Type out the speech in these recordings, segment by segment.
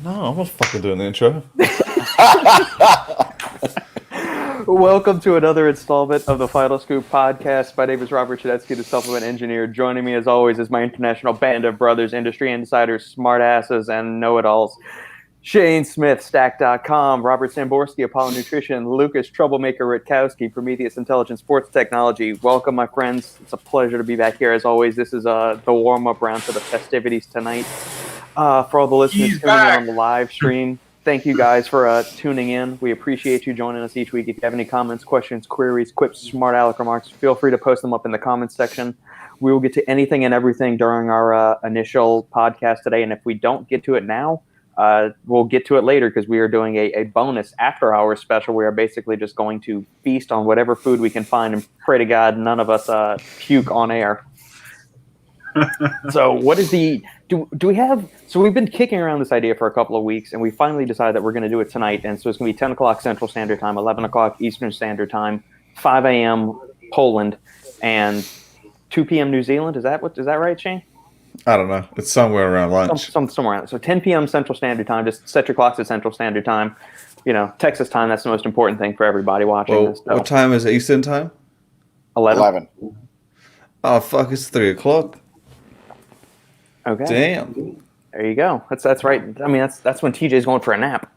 No, I'm not fucking doing the intro. Welcome to another installment of the Final Scoop podcast. My name is Robert Schinetsky, the supplement engineer. Joining me, as always, is my international band of brothers, industry insiders, smartasses, and know-it-alls. Shane Smith, Stack.com, Robert Samborsky, Apollon Nutrition, Lukasz, Troublemaker, Rytkowski, Prometeus, Intelligent Sports Technology. Welcome, my friends. It's a pleasure to be back here. As always, this is the warm-up round for the festivities tonight. For all the listeners tuning in on the live stream, thank you guys for tuning in. We appreciate you joining us each week. If you have any comments, questions, queries, quips, smart aleck remarks, feel free to post them up in the comments section. We will get to anything and everything during our initial podcast today. And if we don't get to it now, we'll get to it later because we are doing a bonus after-hours special. We are basically just going to feast on whatever food we can find and pray to God none of us puke on air. So what is the do we have so we've been kicking around this idea for a couple of weeks, and we finally decided that we're going to do it tonight. And so it's going to be 10 o'clock Central Standard Time, 11 o'clock Eastern Standard Time, 5 a.m. Poland, and 2 p.m. New Zealand. Is that right, Shane? I don't know. It's somewhere around lunch. Somewhere around. So 10 p.m. Central Standard Time. Just set your clocks at Central Standard Time. You know, Texas time. That's the most important thing for everybody watching this. So. What time is it? Eastern time? 11. Oh fuck! It's 3 o'clock. Okay. Damn. There you go. That's right. I mean, that's when TJ's going for a nap.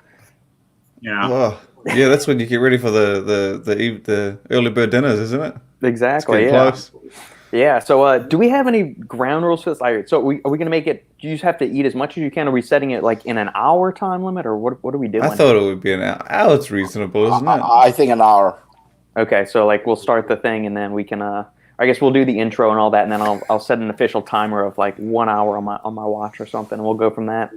Yeah. Well, yeah, that's when you get ready for the early bird dinners, isn't it? Exactly. It's Yeah. close. Yeah. So, do we have any ground rules for this? So, are we going to make it? Do you just have to eat as much as you can? Are we setting it like in an hour time limit, or what are we doing? I thought it would be an hour. Hour's reasonable, isn't it? I think an hour. Okay. So, like, we'll start the thing, and then we can. I guess we'll do the intro and all that, and then I'll set an official timer of like 1 hour on my watch or something, and we'll go from that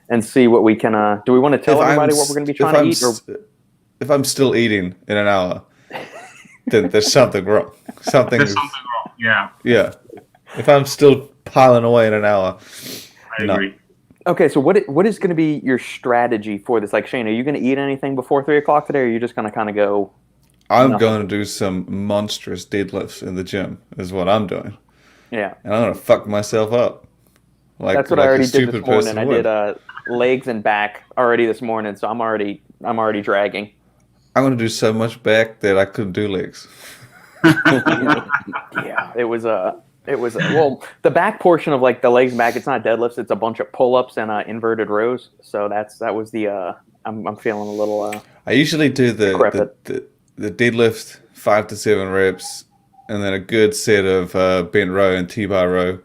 and see what we can. Do we want to tell everybody what we're going to be trying to eat? Or? If I'm still eating in an hour, then there's something wrong. There's something wrong. Yeah. Yeah. If I'm still piling away in an hour, I agree. Okay, so what is going to be your strategy for this? Like, Shane, are you going to eat anything before 3 o'clock today, or are you just going to kind of go? I'm going to do some monstrous deadlifts in the gym, is what I'm doing. Yeah. And I'm going to fuck myself up. That's what I already did this morning. I did legs and back already this morning, so I'm already dragging. I'm going to do so much back that I couldn't do legs. Yeah, it was well, the back portion of like the legs and back, it's not deadlifts, it's a bunch of pull-ups and inverted rows. So that was the I'm feeling a little I usually do the deadlift 5 to 7 reps, and then a good set of bent row and T-bar row,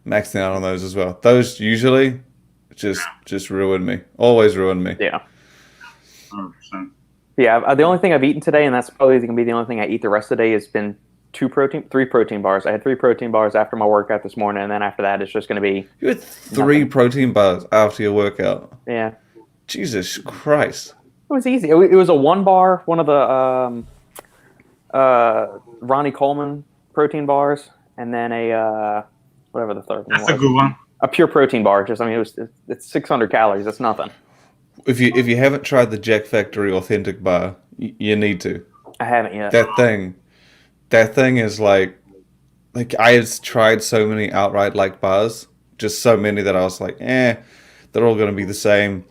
maxing out on those as well. Those usually just ruin me. Always ruin me. Yeah. 100%. Yeah, the only thing I've eaten today, and that's probably going to be the only thing I eat the rest of the day, has been 3 protein bars. I had 3 protein bars after my workout this morning, and then after that, it's just going to be. You had 3 protein bars after your workout. Yeah. Jesus Christ. It was easy. It was a 1 bar, one of the Ronnie Coleman protein bars, and then a whatever the third one was. That's a good one. A pure protein bar. It's 600 calories. That's nothing. If you haven't tried the Jack Factory Authentic Bar, you need to. I haven't yet. That thing is like I have tried so many outright like bars, just so many that I was like, they're all going to be the same.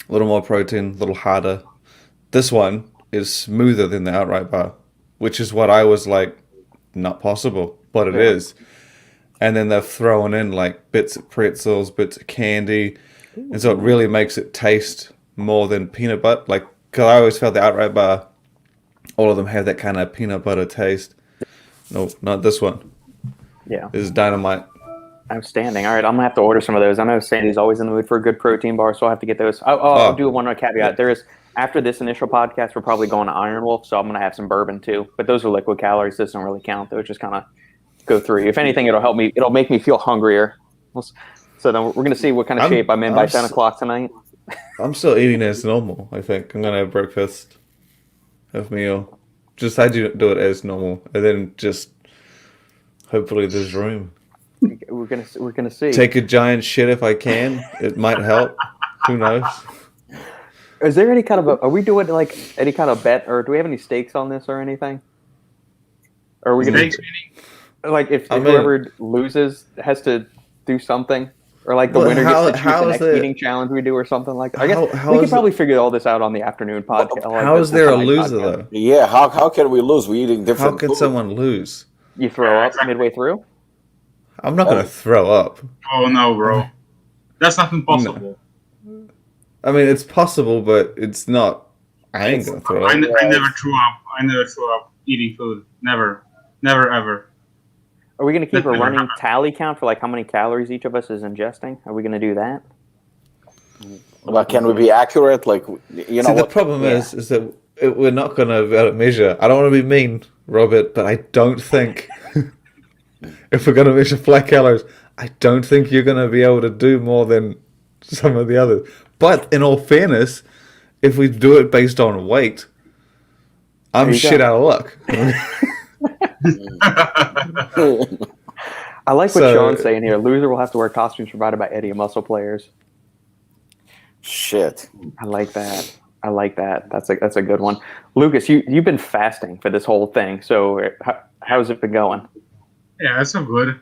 A little more protein, a little harder. This one is smoother than the outright bar, which is what I was like, not possible, but it is. And then they're throwing in like bits of pretzels, bits of candy, and so it really makes it taste more than peanut butter. Like, cause I always felt the outright bar, all of them have that kind of peanut butter taste. No, not this one. Yeah, this is dynamite. Outstanding. All right, I'm gonna have to order some of those. I know Sandy's always in the mood for a good protein bar, so I'll have to get those. I'll do one more caveat. There is, after this initial podcast, we're probably going to Iron Wolf, so I'm gonna have some bourbon too. But those are liquid calories; those don't really count. Those just kind of go through. If anything, it'll help me. It'll make me feel hungrier. So then we're gonna see what kind of shape I'm in by 10 o'clock tonight. I'm still eating as normal. I think I'm gonna have breakfast, have meal. Just I do it as normal, and then just hopefully there's room. We're gonna see. Take a giant shit if I can. It might help. Who knows? Is there any kind of are we doing like any kind of bet, or do we have any stakes on this or anything? Or are we gonna like if whoever loses has to do something? Or like the Well, winner how- gets to choose how the is next it- eating challenge we do or something like that. I guess How we could is probably figure all this out on the afternoon podcast. How is there a loser though? Yeah, how can we lose? We're eating How different can food. someone lose? You throw up exactly. midway through? I'm not gonna throw up. Oh no, bro. That's not impossible. I mean, it's possible, but it's not. I ain't gonna throw I up. never threw up. I never threw up eating food. Never. Never ever. Are we going to keep a Never running happened. tally count for like how many calories each of us is ingesting? Are we going to do that? Like, can we be accurate? Like, you know See, the what? problem is that we're not gonna be able to measure. I don't want to be mean, Robert, but I don't think if we're gonna measure flat calories, I don't think you're gonna be able to do more than some of the others. But in all fairness, if we do it based on weight, I'm There you shit go. out of luck. I like what So- Sean's saying here. Loser will have to wear costumes provided by Eddie and muscle players. Shit. I like that. I like that. That's a good one. Lucas, you've been fasting for this whole thing. So how's it been going? Yeah, that's so good.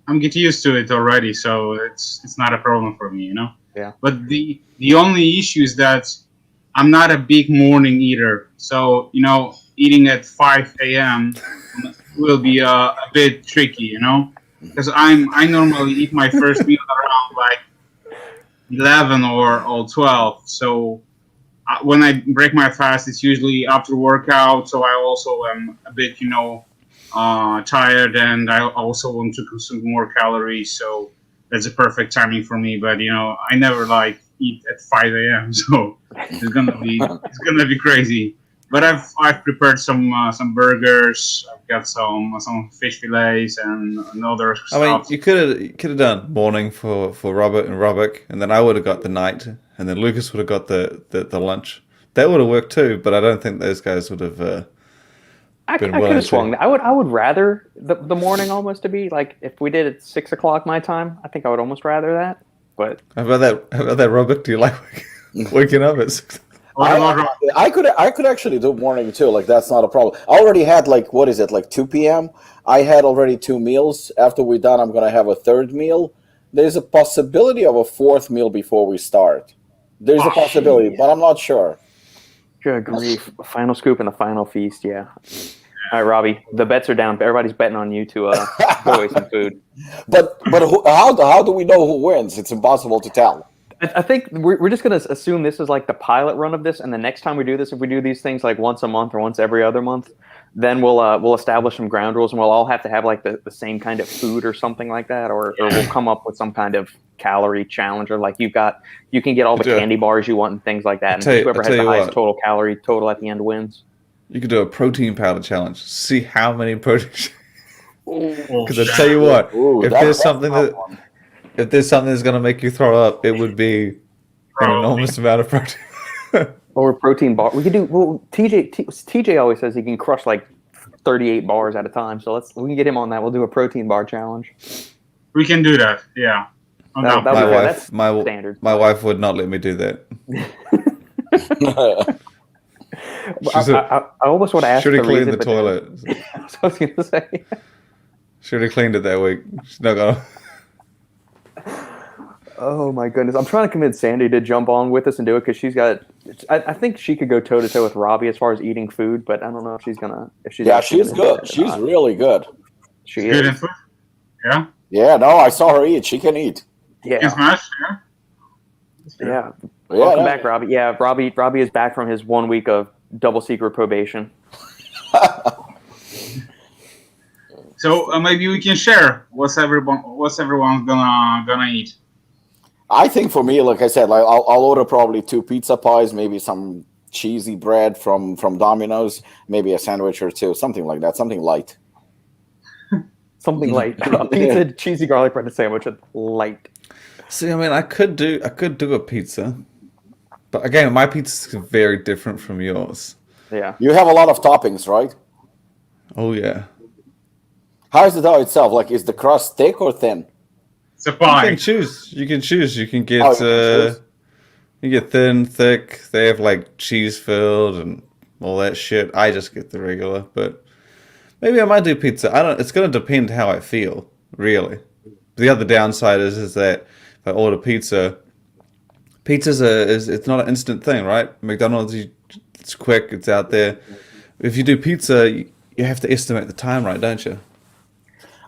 I'm getting used to it already, so it's not a problem for me, you know. Yeah. But the only issue is that I'm not a big morning eater, so you know, eating at 5 a.m. will be a bit tricky, you know, because I normally eat my first meal around like 11 or 12. So when I break my fast, it's usually after workout. So I also am a bit, you know, tired, and I also want to consume more calories. So that's a perfect timing for me. But you know, I never like eat at 5 a.m. So it's gonna be crazy. But I've prepared some burgers. I've got some fish fillets and other I mean, stuff. you could have done morning for Robert and Robert, and then I would have got the night, and then Lucas would have got the lunch. That would have worked too, but I don't think those guys would have. I Been could willing have to. swung that. I would rather the morning almost to be like if we did it 6 o'clock my time. I think I would almost rather that. But How about that? How about that, Robert? Do you like waking up at 6? What about I could actually do morning too. Like, that's not a problem. I already had, like, what is it, like 2 p.m. I had already 2 meals. After we're done, I'm gonna have a third meal. There's a possibility of a fourth meal before we start. There's a possibility, but I'm not sure. good grief, final scoop and the final feast. Yeah. All right, Robbie. The bets are down. Everybody's betting on you to go away some food. But how do we know who wins? It's impossible to tell. I think we're just going to assume this is like the pilot run of this, and the next time we do this, if we do these things like once a month or once every other month, then we'll establish some ground rules, and we'll all have to have like the same kind of food or something like that, or we'll come up with some kind of calorie challenge, or like you can get all the Yeah. candy bars you want and things like that, and I'll whoever has tell the you highest what. total calorie total at the end wins. You could do a protein powder challenge. See how many protein. Oh, Because I tell you what, Ooh, if there's something that's gonna make you throw up, it would be an Probably. enormous amount of protein. Or a protein bar. We could do. Well, TJ always says he can crush like 38 bars at a time. So we can get him on that. We'll do a protein bar challenge. we can do that. Yeah. I'm down. That my was- wife, that's my standard. my wife would not let me do that. I almost want to ask Should the have cleaned reason, the but then- toilet. That's what I was going to say. Should have cleaned it that week. She's not gonna. Oh my goodness! I'm trying to convince Sandy to jump on with us and do it because she's got. I think she could go toe to toe with Robbie as far as eating food, but I don't know if she's gonna. If she's Yeah, actually she's gonna do good. that or She's not. really good. She Good is. input. Yeah. Yeah, no, I saw her eat. She can eat. Can Yeah. smash. Yeah. Yeah. Yeah, Welcome no. back, Robbie. Yeah, Robbie is back from his 1 week of double secret probation. So maybe we can share what's everyone's gonna eat. I think for me, like I said, like I'll order probably 2 pizza pies, maybe some cheesy bread from Domino's, maybe a sandwich or 2, something like that, something light. Something light. A pizza, cheesy garlic bread, and sandwich. Light. See, I mean, I could do a pizza, but again, my pizza is very different from yours. Yeah. You have a lot of toppings, right? Oh yeah, How is the dough itself? Like, is the crust thick or thin? It's a you pie. can choose. You can choose. You can get Oh, you can choose? you get thin, thick. They have like cheese filled and all that shit. I just get the regular, but maybe I might do pizza. I don't. It's gonna depend how I feel, really. The other downside is that I order pizza. It's not an instant thing, right? McDonald's, it's quick, it's out there. If you do pizza, you have to estimate the time, right? Don't you?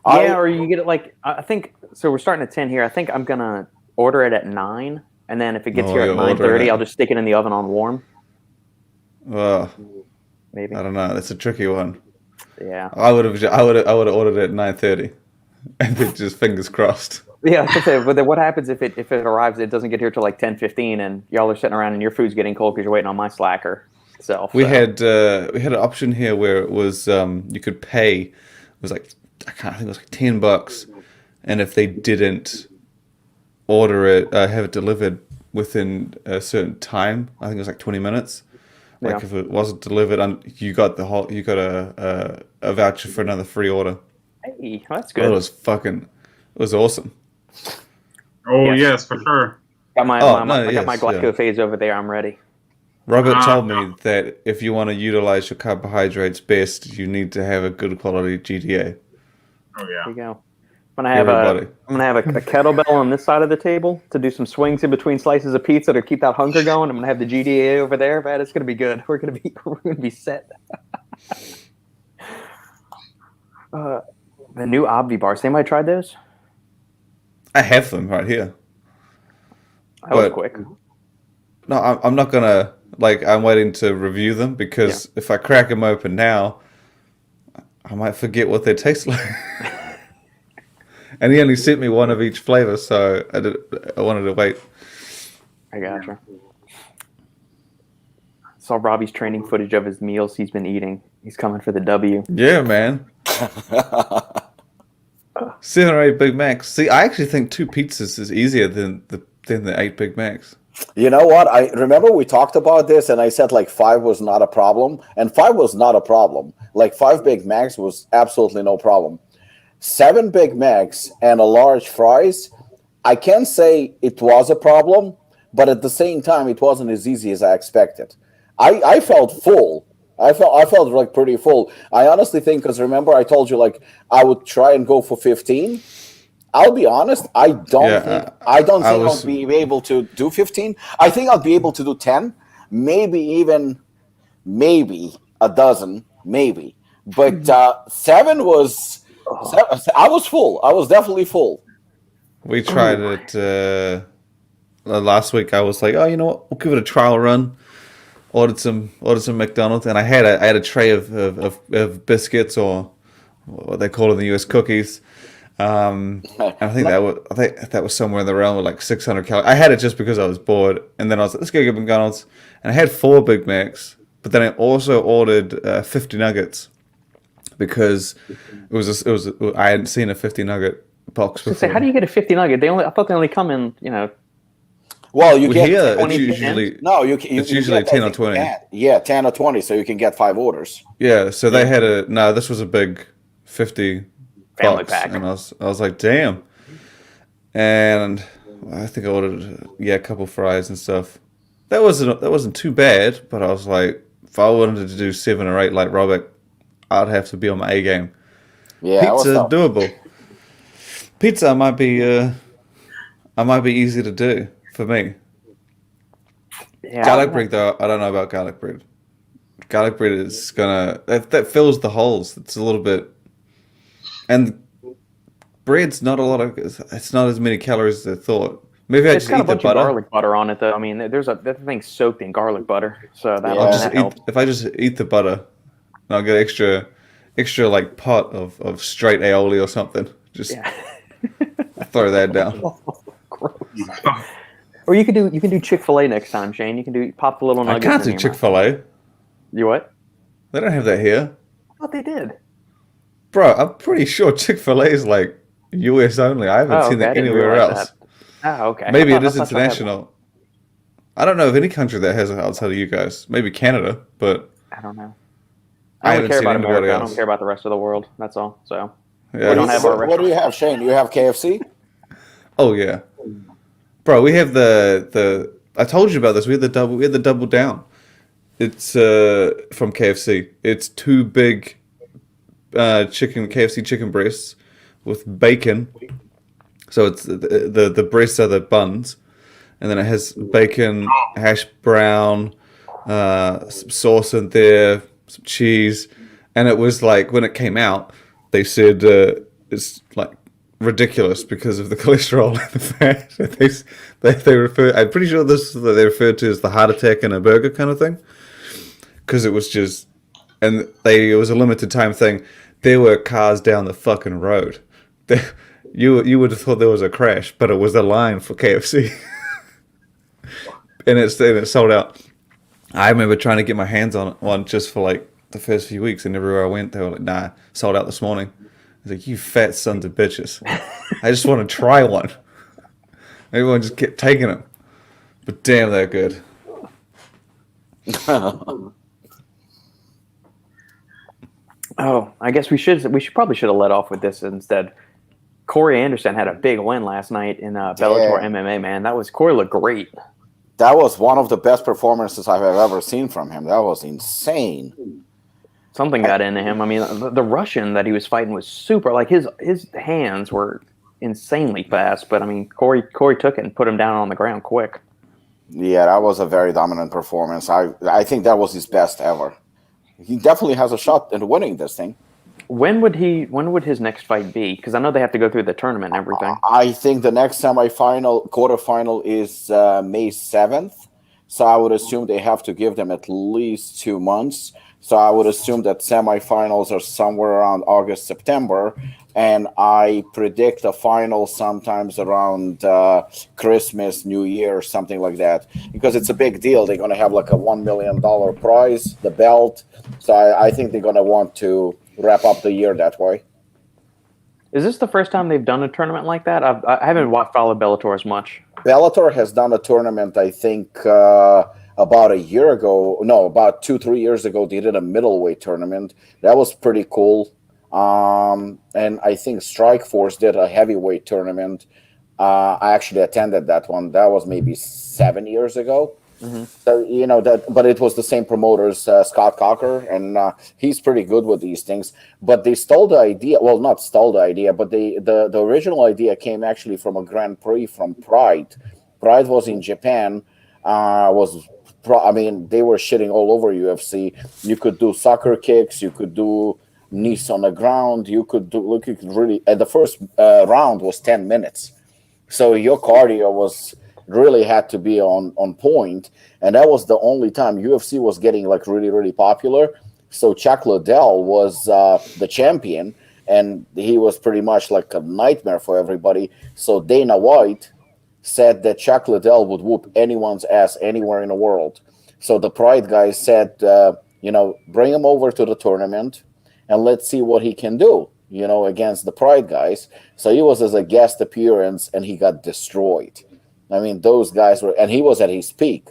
Yeah, or you get it like I think. So we're starting at 10 here. I think I'm gonna order it at 9, and then if it gets here at you're ordering 9:30, it. I'll just stick it in the oven on warm. Well, Maybe. I don't know. That's a tricky one. Yeah. I would have ordered it at 9:30, and then just fingers crossed. Yeah, that's okay. But then what happens if it arrives? It doesn't get here till like 10:15, and y'all are sitting around and your food's getting cold because you're waiting on my slacker self. We so. had an option here where it was you could pay. It was like I think it was like $10, and if they didn't order it, have it delivered within a certain time, I think it was like 20 minutes. Like Yeah. if it wasn't delivered, you got a voucher for another free order. Hey, that's It good. was awesome. Oh Yes. yes, for sure. Got my, Oh, my, no, I got my yes, yeah. glycophage over there. I'm ready. Robert told no. me that if you want to utilize your carbohydrates best, you need to have a good quality GDA. Oh Here yeah. we go. I'm gonna have Everybody. a kettlebell on this side of the table to do some swings in between slices of pizza to keep that hunger going. I'm gonna have the GDA over there, man. It's gonna be good. We're gonna be set. The new Obvi bars. Anybody tried those? I have them right here. That was But- quick. No, I'm not gonna I'm waiting to review them because if I crack them open now, I might forget what they taste like. And he only sent me one of each flavor, so I wanted to wait. I gotcha. Saw Robbie's training footage of his meals he's been eating. He's coming for the W. Yeah, man. 7 or 8 Big Macs. See, I actually think 2 pizzas is easier than the 8 Big Macs. You know what? I remember we talked about this, and I said like 5 was not a problem, and 5 was not a problem. Like 5 Big Macs was absolutely no problem. 7 Big Macs and a large fries, I can say it was a problem, but at the same time, it wasn't as easy as I expected. I felt full. I felt like pretty full. I honestly think, because remember I told you like I would try and go for 15. I'll be honest. I don't think I'll be able to do 15. I think I'll be able to do 10, maybe a dozen, maybe. But 7 was. I was full. I was definitely full. We tried it last week. I was like, oh, you know what? We'll give it a trial run. Ordered some McDonald's, and I had a tray of biscuits, or what they call it in the US, cookies. And I think that was somewhere in the realm of like 600 calories. I had it just because I was bored, and then I was like, let's go get McDonald's, and I had 4 Big Macs, but then I also ordered 50 nuggets because I hadn't seen a 50 nugget box before. Say, how do you get a 50 nugget? I thought they only come in, Well, you get here, 20 it's usually it's usually 10 or 20. 10 or 20, so you can get 5 orders. Yeah, so they had this was a big 50 Family box, pack. and I was like, damn. And I think I ordered a couple fries and stuff. That wasn't too bad, but I was like, if I wanted to do 7 or 8 like Robert, I'd have to be on my A game. Yeah, Pizza doable. Pizza might be easy to do for me. Yeah, Garlic bread though, I don't know about garlic bread. Garlic bread is that fills the holes. It's a little bit, and bread's not a lot of. It's not as many calories as I thought. Maybe I it's just got a eat the bunch of butter. garlic butter on it, though. I mean, that thing's soaked in garlic butter, so that I'll Just helps. if I just eat the butter, I'll get extra like pot of straight aioli or something. Just throw that down. Gross. Or you can do Chick-fil-A next time, Shane. You can pop the little I nuggets. can't in do your Chick-fil-A. mouth. You what? They don't have that here, I thought they did. bro. I'm pretty sure Chick-fil-A is like US only. I haven't seen I that didn't anywhere realize else. that. Oh, okay. Maybe I it is thought they had- international. I don't know of any country that has it outside of you guys. Maybe Canada, but I don't know. I I haven't don't care seen about anybody America. I else. don't care about the rest of the world. That's all. So yeah. we don't have our What do you have, Shane? You have KFC? Oh yeah, bro. We have the. I told you about this. We had the double down. It's from KFC. It's 2 big KFC chicken breasts with bacon, So it's the breasts are the buns, and then it has bacon, hash brown, some sauce in there, some cheese, and it was like when it came out, they said it's like ridiculous because of the cholesterol and the fat. They refer. I'm pretty sure this is what they referred to as the heart attack in a burger kind of thing, because it was just, and it was a limited time thing. There were cars down the fucking road. You would have thought there was a crash, but it was a line for KFC, and it sold out. I remember trying to get my hands on one just for like the first few weeks, and everywhere I went, they were like, "Nah, sold out this morning." I was like, "You fat sons of bitches! I just want to try one." Everyone just kept taking them, but damn, they're good. Oh, I guess we probably should have let off with this instead. Corey Anderson had a big win last night in Bellator MMA, man. Corey looked great. That was one of the best performances I've ever seen from him. That was insane. Something got into him. I mean, the Russian that he was fighting was super. Like his hands were insanely fast, but I mean, Corey took it and put him down on the ground quick. Yeah, that was a very dominant performance. I think that was his best ever. He definitely has a shot at winning this thing. When would his next fight be? Because I know they have to go through the tournament and everything. I think the next quarterfinal is May 7th. So I would assume they have to give them at least 2 months. So I would assume that semifinals are somewhere around August, September. And I predict the final sometimes around Christmas, New Year, something like that. Because it's a big deal. They're going to have like a $1 million prize, the belt. So I think they're going to want to wrap up the year that way. Is this the first time they've done a tournament like that? I haven't followed Bellator as much. Bellator has done a tournament, I think, about a year ago. No, about 2-3 years ago, they did a middleweight tournament. That was pretty cool. And I think Strikeforce did a heavyweight tournament. I actually attended that one. That was maybe 7 years ago. Mm-hmm. So, but it was the same promoters, Scott Cocker, and he's pretty good with these things. But they stole the idea. Well, not stole the idea, but the original idea came actually from a Grand Prix from Pride. Pride was in Japan. They were shitting all over UFC. You could do soccer kicks. You could do knees on the ground. You could really. And the first round was 10 minutes. So your cardio really had to be on point, and that was the only time UFC was getting like really, really popular. So Chuck Liddell was the champion, and he was pretty much like a nightmare for everybody. So Dana White said that Chuck Liddell would whoop anyone's ass anywhere in the world. So the Pride guys said, bring him over to the tournament, and let's see what he can do, against the Pride guys. So he was as a guest appearance, and he got destroyed. I mean, those guys and he was at his peak.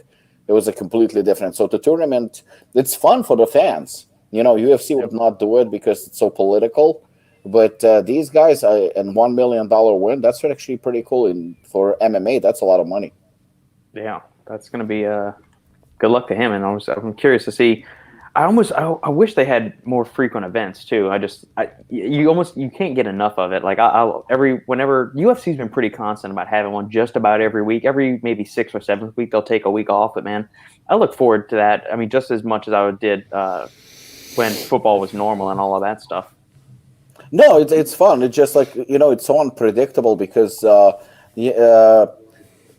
It was a completely different. So the tournament, it's fun for the fans. UFC would not do it because it's so political. But these guys, and $1 million win, that's actually pretty cool. And for MMA, that's a lot of money. Yeah, that's going to be good luck to him. And I'm curious to see. I wish they had more frequent events too. You can't get enough of it. Like whenever UFC's been pretty constant about having one just about every week, every maybe 6th or 7th week, they'll take a week off. But man, I look forward to that. I mean, just as much as I did when football was normal and all of that stuff. No, it's fun. It's just like, it's so unpredictable because there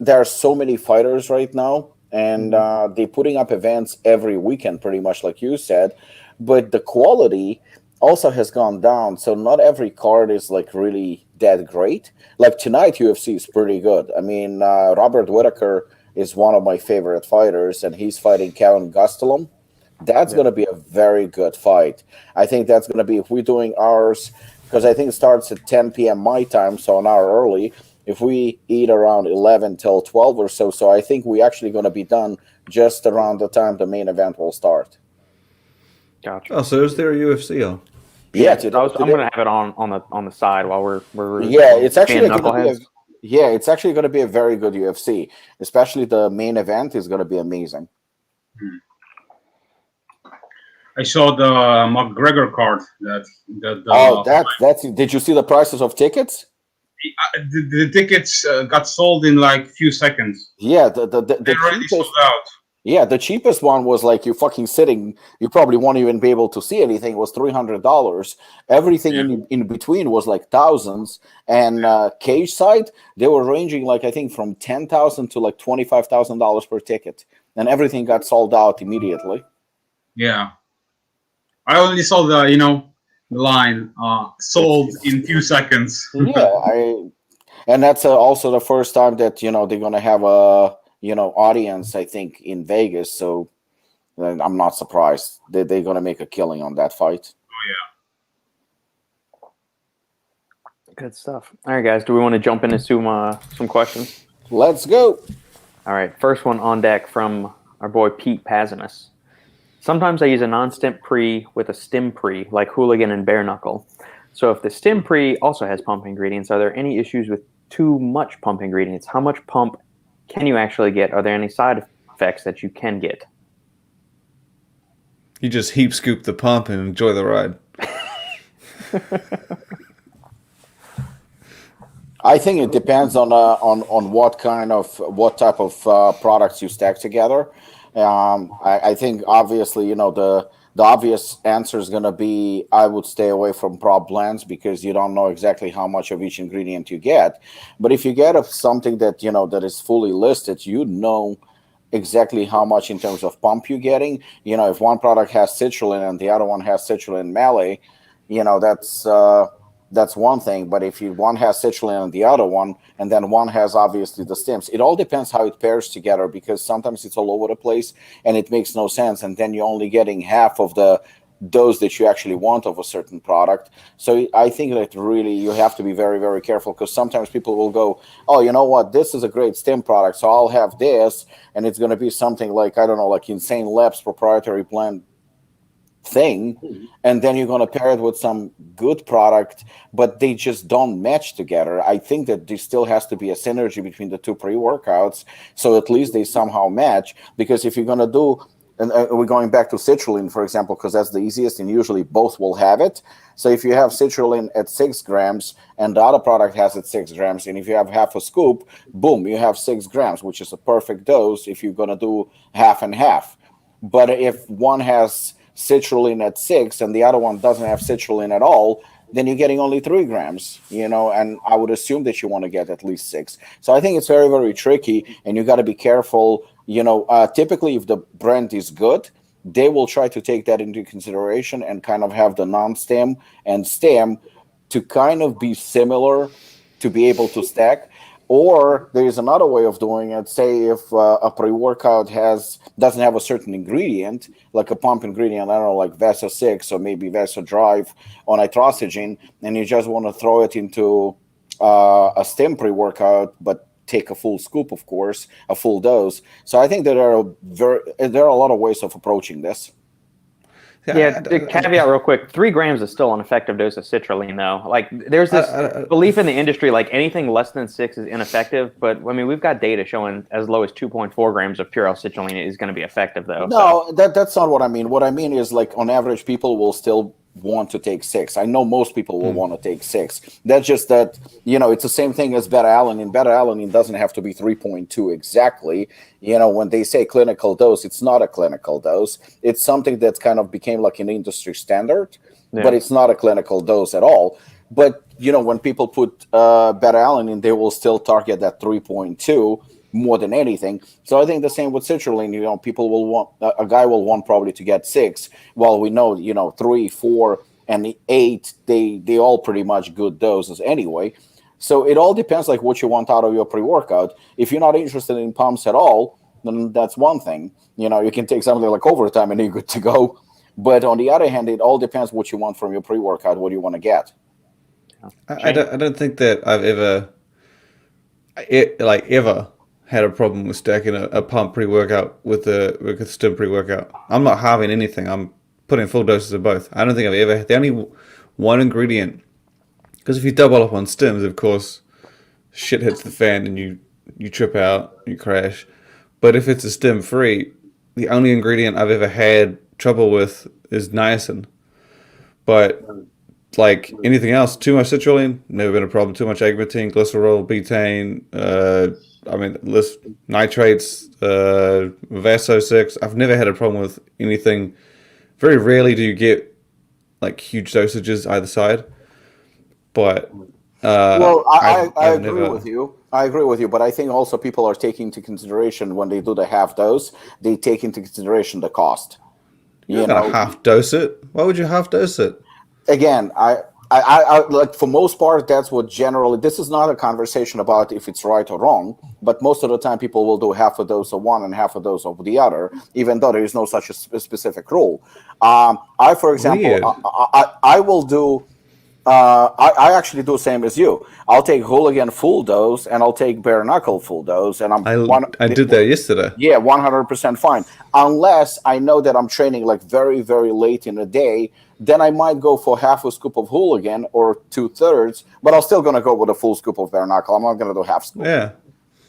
are so many fighters right now. And they're putting up events every weekend, pretty much like you said. But the quality also has gone down. So not every card is like really that great. Like tonight, UFC is pretty good. I mean, Robert Whittaker is one of my favorite fighters, and he's fighting Kevin Gastelum. That's going to be a very good fight. I think that's going to be, if we're doing ours, because I think it starts at 10 p.m. my time, so an hour early. If we eat around 11 till 12 or so, I think we're actually going to be done just around the time the main event will start. Gotcha. Oh, so is there a UFC on? Yeah, I'm going to have it on the side while we're it's actually it's actually going to be a very good UFC. Especially the main event is going to be amazing. I saw the McGregor card. Did you see the prices of tickets? The tickets got sold in like few seconds. Yeah, the They're already cheapest. sold out. Yeah, the cheapest one was like you fucking sitting. You probably won't even be able to see anything. It was $300. Everything in between was like thousands. And cage side, they were ranging like I think from $10,000 to like $25,000 per ticket, and everything got sold out immediately. Yeah, I only saw the the line sold in few seconds. Yeah, and that's also the first time that they're gonna have a audience. I think in Vegas, so I'm not surprised that they're gonna make a killing on that fight. Oh Good stuff. All right, guys. Do we want to jump into some questions? Let's go. All right. First one on deck from our boy Pete Pazinus. Sometimes I use a non-stim pre with a stim pre, like Hooligan and Bare Knuckle. So if the stim pre also has pump ingredients, are there any issues with too much pump ingredients? How much pump can you actually get? Are there any side effects that you can get? You just heap scoop the pump and enjoy the ride. I think it depends on what type of products you stack together. I think obviously the obvious answer is going to be I would stay away from prop blends because you don't know exactly how much of each ingredient you get. But if you get something that that is fully listed, you know exactly how much in terms of pump you're getting. If one product has citrulline and the other one has citrulline melee, that's one thing. But if one has citrulline and the other one, and then one has obviously the stims, it all depends how it pairs together because sometimes it's all over the place and it makes no sense. And then you're only getting half of the dose that you actually want of a certain product. So I think that really you have to be very, very careful because sometimes people will go, oh, you know what, this is a great stim product, so I'll have this, and it's going to be something like, I don't know, like Insane Labs proprietary blend thing, and then you're going to pair it with some good product, but they just don't match together. I think that there still has to be a synergy between the two pre-workouts, so at least they somehow match, because if you're going to do, and we're going back to citrulline, for example, because that's the easiest, and usually both will have it. So if you have citrulline at 6 grams and the other product has it 6 grams, and if you have half a scoop, boom, you have 6 grams, which is a perfect dose if you're going to do half and half. But if one has citrulline at 6 and the other one doesn't have citrulline at all, then you're getting only 3 grams, and I would assume that you want to get at least 6. So I think it's very, very tricky, and you got to be careful. Typically if the brand is good, they will try to take that into consideration and kind of have the non-stem and stem to kind of be similar to be able to stack. Or there is another way of doing it. Say if a pre-workout doesn't have a certain ingredient, like a pump ingredient, I don't know, like Vesa 6 or maybe Vesa Drive on nitrosigine, and you just want to throw it into a stem pre-workout, but take a full scoop, of course, a full dose. So I think that there are a lot of ways of approaching this. Yeah, caveat real quick, 3 grams is still an effective dose of citrulline, though. Like, there's this belief in the industry, like anything less than 6 is ineffective. But, I mean, we've got data showing as low as 2.4 grams of pure L-citrulline is going to be effective, though. No, that's not what I mean. What I mean is, like, on average, people will still want to take 6. I know most people will want to take 6. That's just that, it's the same thing as beta-alanine. Beta-alanine doesn't have to be 3.2 exactly. When they say clinical dose, it's not a clinical dose. It's something that kind of became like an industry standard, but it's not a clinical dose at all. But, when people put beta-alanine, they will still target that 3.2 more than anything. So I think the same with citrulline. People will want, a guy will want probably to get 6. Well, we know, 3, 4, and 8, they all pretty much good doses anyway. So it all depends like what you want out of your pre-workout. If you're not interested in pumps at all, then that's one thing. You can take something like overtime and you're good to go. But on the other hand, it all depends what you want from your pre-workout, what you want to get. I don't think that I've ever had a problem with stacking a pump pre-workout with a stim pre-workout. I'm not halving anything. I'm putting full doses of both. I don't think I've ever had the only one ingredient, because if you double up on stims, of course, shit hits the fan and you trip out, you crash. But if it's a stim free, the only ingredient I've ever had trouble with is niacin. But like anything else, too much citrulline, never been a problem. Too much agmatine, glycerol, betaine, list nitrates, Vaso 6. I've never had a problem with anything. Very rarely do you get like huge dosages either side. But Well, I I've agree never. with you. I agree with you, but I think also people are taking into consideration when they do the half dose, they take into consideration the cost. You're You not gonna know, half dose it. Why would you half dose it? again, I like for most part, that's what generally. This is not a conversation about if it's right or wrong, but most of the time, people will do half a dose of one and half a dose of the other, even though there is no such a specific rule. For example, Weird. I will do. I actually do the same as you. I'll take hooligan full dose and I'll take bare knuckle full dose, and I'm I did that yesterday. yeah, 100% fine. Unless I know that I'm training like very, very late in the day, then I might go for half a scoop of hooligan or 2/3, but I'm still going to go with a full scoop of bare knuckle. I'm not going to do half scoop. Yeah.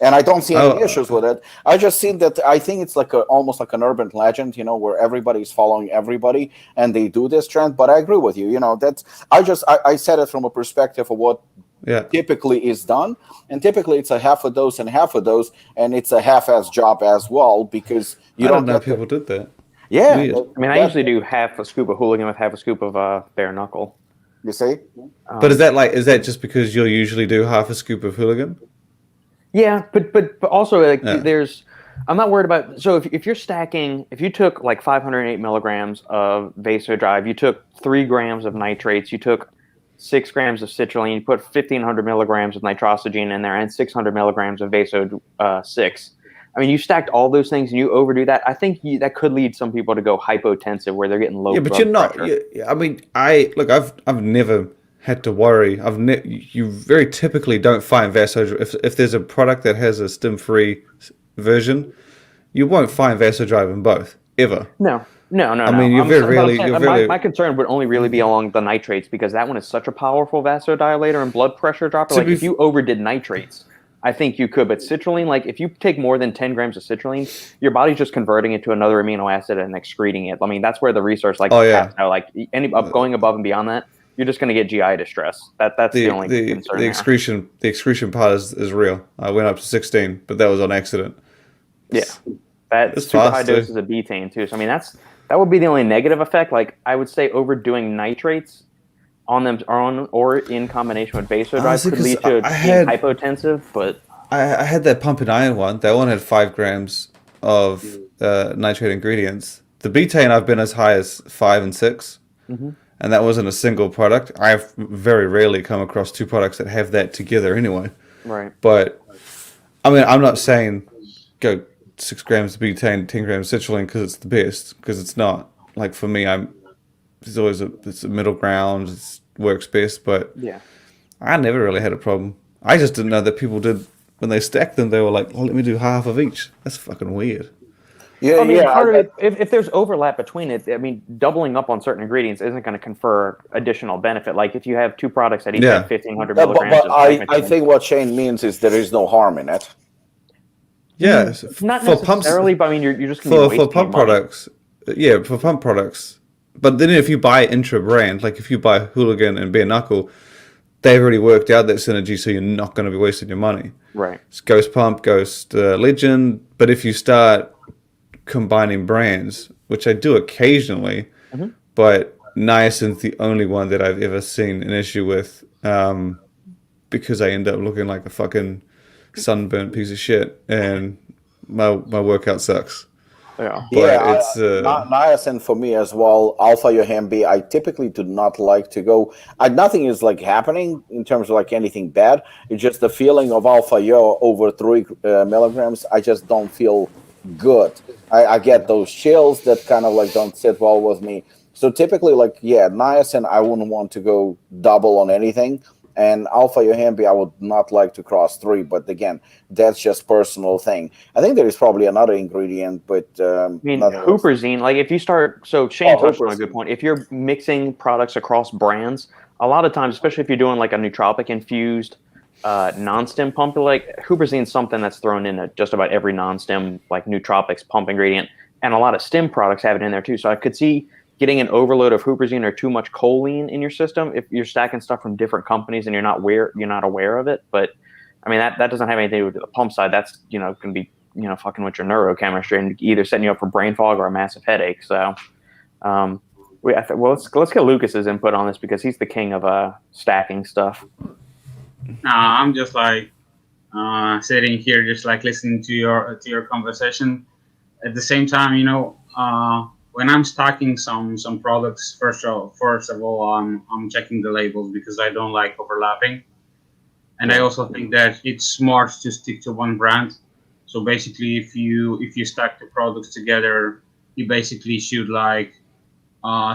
And I don't see any Oh, issues with it. I just see that I think it's like almost like an urban legend, where everybody's following everybody and they do this trend. But I agree with you. That's I said it from a perspective of what yeah. typically is done, and typically it's a half a dose and half a dose, and it's a half-ass job as well because you I don't don't know get people did that. yeah. Weird. I mean, I usually do half a scoop of hooligan with half a scoop of bare knuckle. You see, But is that just because you'll usually do half a scoop of hooligan? Yeah, but also like Yeah. I'm not worried about. So if you're stacking, if you took like 508 milligrams of vasodrive, you took 3 grams of nitrates, you took 6 grams of citrulline, you put 1,500 milligrams of nitrosogene in there, and 600 milligrams of vaso 6. I mean, you stacked all those things and you overdo that. I think that could lead some people to go hypotensive, where they're getting low Yeah, but blood you're not. pressure. I mean, I've never had to worry. You very typically don't find vasodrive if there's a product that has a stim-free version, you won't find vasodrive in both ever. No. I mean, you're very rarely. You're very. My concern would only really be along the nitrates, because that one is such a powerful vasodilator and blood pressure dropper. To Like be if you overdid nitrates, I think you could. But citrulline, like if you take more than 10 grams of citrulline, your body's just converting it to another amino acid and excreting it. I mean, that's where the research Oh yeah. taps out. Like going above and beyond that, you're just going to get GI distress. That's the only concern The excretion part is real. I went up to 16, but that was on accident. Yeah, that It's super high fast, too. doses of betaine too. So I mean, that would be the only negative effect. Like I would say, overdoing nitrates on them or in combination with vasodrive Honestly, could 'cause lead to I being had- hypotensive. But I had that pumping iron one. That one had 5 grams of nitrate ingredients. The betaine I've been as high as 5 and 6, and that wasn't a single product. I've very rarely come across 2 products that have that together anyway. right, But I mean, I'm not saying go 6 grams of betaine, 10 grams of citrulline because it's the best, because it's not. Like for me, it's always it's a middle ground. It works best, but yeah. I never really had a problem. I just didn't know that people did when they stacked them. They were like, "Oh, let me do half of each." That's fucking weird. yeah, I mean, yeah. part of it, if there's overlap between it, I mean, doubling up on certain ingredients isn't going to confer additional benefit. Like if you have 2 products that each Yeah. have 1,500 But milligrams of I agmatine. think what Shane means is there is no harm in it. Yeah, Not for pumps, necessarily, but I mean, you're just going to be for wasting pump your money. products. Yeah, for pump products. But then if you buy intra brand, like if you buy Hooligan and Bare Knuckle, they've already worked out that synergy, so you're not going to be wasting your money. Right. It's Ghost Pump, Ghost Legend. But if you start combining brands, which I do occasionally, but niacin's the only one that I've ever seen an issue with, because I end up looking like a fucking sunburnt piece of shit, and my workout sucks. Yeah. But Yeah, it's niacin for me as well. Alpha Yohimbe, I typically do not like to go. Nothing is like happening in terms of like anything bad. It's just the feeling of Alpha Yo over 3 milligrams. I just don't feel good. I get those chills that kind of like don't sit well with me. So typically, like, yeah, niacin, I wouldn't want to go double on anything. And Alpha Yohimbe, I would not like to cross 3. But again, that's just personal thing. I think there is probably another ingredient, but I mean, nothing else. Huperzine, like if you start, so Shane touched on a Huperzine. good point. If you're mixing products across brands, a lot of times, especially if you're doing like a nootropic infused non-stem pump, like Huperzine is something that's thrown into just about every non-stem like nootropics pump ingredient, and a lot of stem products have it in there too. So I could see getting an overload of huperzine or too much choline in your system if you're stacking stuff from different companies and you're not aware of it. But I mean that doesn't have anything to do with the pump side. That's going to be fucking with your neurochemistry and either setting you up for brain fog or a massive headache. So let's get Lucas's input on this because he's the king of stacking stuff. Nah, I'm just like sitting here, just like listening to your conversation. At the same time, when I'm stacking some products, first of all, I'm checking the labels because I don't like overlapping, and I also think that it's smart to stick to one brand. So basically, if you stack the products together, you basically should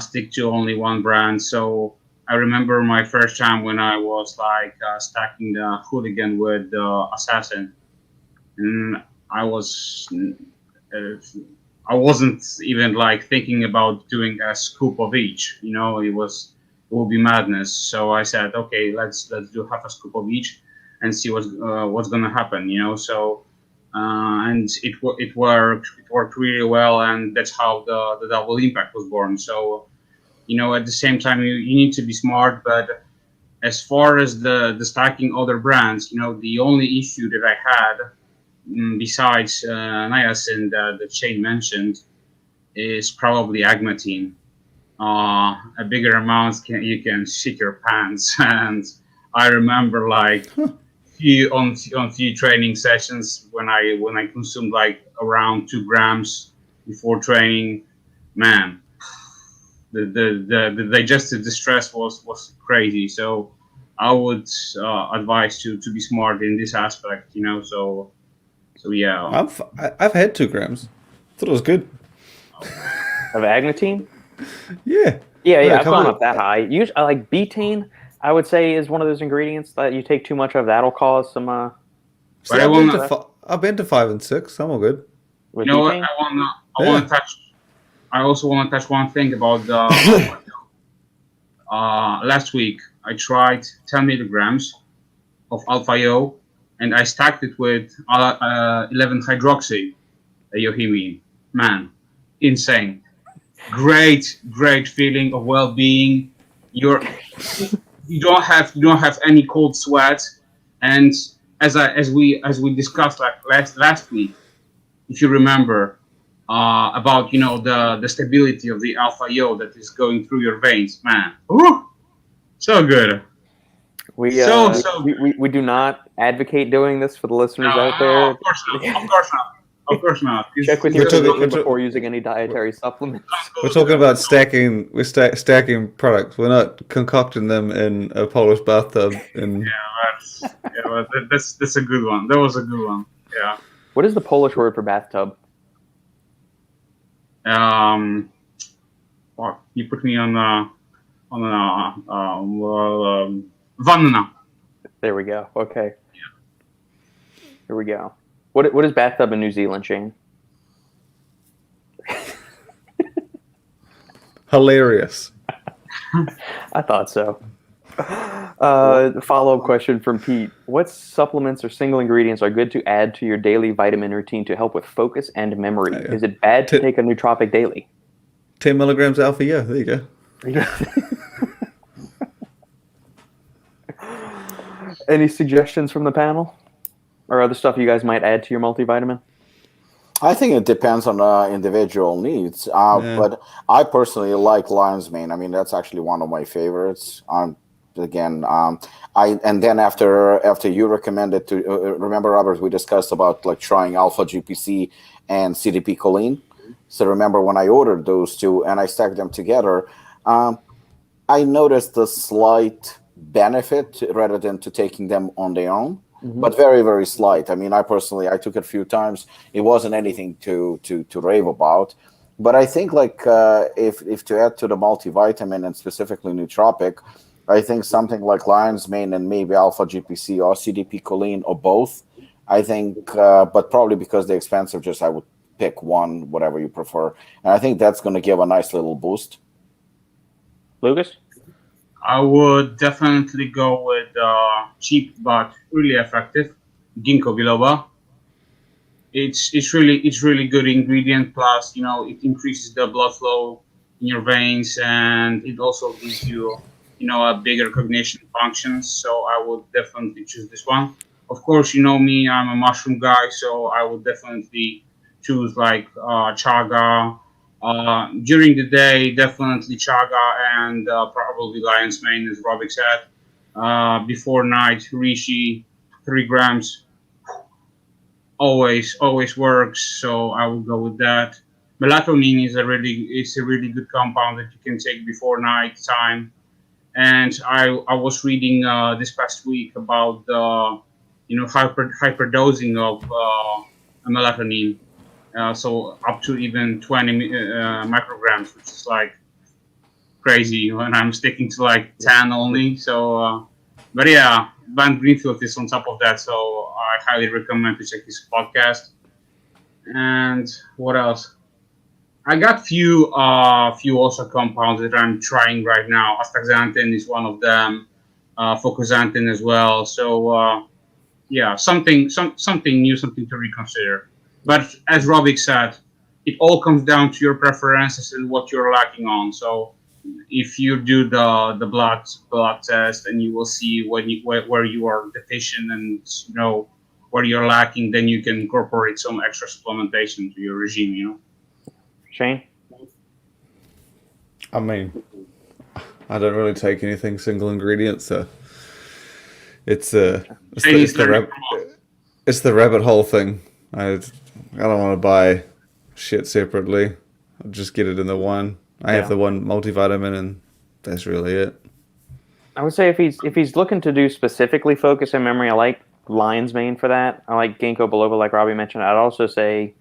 stick to only one brand. So I remember my first time when I was stacking the Hooligan with the Assassin, and I wasn't even thinking about doing a scoop of each. It will be madness. So I said, okay, let's do half a scoop of each and see what's gonna happen. So and it worked really well, and that's how the double impact was born. So at the same time you need to be smart, but as far as the stacking other brands, the only issue that I had besides niacin that Shane mentioned is probably agmatine. A bigger amount you can shit your pants, and I remember few training sessions when I consumed around 2 grams before training, man, the digestive distress was crazy. So I would advise to be smart in this aspect, So yeah. I've had 2 grams. Thought it was good. Of agmatine? Yeah. Yeah, I've gone up that high. Usually, like betaine, I would say is one of those ingredients that you take too much of, that'll cause some. But I've been to 5 and 6. I'm all good. With you know what? betaine? I also want to touch one thing about the. Last week I tried 10 milligrams of alpha-yo, and I stacked it with 11-hydroxy yohimine. Man, insane! Great feeling of well-being. You don't have any cold sweat, and as we discussed last week, if you remember, about the stability of the alpha-yo that is going through your veins, man. Ooh, so good. We do not advocate doing this for the listeners out there. No, of course not. Check with your physician before using any dietary supplements. We're talking about stacking. We're stacking products. We're not concocting them in a Polish bathtub. That's a good one. That was a good one. Yeah. What is the Polish word for bathtub? You put me on wanna. There we go. Okay. Yeah. Here we go. What is bathtub in New Zealand, Shane? Hilarious. I thought so. Follow-up question from Pete. What supplements or single ingredients are good to add to your daily vitamin routine to help with focus and memory? Is it bad to take a nootropic daily? 10 milligrams alpha, yeah. There you go. Any suggestions from the panel? Or other stuff you guys might add to your multivitamin? I think it depends on individual needs. But I personally like lion's mane. I mean, that's actually one of my favorites. Then after you recommended to remember, Robert, we discussed about trying alpha GPC and CDP choline. So remember when I ordered those two and I stacked them together, I noticed a slight benefit rather than to taking them on their own. Mm-hmm. But very, very slight. I mean, I took it a few times. It wasn't anything to rave about. But I think if to add to the multivitamin and specifically nootropic, I think something like lion's mane and maybe alpha GPC or CDP choline or both. I think, but probably because they're expensive, I would pick one, whatever you prefer. And I think that's going to give a nice little boost. Lucas? I would definitely go with cheap but really effective ginkgo biloba. It's really good ingredient. Plus, it increases the blood flow in your veins, and it also gives you, a bigger cognition functions. So I would definitely choose this one. Of course, you know me, I'm a mushroom guy, so I would definitely choose like chaga. During the day, definitely chaga and probably lion's mane, as Robic said. Before night, reishi, 3 grams, always works. So I will go with that. Melatonin is a really good compound that you can take before night time. And I was reading this past week about the hyperdosing of melatonin. So up to even 20 micrograms, which is like crazy when I'm sticking to like 10 only. So, but yeah, Van Greenfield is on top of that, so I highly recommend to check his podcast. And what else? I got few also compounds that I'm trying right now. Astaxanthin is one of them. Focuxanthin as well. So yeah, something new, something to reconsider. But as Robic said, it all comes down to your preferences and what you're lacking on. So if you do the blood test, and you will see where you are deficient and where you're lacking, then you can incorporate some extra supplementation to your regime. Shane? I mean, I don't really take anything single ingredient, so it's Chinese learning. it's the rabbit hole thing. I don't want to buy shit separately. I'll just get it in the one. I have the one multivitamin, and that's really it. I would say if he's looking to do specifically focus and memory, I like lion's mane for that. I like ginkgo biloba, like Robbie mentioned. I'd also say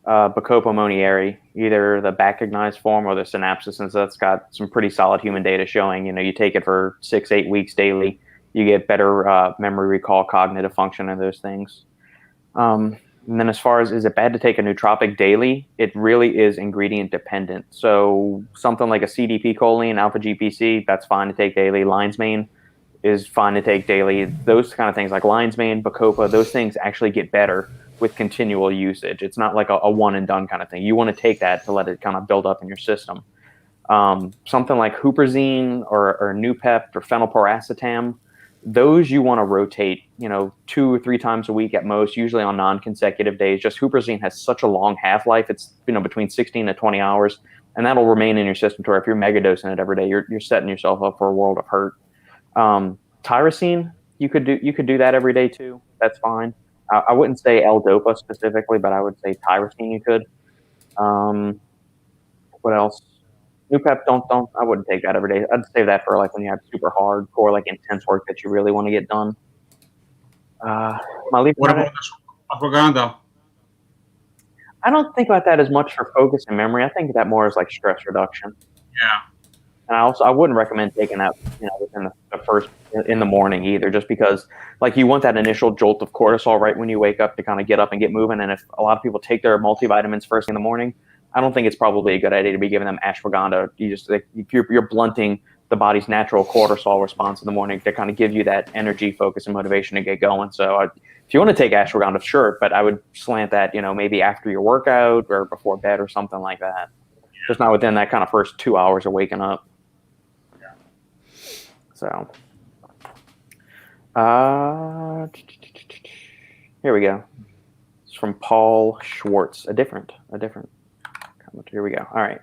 Bacopa monieri, either the bacognized form or the synapsis, since that's got some pretty solid human data showing, you take it for 6-8 weeks daily, you get better memory recall, cognitive function, and those things. And then as far as is it bad to take a nootropic daily, it really is ingredient dependent. So something like a CDP choline, alpha GPC, that's fine to take daily. Lion's mane is fine to take daily. Those kind of things like lion's mane, Bacopa, those things actually get better with continual usage. It's not like a one and done kind of thing. You want to take that to let it kind of build up in your system. Something like huperzine or Nupept or phenylpiracetam, those you want to rotate, 2 or 3 times a week at most, usually on non-consecutive days. Just huperzine has such a long half-life. It's, between 16 to 20 hours, and that'll remain in your system to where if you're megadosing it every day, you're setting yourself up for a world of hurt. Tyrosine, you could do that every day too. That's fine. I wouldn't say L-Dopa specifically, but I would say tyrosine you could. What else? Nupep, don't. I wouldn't take that every day. I'd save that for like when you have super hardcore, like intense work that you really want to get done. What about ashwagandha? I don't think about that as much for focus and memory. I think of that more as like stress reduction. Yeah. And I wouldn't recommend taking that, within the first in the morning either, just because like you want that initial jolt of cortisol right when you wake up to kind of get up and get moving. And if a lot of people take their multivitamins first thing in the morning, I don't think it's probably a good idea to be giving them ashwagandha. You're blunting the body's natural cortisol response in the morning to kind of give you that energy, focus, and motivation to get going. So if you want to take ashwagandha, sure, but I would slant that, maybe after your workout or before bed or something like that. Just not within that kind of first 2 hours of waking up. So, here we go. It's from Paul Schwartz. A different comment. Here we go. All right.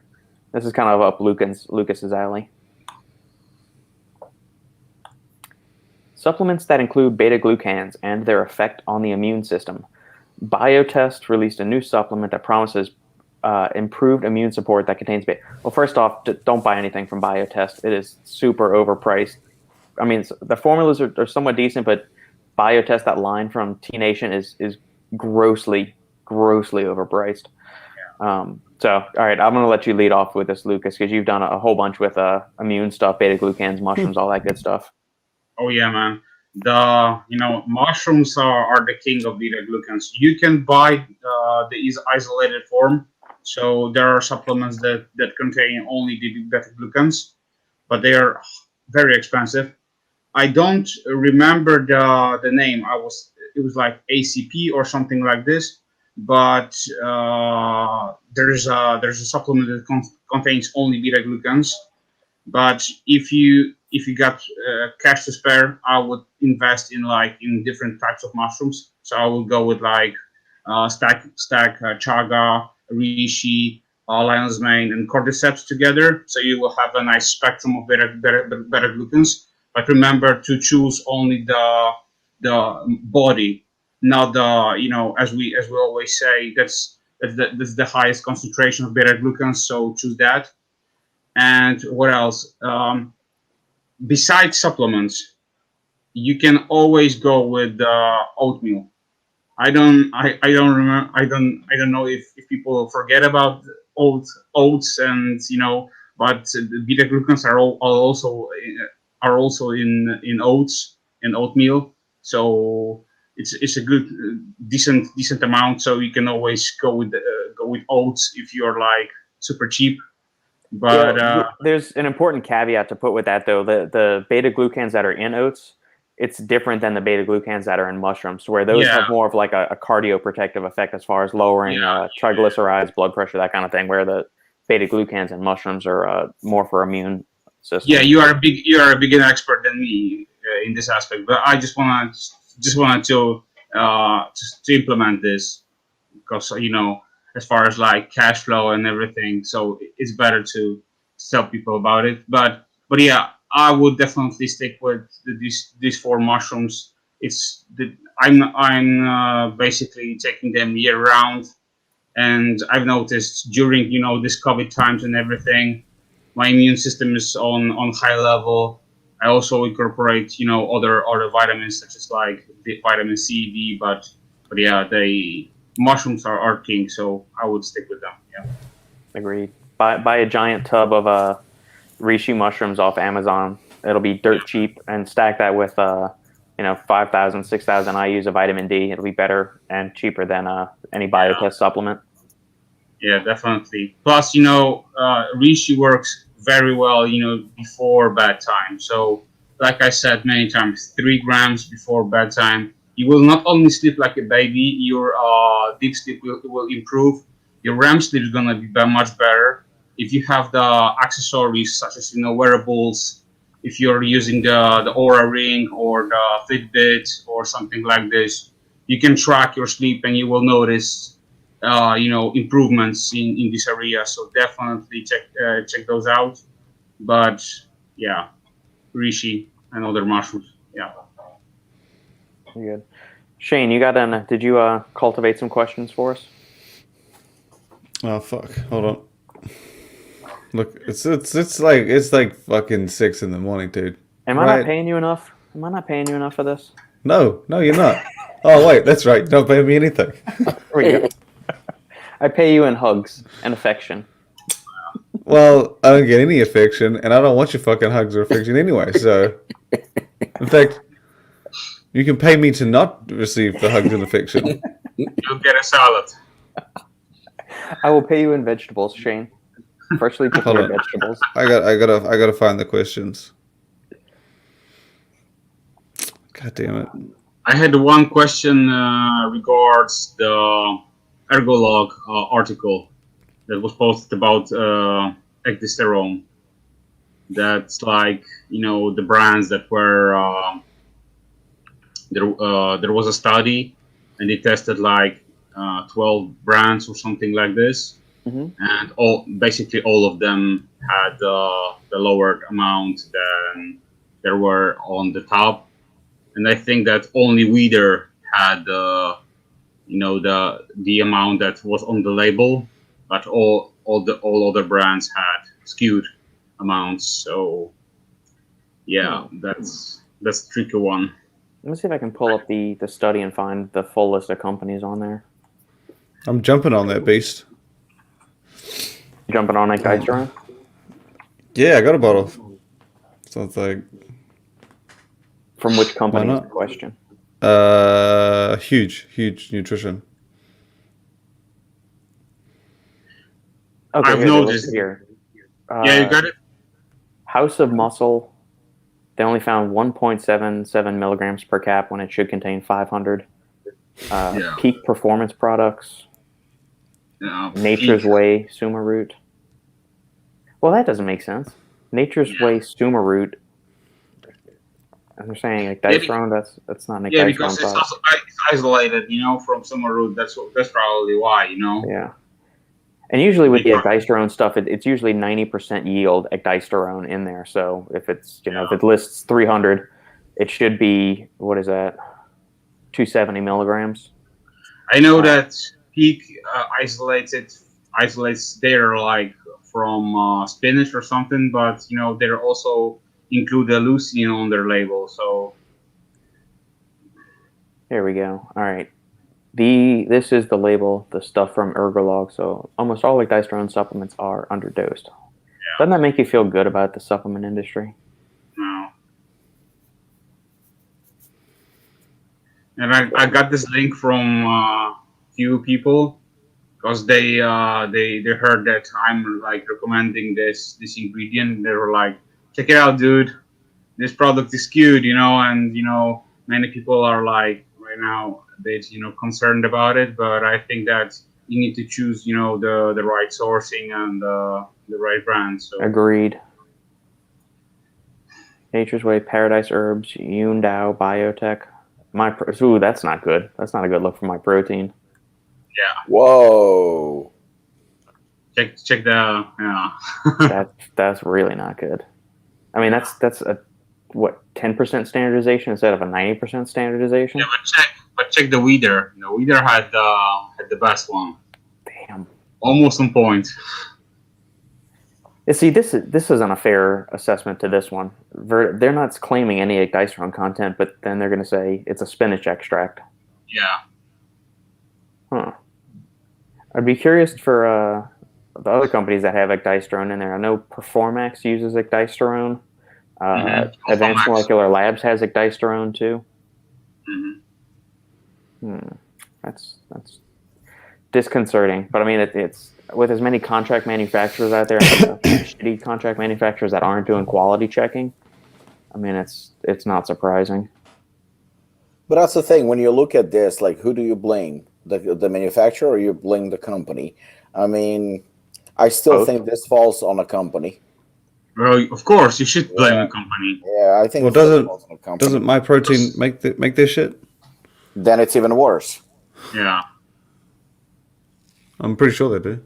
This is kind of up Lucas's alley. Supplements that include beta-glucans and their effect on the immune system. Biotest released a new supplement that promises improved immune support that contains beta. Well, first off, don't buy anything from Biotest. It is super overpriced. I mean, the formulas are somewhat decent, but Biotest, that line from T Nation, is grossly overpriced. So, all right, I'm going to let you lead off with this, Lucas, because you've done a whole bunch with immune stuff, beta-glucans, mushrooms, all that good stuff. Oh yeah, man. Mushrooms are the king of beta-glucans. You can buy the isolated form. So there are supplements that contain only the beta-glucans, but they are very expensive. I don't remember the name. It was like ACP or something like this. but there's a supplement that contains only beta glucans. But if you got cash to spare, I would invest in different types of mushrooms. So I will go with stack chaga, reishi, lion's mane, and cordyceps together. So you will have a nice spectrum of beta glucans. But remember to choose only the body, not the as we always say, that's the highest concentration of beta glucans. So choose that. And what else? Besides supplements, you can always go with oatmeal. I don't remember. I don't know if people forget about oats, and but the beta glucans are also in oats and oatmeal. So it's a good decent amount. So you can always go with oats if you're like super cheap. But There's an important caveat to put with that, though. The beta glucans that are in oats, it's different than the beta glucans that are in mushrooms, where those Yeah. have more of like a cardioprotective effect as far as lowering triglycerides, blood pressure, that kind of thing, where the beta glucans in mushrooms are more for immune system. yeah, you are a bigger expert than me in this aspect. But I just wanted to implement this because as far as like cash flow and everything, so it's better to tell people about it. But yeah, I would definitely stick with these four mushrooms. I'm basically taking them year round, and I've noticed during this COVID times and everything, my immune system is on high level. I also incorporate other vitamins such as like vitamin C, D, but yeah, they mushrooms are king, so I would stick with them. Yeah. Agreed. Buy a giant tub of reishi mushrooms off Amazon. It'll be dirt cheap, and stack that with 5,000, 6,000 IUs of vitamin D. It'll be better and cheaper than any biotest supplement. Yeah, definitely. Plus, reishi works very well, before bedtime. So, like I said many times, 3 grams before bedtime, you will not only sleep like a baby, your deep sleep will improve. Your REM sleep is gonna be much better if you have the accessories such as wearables. If you're using the Aura Ring or the Fitbit or something like this, you can track your sleep and you will notice improvements in this area. So definitely check those out. But yeah, reishi and other mushrooms. Yeah. Very good. Shane, did you cultivate some questions for us? Oh fuck! Hold on. Look, it's like fucking 6 in the morning, dude. Am I not paying you enough? Am I not paying you enough for this? No, you're not. Oh wait, that's right. You don't pay me anything. There we go. I pay you in hugs and affection. Well, I don't get any affection, and I don't want your fucking hugs or affection anyway. So, in fact, you can pay me to not receive the hugs and affection. You'll get a salad. I will pay you in vegetables, Shane. Freshly prepared vegetables. I gotta find the questions. God damn it! I had one question regards the Ergolog article that was posted about ecdysterone. That's like the brands that were there was a study and they tested like 12 brands or something like this. Mm-hmm. And basically all of them had the lower amount than there were on the top, and I think that only Weider had the amount that was on the label, but all other brands had skewed amounts. So yeah, that's a tricky one. Let me see if I can pull up the study and find the full list of companies on there. I'm jumping on that beast. Jumping on that glycerin? Yeah, I got a bottle. So it's like From which company Why is not? the question? huge nutrition. Okay, I've here, they noticed. listed here. Yeah, you got it. House of Muscle, they only found 1.77 milligrams per cap when it should contain 500. Yeah. Peak Performance Products, Nature's peak. Way Suma root. Well, that doesn't make sense. Nature's Yeah. Way Suma root. And they're saying like Yeah, Dicerone, that's not a Yeah, Dicerone because it's product. also it's isolated, from summer root. That's probably why, Yeah. And usually with They the try- ecdysterone stuff, it's usually 90% yield ecdysterone in there. So if it's, if Yeah. it lists 300, it should be, what is that? 270 milligrams. I know that peak isolates there like from spinach or something, but they're also include the leucine on their label. So Here we go. All right. This is the label, the stuff from Ergolog. So almost all ecdysterone supplements are underdosed. Doesn't that make you feel good about the supplement industry? no. And I got this link from few people because they heard that I'm like recommending this ingredient. They were like, check it out, dude. This product is cute, and many people are like right now a bit concerned about it. But I think that you need to choose the right sourcing and the right brand. So Agreed. Nature's Way, Paradise Herbs, Yundao Biotech. Ooh, that's not good. That's not a good look for my protein. yeah, Whoa. check the That's really not good. I mean, that's a what 10% standardization instead of a 90% standardization. Yeah, but check the Weeder. The Weeder had the best one, Damn. almost on point. You see, this isn't a fair assessment to this one. They're not claiming any ecdysterone content, but then they're going to say it's a spinach extract. Yeah. Huh. I'd be curious for the other companies that have ecdysterone in there. I know Performax uses ecdysterone. Advanced Performax. Molecular Labs has ecdysterone too. Mm-hmm. That's disconcerting. But I mean, it's with as many contract manufacturers out there, and shitty contract manufacturers that aren't doing quality checking. I mean, it's not surprising. But that's the thing. When you look at this, like, who do you blame? The manufacturer, or you blame the company? I mean, I still Both. think this falls on a company. Well, of course, you should blame the company. Yeah, I think Well, it still falls on a company. doesn't my protein make this shit? Then it's even worse. Yeah. I'm pretty sure they do.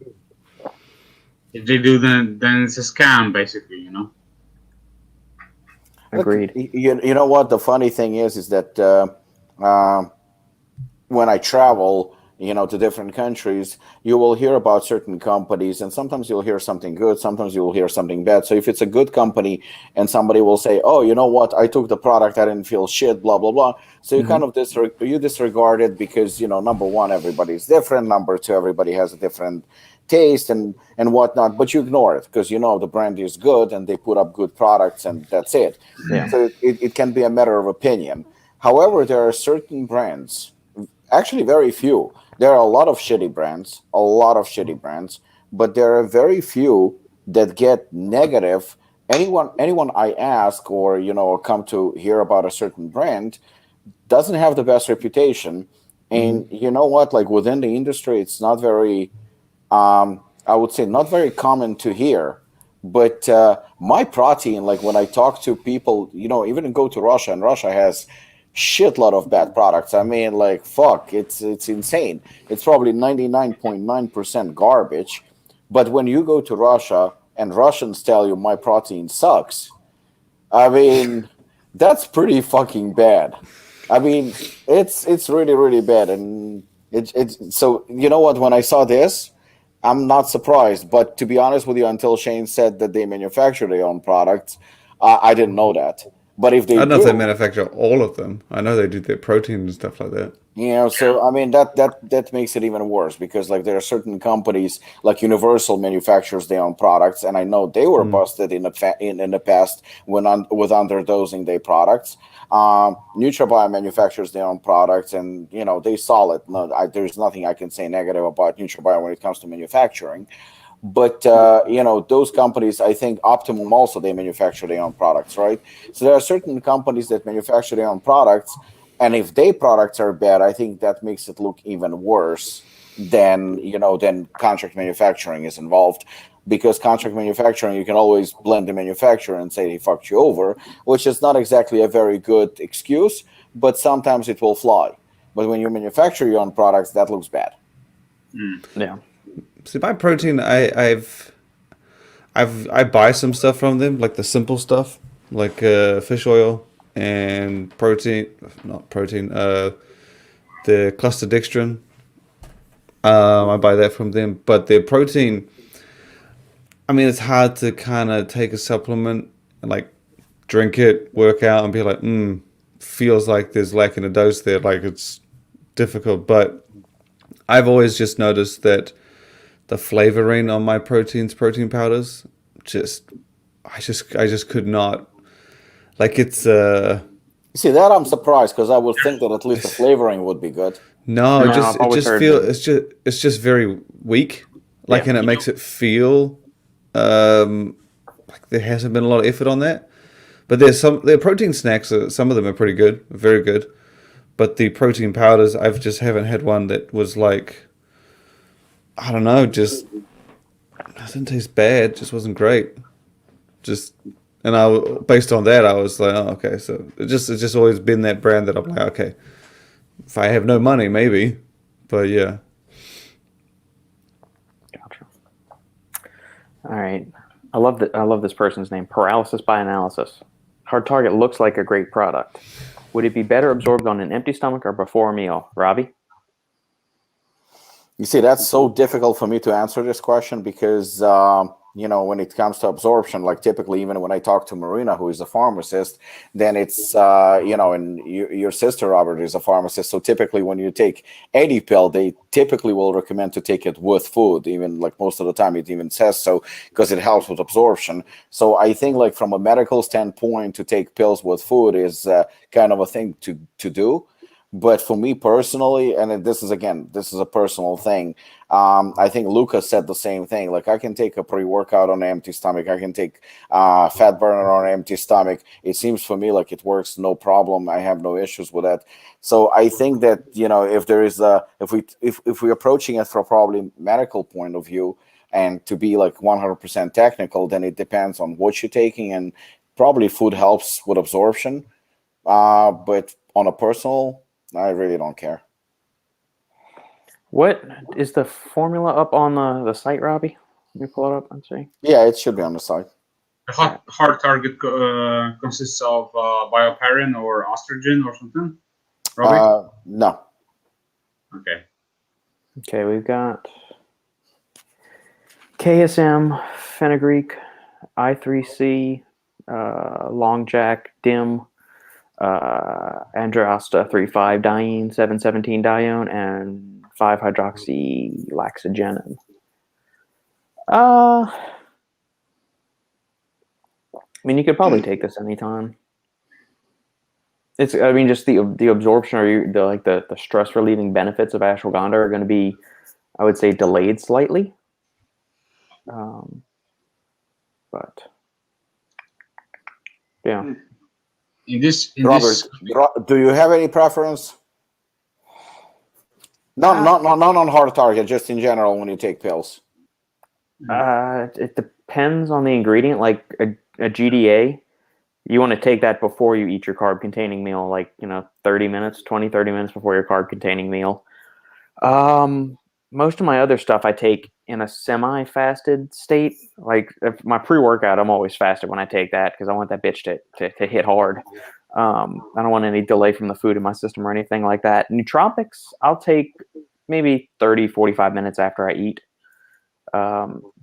If they do, then it's a scam, basically. Agreed. You know what? The funny thing is that when I travel, to different countries, you will hear about certain companies, and sometimes you'll hear something good, sometimes you'll hear something bad. So if it's a good company and somebody will say, oh, you know what, I took the product, I didn't feel shit, blah, blah, blah. So you kind of disregard it because, number one, everybody's different. Number two, everybody has a different taste and whatnot, but you ignore it because the brand is good and they put up good products and that's it. Yeah. So it can be a matter of opinion. However, there are certain brands, actually very few. There are a lot of shitty brands, but there are very few that get negative. Anyone I ask or come to hear about a certain brand doesn't have the best reputation. And you know what? Like within the industry, it's not very, I would say not very common to hear. But my protein, like when I talk to people, even go to Russia, and Russia has shitload of bad products. I mean, like, fuck, it's insane. It's probably 99.9% garbage. But when you go to Russia and Russians tell you my protein sucks, I mean, that's pretty fucking bad. I mean, it's really, really bad. And it's so, you know what, when I saw this, I'm not surprised. But to be honest with you, until Shane said that they manufacture their own products, I didn't know that. But if I they don't know if they do, manufacture all of them. I know they do their protein and stuff like that. so I mean that makes it even worse because like there are certain companies like Universal manufactures their own products, and I know they were busted in the past with underdosing their products. NutraBio manufactures their own products, and they solid. No, there's nothing I can say negative about NutraBio when it comes to manufacturing. But those companies, I think Optimum also they manufacture their own products, right? So there are certain companies that manufacture their own products, and if their products are bad, I think that makes it look even worse. then then contract manufacturing is involved. Because contract manufacturing, you can always blame the manufacturer and say he fucked you over, which is not exactly a very good excuse, but sometimes it will fly. But when you manufacture your own products, that looks bad. Yeah. See, my protein, I buy some stuff from them, like the simple stuff, like fish oil and protein, not protein, the cluster dextrin. I buy that from them, but their protein, I mean, it's hard to kind of take a supplement and like drink it, work out, and be like, feels like there's lacking a dose there. Like it's difficult, but I've always just noticed that the flavoring on my protein powders, I just could not. Like it's See, that I'm surprised, because I would think that at least the flavoring would be good. no, No, I've always heard feel that. it's just very weak. Like, Yeah. and it makes it feel like there hasn't been a lot of effort on that. But their protein snacks, some of them are pretty good, very good. But the protein powders, I've just haven't had one that was like, I don't know, just it didn't taste bad, just wasn't great. Just and based on that, I was like, oh, okay, so it's just always been that brand that I'm like, okay, if I have no money, maybe, but yeah. Gotcha. All right. I love this person's name. Paralysis by analysis. Hard Target looks like a great product. Would it be better absorbed on an empty stomach or before a meal? Robbie? You see, that's so difficult for me to answer this question because, when it comes to absorption, like typically, even when I talk to Marina, who is a pharmacist, then it's, and your sister, Robert, is a pharmacist. So typically when you take any pill, they typically will recommend to take it with food. Even like most of the time, it even says so because it helps with absorption. So I think like from a medical standpoint, to take pills with food is kind of a thing to do. But for me personally, and this is a personal thing. I think Lukasz said the same thing. Like I can take a pre-workout on an empty stomach. I can take fat burner on an empty stomach. It seems for me like it works no problem. I have no issues with that. So I think that if there is if we're approaching it from a probably medical point of view and to be like 100% technical, then it depends on what you're taking, and probably food helps with absorption. But on a personal, I really don't care. What is the formula up on the site, Robbie? Let me pull it up and see. Yeah, it should be on the site. The hard target consists of bioparin or estrogen or something. Robbie? No. Okay. Okay, we've got KSM, fenugreek, I3C, long jack, dim, androsta 3,5 diene, 717 dione, and 5-hydroxylaxagenin. I mean, you could probably take this anytime. Just the absorption or the stress relieving benefits of ashwagandha are going to be, I would say, delayed slightly. But yeah. Robert, do you have any preference? Not on hard target, just in general when you take pills. It depends on the ingredient. Like a GDA, you want to take that before you eat your carb-containing meal, like 30 minutes before your carb-containing meal. Most of my other stuff I take in a semi-fasted state. Like if my pre-workout, I'm always fasted when I take that because I want that bitch to hit hard. I don't want any delay from the food in my system or anything like that. Nootropics, I'll take maybe 30, 45 minutes after I eat.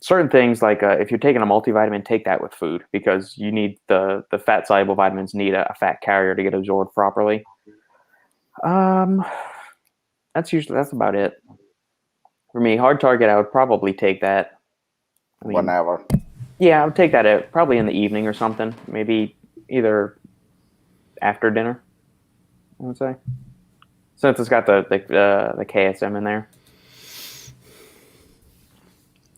Certain things like if you're taking a multivitamin, take that with food because you need the fat soluble vitamins need a fat carrier to get absorbed properly. That's about it for me. Hard target, I would probably take that. Whenever. Yeah, I would take that probably in the evening or something. Maybe either after dinner, I would say, since it's got the KSM in there.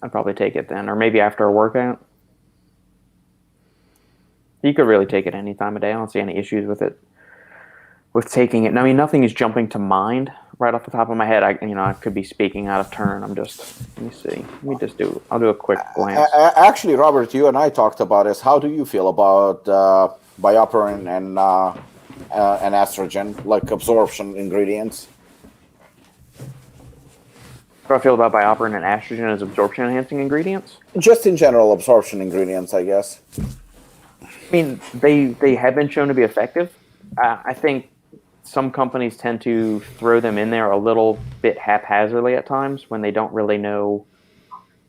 I'd probably take it then, or maybe after a workout. You could really take it any time of day. I don't see any issues with it, with taking it. And I mean, nothing is jumping to mind right off the top of my head. I could be speaking out of turn. Let me see. I'll do a quick glance. Actually, Robert, you and I talked about this. How do you feel about bioperin and estrogen, like absorption ingredients? How do I feel about bioperin and estrogen as absorption enhancing ingredients? Just in general, absorption ingredients, I guess. I mean, they have been shown to be effective. I think some companies tend to throw them in there a little bit haphazardly at times when they don't really know.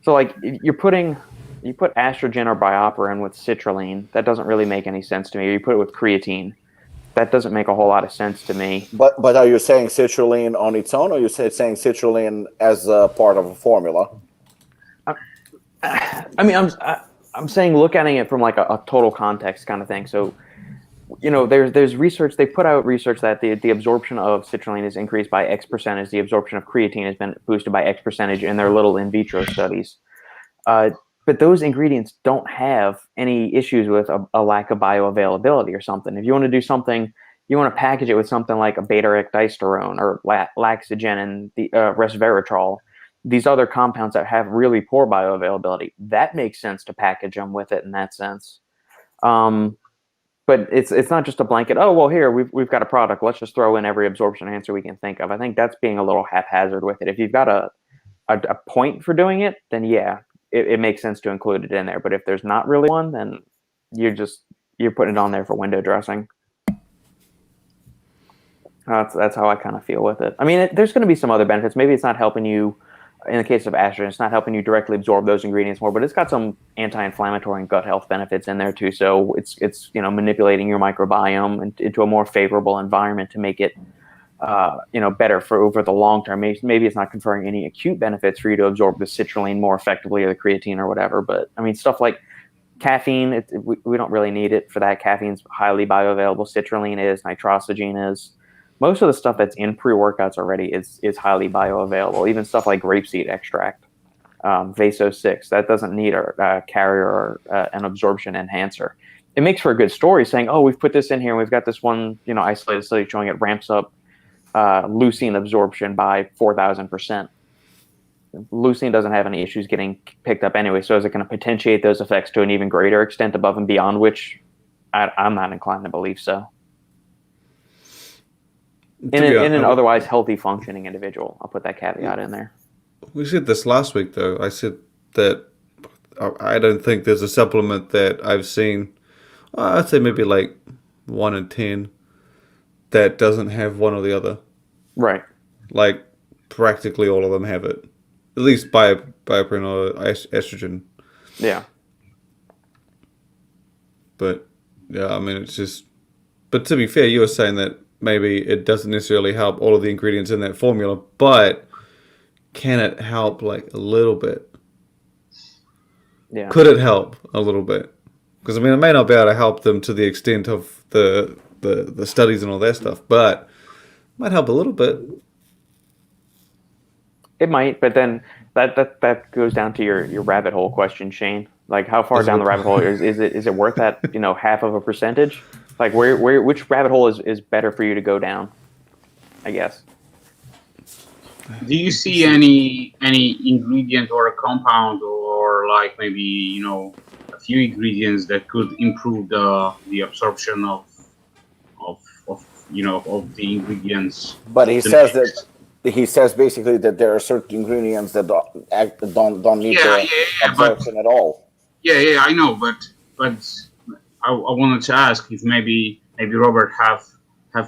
So, like, you put estrogen or bioperin with citrulline, that doesn't really make any sense to me. Or you put it with creatine, that doesn't make a whole lot of sense to me. But are you saying citrulline on its own, or you saying citrulline as a part of a formula? I mean, I'm saying look at it from like a total context kind of thing. So, there's research. They put out research that the absorption of citrulline is increased by X percentage. The absorption of creatine has been boosted by X percentage in their little in vitro studies. But those ingredients don't have any issues with a lack of bioavailability or something. If you want to do something, you want to package it with something like a beta-ecdysterone or laxogen and the resveratrol, these other compounds that have really poor bioavailability, that makes sense to package them with it in that sense. But it's not just a blanket, oh, well, here, we've got a product, let's just throw in every absorption enhancer we can think of. I think that's being a little haphazard with it. If you've got a point for doing it, then yeah, it makes sense to include it in there. But if there's not really one, then you're putting it on there for window dressing. That's how I kind of feel with it. I mean, there's going to be some other benefits. Maybe it's not helping you, in the case of estrogen, it's not helping you directly absorb those ingredients more, but it's got some anti-inflammatory and gut health benefits in there too. So it's manipulating your microbiome into a more favorable environment to make it better for over the long term. Maybe it's not conferring any acute benefits for you to absorb the citrulline more effectively or the creatine or whatever. But I mean, stuff like caffeine, we don't really need it for that. Caffeine's highly bioavailable. Citrulline is, nitrosamine is. Most of the stuff that's in pre-workouts already is highly bioavailable. Even stuff like grapeseed extract, Vaso-6, that doesn't need a carrier or an absorption enhancer. It makes for a good story saying, oh, we've put this in here and we've got this one isolated study showing it ramps up leucine absorption by 4,000%. Leucine doesn't have any issues getting picked up anyway, so is it going to potentiate those effects to an even greater extent above and beyond, which I'm not inclined to believe so. In an otherwise healthy functioning individual. I'll put that caveat in there. We said this last week, though. I said that I don't think there's a supplement that I've seen, I'd say maybe like 1 in 10, that doesn't have one or the other. Right. Like, practically all of them have it. At least bioperin or estrogen. Yeah. But, yeah, I mean, it's just... But to be fair, you were saying that maybe it doesn't necessarily help all of the ingredients in that formula, but can it help like a little bit? Yeah. Could it help a little bit? Because I mean, it may not be able to help them to the extent of the studies and all that stuff, but it might help a little bit. It might, but then that goes down to your rabbit hole question, Shane. Like, how far down the rabbit hole is it worth that half of a percentage? Like, which rabbit hole is better for you to go down, I guess? Do you see any ingredient or a compound or like maybe a few ingredients that could improve the absorption of the ingredients? But he says basically that there are certain ingredients that don't need absorption at all. Yeah, I know, but I wanted to ask if maybe Robert have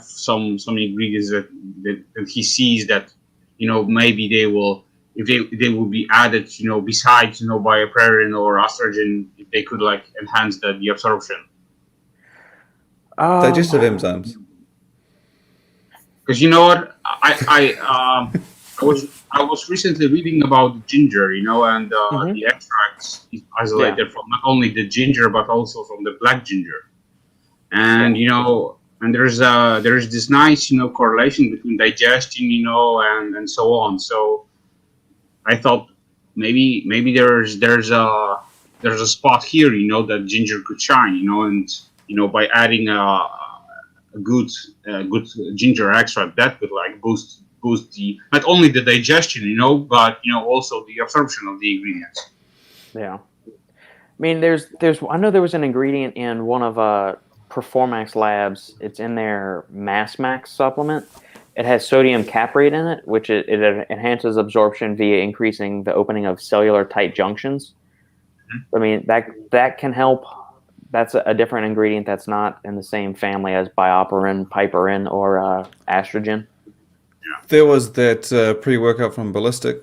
some ingredients that he sees that maybe they will, if they will be added besides bioperin or estrogen, if they could like enhance the absorption. Digestive enzymes. Because I was recently reading about ginger, and the extracts is isolated from not only the ginger but also from the black ginger, and and there's this nice correlation between digestion, and so on. So I thought maybe there's a spot here, that ginger could shine, and by adding a good ginger extract that could like boost boost the not only the digestion, but also the absorption of the ingredients. Yeah. I mean, I know there was an ingredient in one of Performax Labs. It's in their Max supplement. It has sodium caprate in it, which it enhances absorption via increasing the opening of cellular tight junctions. I mean, that can help. That's a different ingredient that's not in the same family as bioperin, piperin, or estrogen. There was that pre-workout from Ballistic,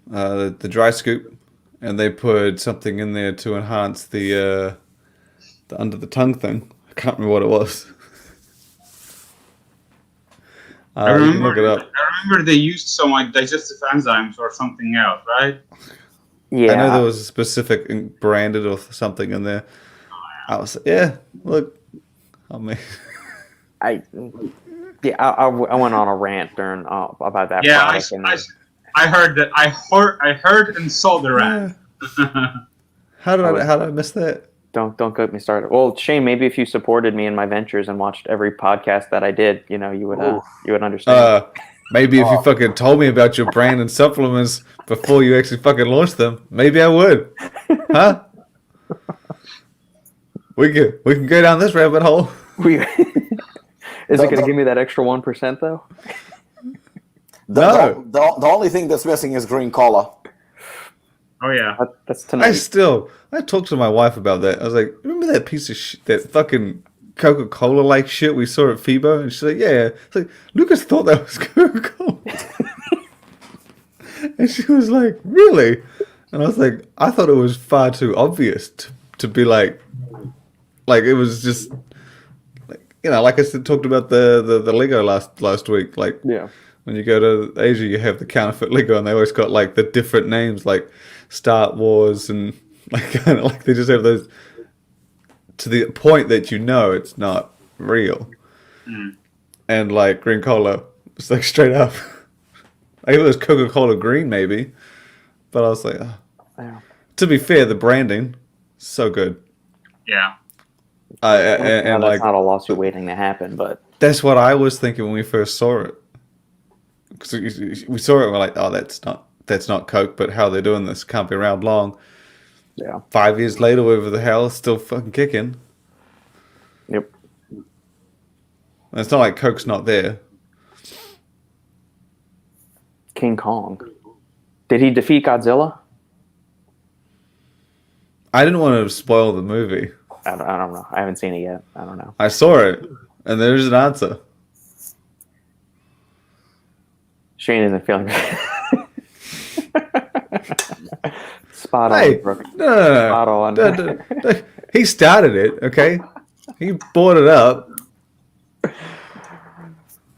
the dry scoop, and they put something in there to enhance the under the tongue thing. I can't remember what it was. I You can look it up. remember they used some like digestive enzymes or something else, right? Yeah, I know there was a specific branded or something in there. I was look, I mean, I went on a rant during about that Yeah, product. I heard that. I heard and saw the rant. how did I miss that? Don't get me started. Well, Shane, maybe if you supported me in my ventures and watched every podcast that I did, you would understand. Maybe if you fucking told me about your brand and supplements before you actually fucking launched them, maybe I would. Huh? We can go down this rabbit hole. Is it going to give me that extra 1% though? No. The only thing that's missing is green cola. Oh yeah. That's tonight. I talked to my wife about that. I was like, remember that piece of shit, that fucking Coca-Cola like shit we saw at FIBO? And she's like, yeah. It's like, Lukasz thought that was Coca-Cola. And she was like, really? And I was like, I thought it was far too obvious to be like it was just like, like I said, talked about the Lego last week. Like, Yeah. when you go to Asia, you have the counterfeit Lego, and they always got like the different names, like Star Wars, and like kind of like they just have those to the point that it's not real. And like green cola, it's like straight up. I think it was Coca-Cola green, maybe, but I was like, Yeah. to be fair, the branding so good. Yeah. And that's like not a lawsuit waiting to happen, but that's what I was thinking when we first saw it. Because we saw it, and we're like, oh, that's not Coke, but how they're doing this can't be around long. yeah. 5 years later, whatever the hell, it's still fucking kicking. Yep. And it's not like Coke's not there. King Kong. Did he defeat Godzilla? I didn't want to spoil the movie. I don't know. I haven't seen it yet. I don't know. I saw it, and there's an answer. Shane isn't feeling spot on, Hey, Brooke. no. Spot on. No. He started it, okay? He brought it up.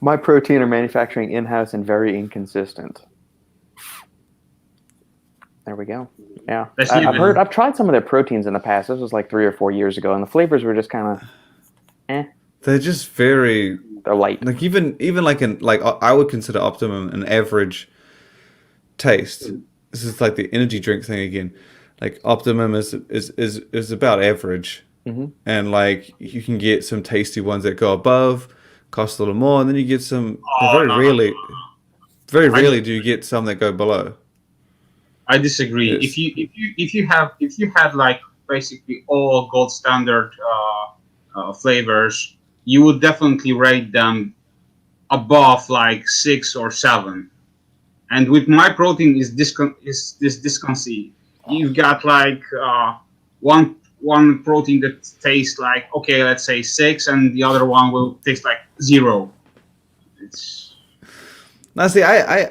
My protein are manufacturing in-house and very inconsistent. There we go. Yeah, I've tried some of their proteins in the past. This was like 3 or 4 years ago, and the flavors were just kind of, They're just very they're light. like even like I would consider Optimum an average taste. This is like the energy drink thing again. Like Optimum is about average, and like you can get some tasty ones that go above, cost a little more, and then you get some. Very rarely do you get some that go below. I disagree. Yes. If you had like basically all gold standard flavors, you would definitely rate them above like 6 or 7. And with my protein is this disconceived. You've got like one protein that tastes like, okay, let's say 6, and the other one will taste like 0. It's Now, see, I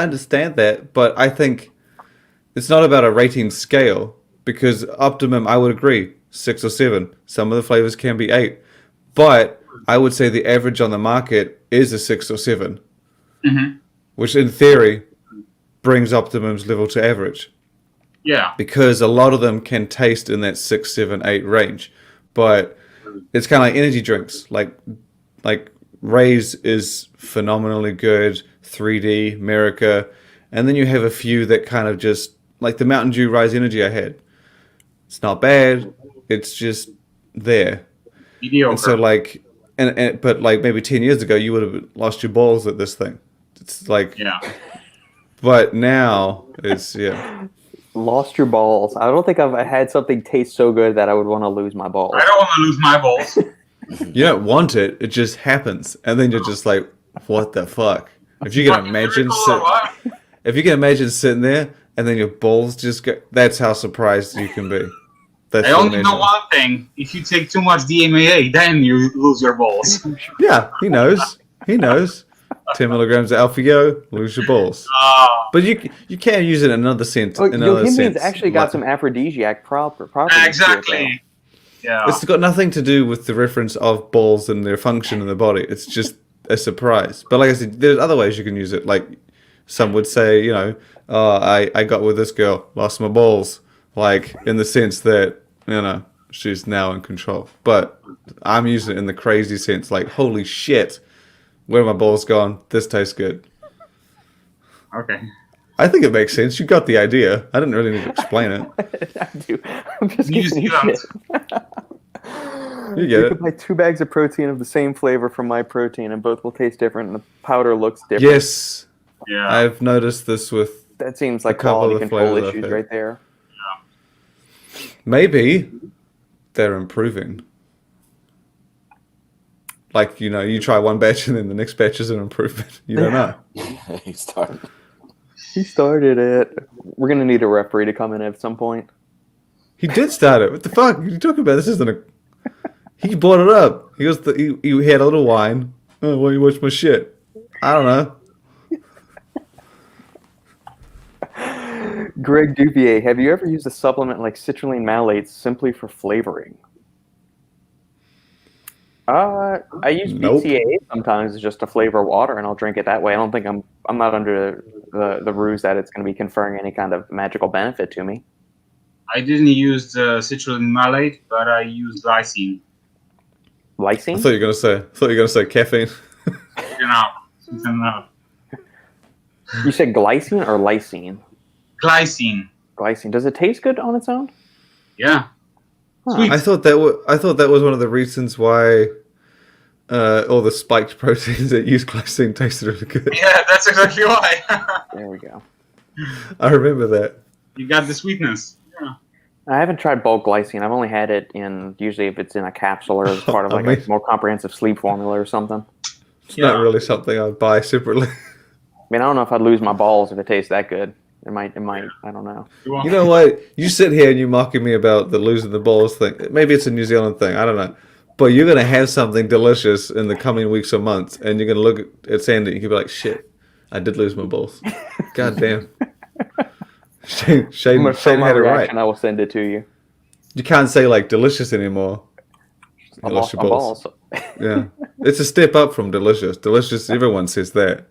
understand that, but I think it's not about a rating scale, because Optimum, I would agree, 6 or 7. Some of the flavors can be 8, but I would say the average on the market is a 6 or 7, which in theory brings Optimum's level to average. yeah. Because a lot of them can taste in that 6, 7, 8 range, but it's kind of like energy drinks. Like Ray's is phenomenally good, 3D, America, and then you have a few that kind of just, like the Mountain Dew Rise Energy I had. It's not bad, it's just there. Mediocre. And so like, but like maybe 10 years ago, you would have lost your balls at this thing. It's like, Yeah. but now it's Lost your balls. I don't think I've had something taste so good that I would want to lose my balls. I don't want to lose my balls. you don't want it. It just happens, and then you're just like, what the fuck? If you can Fucking imagine, miracle or what? if you can imagine sitting there and then your balls just go. That's how surprised you can be. That's I the only know measurement. one thing. If you take too much DMAA, then you lose your balls. Yeah, he knows. He knows. 10 milligrams of alpha-go, lose your balls. But you can use it in another sense. Oh, in another Yohimbe's sense. actually got Like, some aphrodisiac properties. to it, Exactly. Yeah. It's got nothing to do with the reference of balls and their function in the body. It's just a surprise. But like I said, there's other ways you can use it. Like some would say, I got with this girl, lost my balls. Like in the sense that, she's now in control. But I'm using it in the crazy sense, like, holy shit, where are my balls gone? This tastes good. Okay. I think it makes sense. You got the idea. I didn't really need to explain it. I do. I'm just New giving you Zealand. shit. You get You it. could buy 2 bags of protein of the same flavor from my protein, and both will taste different, and the powder looks different. Yes, Yeah. I've noticed this with That seems like couple quality of the control flavors I've issues had. right there. maybe they're improving. Like, you try one batch and then the next batch is an improvement. You don't know. He started. He started it. We're gonna need a referee to come in at some point. He did start it. What the fuck are you talking about? This isn't a... He brought it up. He goes, he had a little wine. Oh, why you watch my shit? I don't know. Greg Duvier, have you ever used a supplement like citrulline malates simply for flavoring? I use Nope. BCAA sometimes just to flavor water, and I'll drink it that way. I don't think I'm not under the ruse that it's going to be conferring any kind of magical benefit to me. I didn't use the citrulline malate, but I used glycine. I Lysine? thought you were gonna say caffeine. No. You said glycine or lysine? Glycine. Glycine. Does it taste good on its own? Yeah. Huh. Sweet. I thought that was one of the reasons why all the spiked proteins that use glycine tasted really good. Yeah, that's exactly why. There we go. I remember that. You got the sweetness. Yeah. I haven't tried bulk glycine. I've only had it usually if it's in a capsule or as part of like a more comprehensive sleep formula or something. It's not really something I'd buy separately. I mean, I don't know if I'd lose my balls if it tastes that good. It might. I don't know. You know what? You sit here and you're mocking me about the losing the balls thing. Maybe it's a New Zealand thing. I don't know. But you're going to have something delicious in the coming weeks or months, and you're going to look at Sandy and you can be like, shit, I did lose my balls. God damn. Shane I'm gonna show my had it reaction. right. I will send it to you. You can't say, like, delicious anymore. I You lost my balls. Yeah. It's a step up from delicious. Delicious, everyone says that.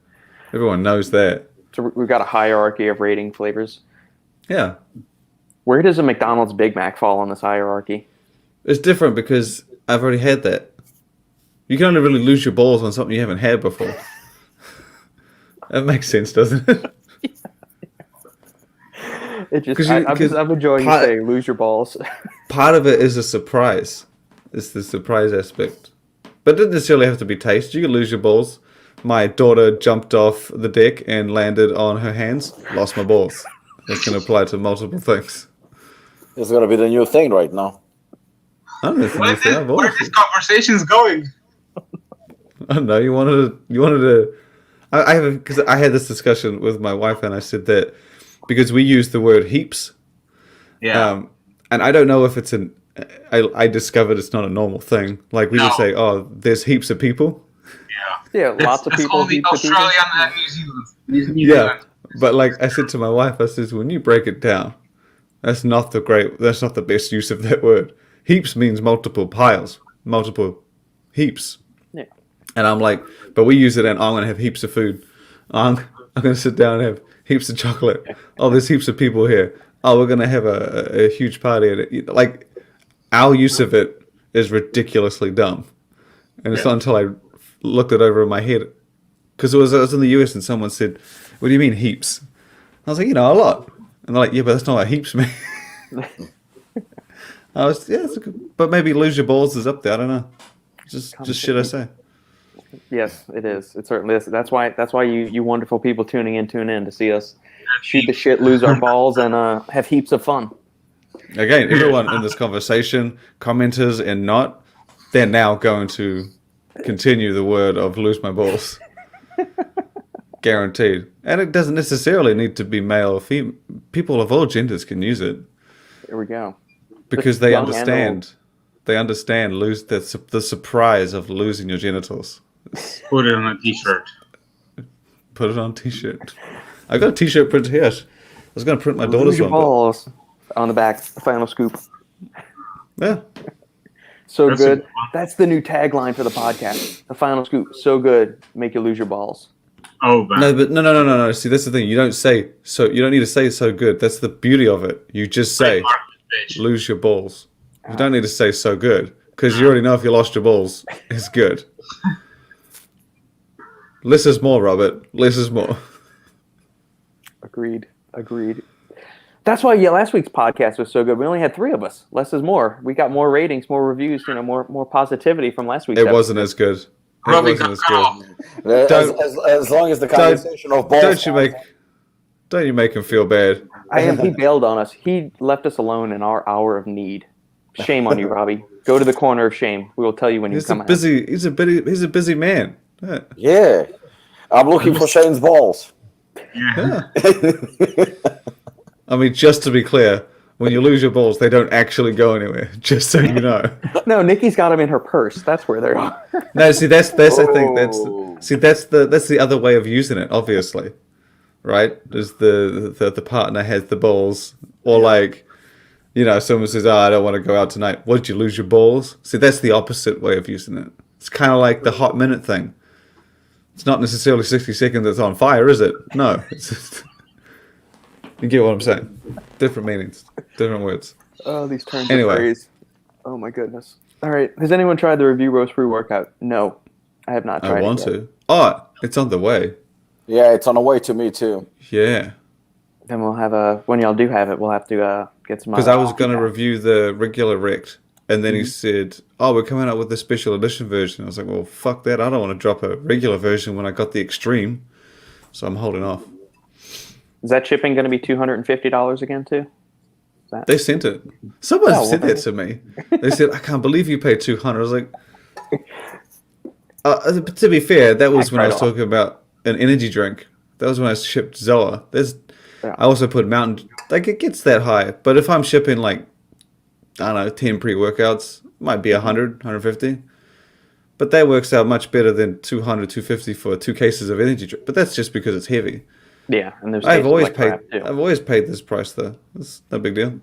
Everyone knows that. So we've got a hierarchy of rating flavors. Yeah. Where does a McDonald's Big Mac fall on this hierarchy? It's different because I've already had that. You can only really lose your balls on something you haven't had before. That makes sense, doesn't it? It just 'Cause you- I'm enjoying you part- saying lose your balls. Part of it is a surprise. It's the surprise aspect. But it doesn't necessarily have to be taste. You can lose your balls. My daughter jumped off the deck and landed on her hands. Lost my balls. That can apply to multiple things. It's gonna be the new thing right now. I don't know if you Where knew that. are these conversations going? I don't know. You wanted to. Because I had this discussion with my wife, and I said that because we use the word heaps, Yeah. and I don't know if it's an. I discovered it's not a normal thing. Like we would No. say, oh, there's heaps of people. Yeah, lots of That's people. only heaps of people. Australia and New Zealand. New Yeah, Zealand. but like I said to my wife, I says when you break it down, that's not the best use of that word. Heaps means multiple piles, multiple heaps. Yeah. And I'm like, but we use it and I'm going to have heaps of food. I'm going to sit down and have heaps of chocolate. Oh, there's heaps of people here. Oh, we're going to have a huge party at it. Like, our use of it is ridiculously dumb. And it's not until I looked it over in my head. Because I was in the US and someone said, what do you mean heaps? I was like, a lot. And they're like, yeah, but that's not what heaps mean. I was, but maybe lose your balls is up there. I don't know. Just should I say? Yes, it is. It certainly is. That's why you wonderful people tuning in tune in to see us shoot the shit, lose our balls, and have heaps of fun. Again, everyone in this conversation, commenters and not, they're now going to continue the word of lose my balls. Guaranteed. And it doesn't necessarily need to be male or female. People of all genders can use it. There we go. Because they understand. They understand the surprise of losing your genitals. Put it on a t-shirt. Put it on a t-shirt. I got a t-shirt printed here. I was going to print my daughter's Lose your one. balls on the back. The final scoop. Yeah. So good. That's the new tagline for the podcast. The final scoop. So good. Make you lose your balls. Oh, man. No. See, that's the thing. You don't say so. You don't need to say so good. That's the beauty of it. You just say lose your balls. You don't need to say so good because you already know if you lost your balls, it's good. Less is more, Robert. Less is more. Agreed. That's why last week's podcast was so good. We only had 3 of us. Less is more. We got more ratings, more reviews, more positivity from last week's It episode. wasn't as good. Robbie got cut off. As long as the conversation of balls. Don't you make him feel bad? He bailed on us. He left us alone in our hour of need. Shame on you, Robbie. Go to the corner of shame. We will tell you when you come out. He's a busy man. Yeah. I'm looking for Shane's balls. Yeah. I mean, just to be clear, when you lose your balls, they don't actually go anywhere. Just so you know. No, Nikki's got them in her purse. That's where they are. No, see, that's I think that's the other way of using it. Obviously, right? Is the partner has the balls, or like, you know, someone says, "Oh, I don't want to go out tonight." What, did you lose your balls? See, that's the opposite way of using it. It's kind of like the hot minute thing. It's not necessarily 60 seconds that's on fire, is it? No. It's just, you get what I'm saying. Different meanings. Different words. Oh, these terms Anyway. of phrase. Oh, my goodness. All right. Has anyone tried the Review Roast pre-workout? No. I have not tried I it want yet. to. Oh, it's on the way. Yeah, it's on the way to me too. Yeah. Then we'll have when y'all do have it, we'll have to get some. Because I was going to review the regular Rect, and then he said, "Oh, we're coming out with the special edition version." I was like, "Well, fuck that! I don't want to drop a regular version when I got the Extreme," so I'm holding off. Is that shipping going to be $250 again too? They sent it. Someone said well, that to me. They said, "I can't believe you paid $200." I was like, to be fair, that was when I was talking about an energy drink. That was when I shipped Zoa. I also put Mountain. Like, it gets that high, but if I'm shipping like, I don't know, 10 pre-workouts, it might be 100, 150. But that works out much better than 200, 250 for 2 cases of energy drink. But that's just because it's heavy. Yeah, and there's I've always crap, too. I've always paid this price though. It's no big deal.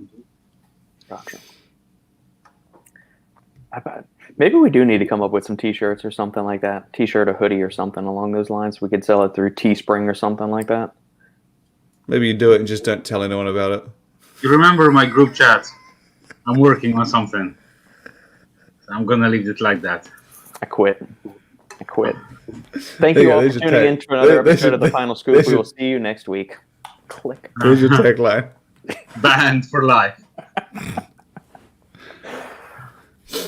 Gotcha. Maybe we do need to come up with some T-shirts or something like that. T-shirt, a hoodie, or something along those lines. We could sell it through Teespring or something like that. Maybe you do it and just don't tell anyone about it. You remember my group chat? I'm working on something. I'm gonna leave it like that. I quit. Thank you all for tuning in to another episode of The Final Scoop. We will see you next week. Click. Here's your tagline. Banned for life.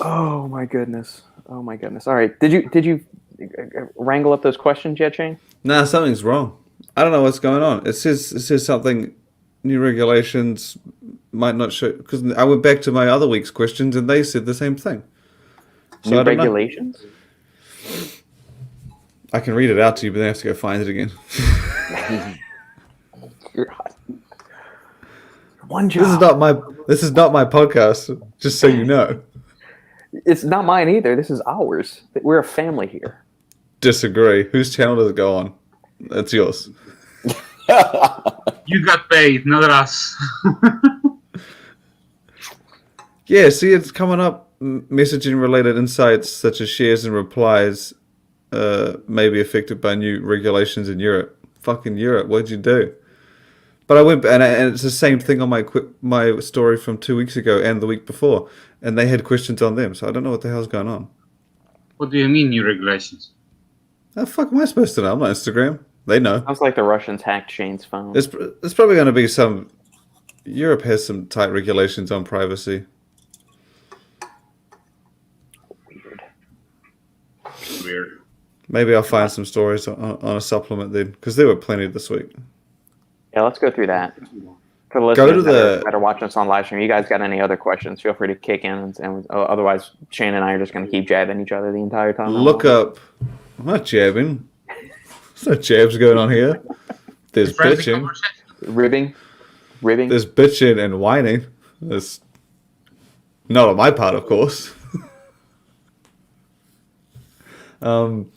Oh my goodness. All right. Did you wrangle up those questions yet, Shane? Nah, something's wrong. I don't know what's going on. It says something. New regulations might not show, because I went back to my other week's questions and they said the same thing. So New I don't know. regulations? I can read it out to you, but then I have to go find it again. One job. This is not my podcast. Just so you know. It's not mine either. This is ours. We're a family here. Disagree. Whose channel does it go on? That's yours. You got paid, not us. Yeah, see, it's coming up. Messaging related insights such as shares and replies may be affected by new regulations in Europe. Fucking Europe, what'd you do? But I went, and it's the same thing on my story from 2 weeks ago and the week before, and they had questions on them, so I don't know what the hell's going on. What do you mean, new regulations? How the fuck am I supposed to know? I'm not Instagram. They know. Sounds like the Russians hacked Shane's phone. It's probably going to be some... Europe has some tight regulations on privacy. Weird. Maybe I'll find some stories on a supplement then, because there were plenty this week. Yeah, let's go through that. For the Go listeners to that are watching us on live stream, you guys got any other questions, feel free to kick in. And otherwise, Shane and I are just going to keep jabbing each other the entire time. Look up. I'm not jabbing. There's no jabs going on here. There's Friendly bitching. conversation. Ribbing. There's bitching and whining. There's not on my part, of course. Look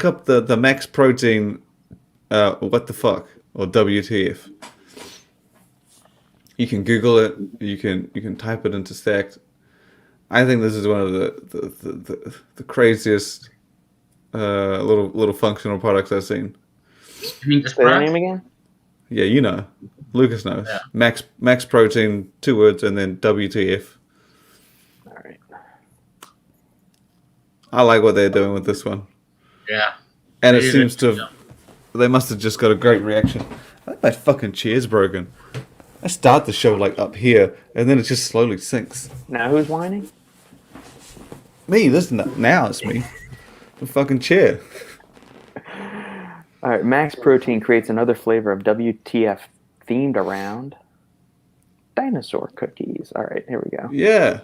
up the max protein. What the fuck, or WTF. You can Google it. You can type it into Stacked. I think this is one of the craziest little functional products I've seen. I mean, the Say their spread. name again? Yeah, you know, Lucas knows. Yeah. Max protein, 2 words, and then WTF. All right. I like what they're doing with this one, Yeah. and it It is seems to. yeah. They must have just got a great reaction. I think my fucking chair's broken. I start the show like up here, and then it just slowly sinks. Now who's whining? Me, now it's me. The fucking chair. All right. Max Protein creates another flavor of WTF themed around dinosaur cookies. All right, here we go. Yeah.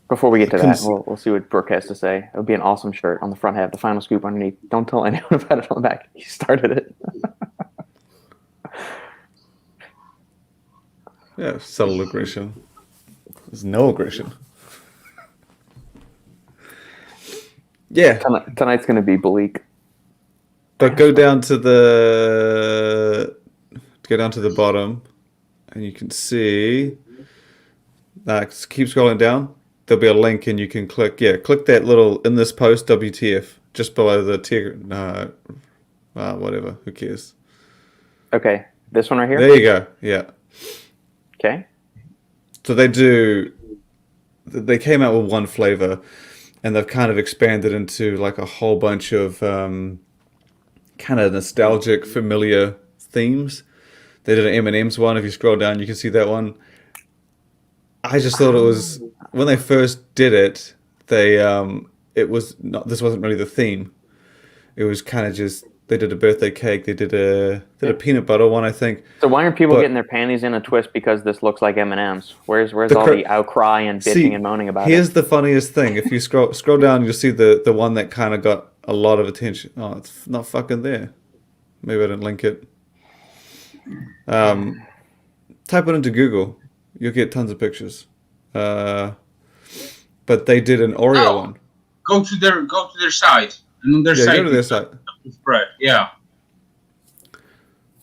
Before we get to that, Cons- we'll see what Brooke has to say. It would be an awesome shirt on the front half, the final scoop underneath. Don't tell anyone about it on the back. He started it. Yeah, subtle aggression. There's no aggression. Yeah, Tonight's going to be bleak. but go down to the bottom, and you can see. Keep scrolling down. There'll be a link, and you can click. Yeah, click that little in this post WTF just below the tier. No, whatever. Who cares? Okay, this one right here? There you go. Yeah. Okay. So they came out with one flavor, and they've kind of expanded into like a whole bunch of kind of nostalgic, familiar themes. They did an M&M's one. If you scroll down, you can see that one. I just thought it was when they first did it. It was not. This wasn't really the theme. It was kind of just they did a birthday cake. They did a peanut butter one, I think. So why aren't people But- getting their panties in a twist because this looks like M&M's? Where's The all cr- the outcry and bitching See, and moaning about Here's it? the funniest thing. If you scroll down, you'll see the one that kind of got a lot of attention. Oh, it's not fucking there. Maybe I didn't link it. Type it into Google. You'll get tons of pictures. But they did an Oreo Oh. one. Go to their site, and on their Yeah, site, go to their site. the spread. Yeah.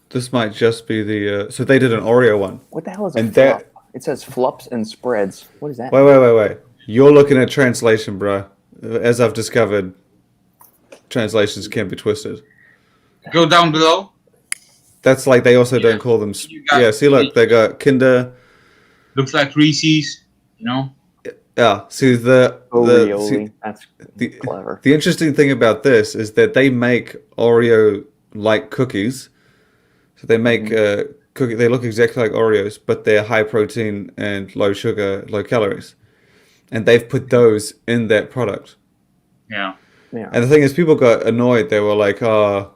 This might just be the. So they did an Oreo one. What the hell is a And fluff? that- It says flups and spreads. What is that? Wait. You're looking at translation, bro. As I've discovered, translations can be twisted. Go down below. That's like they also Yeah. don't call them. You got- Yeah, see, look, they got Kinder. Looks like Reese's. You know. Yeah, see Oreoli. see, That's the clever. the interesting thing about this is that they make Oreo-like cookies. So they make cookie. They look exactly like Oreos, but they're high protein and low sugar, low calories, and they've put those in that product. Yeah. Yeah. And the thing is, people got annoyed. They were like, "Oh,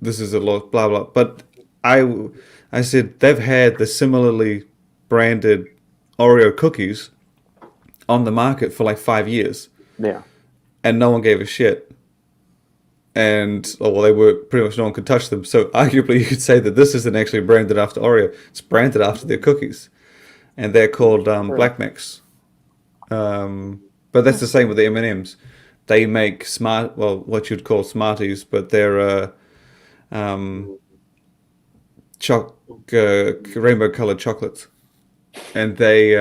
this is a lot, blah blah." But I said they've had the similarly branded Oreo cookies on the market for like 5 years, Yeah. and no one gave a shit. And they were pretty much no one could touch them. So arguably, you could say that this isn't actually branded after Oreo; it's branded after their cookies, and they're called Black Mix. But that's the same with the M&Ms. They make what you'd call Smarties, but they're rainbow-colored chocolates, and they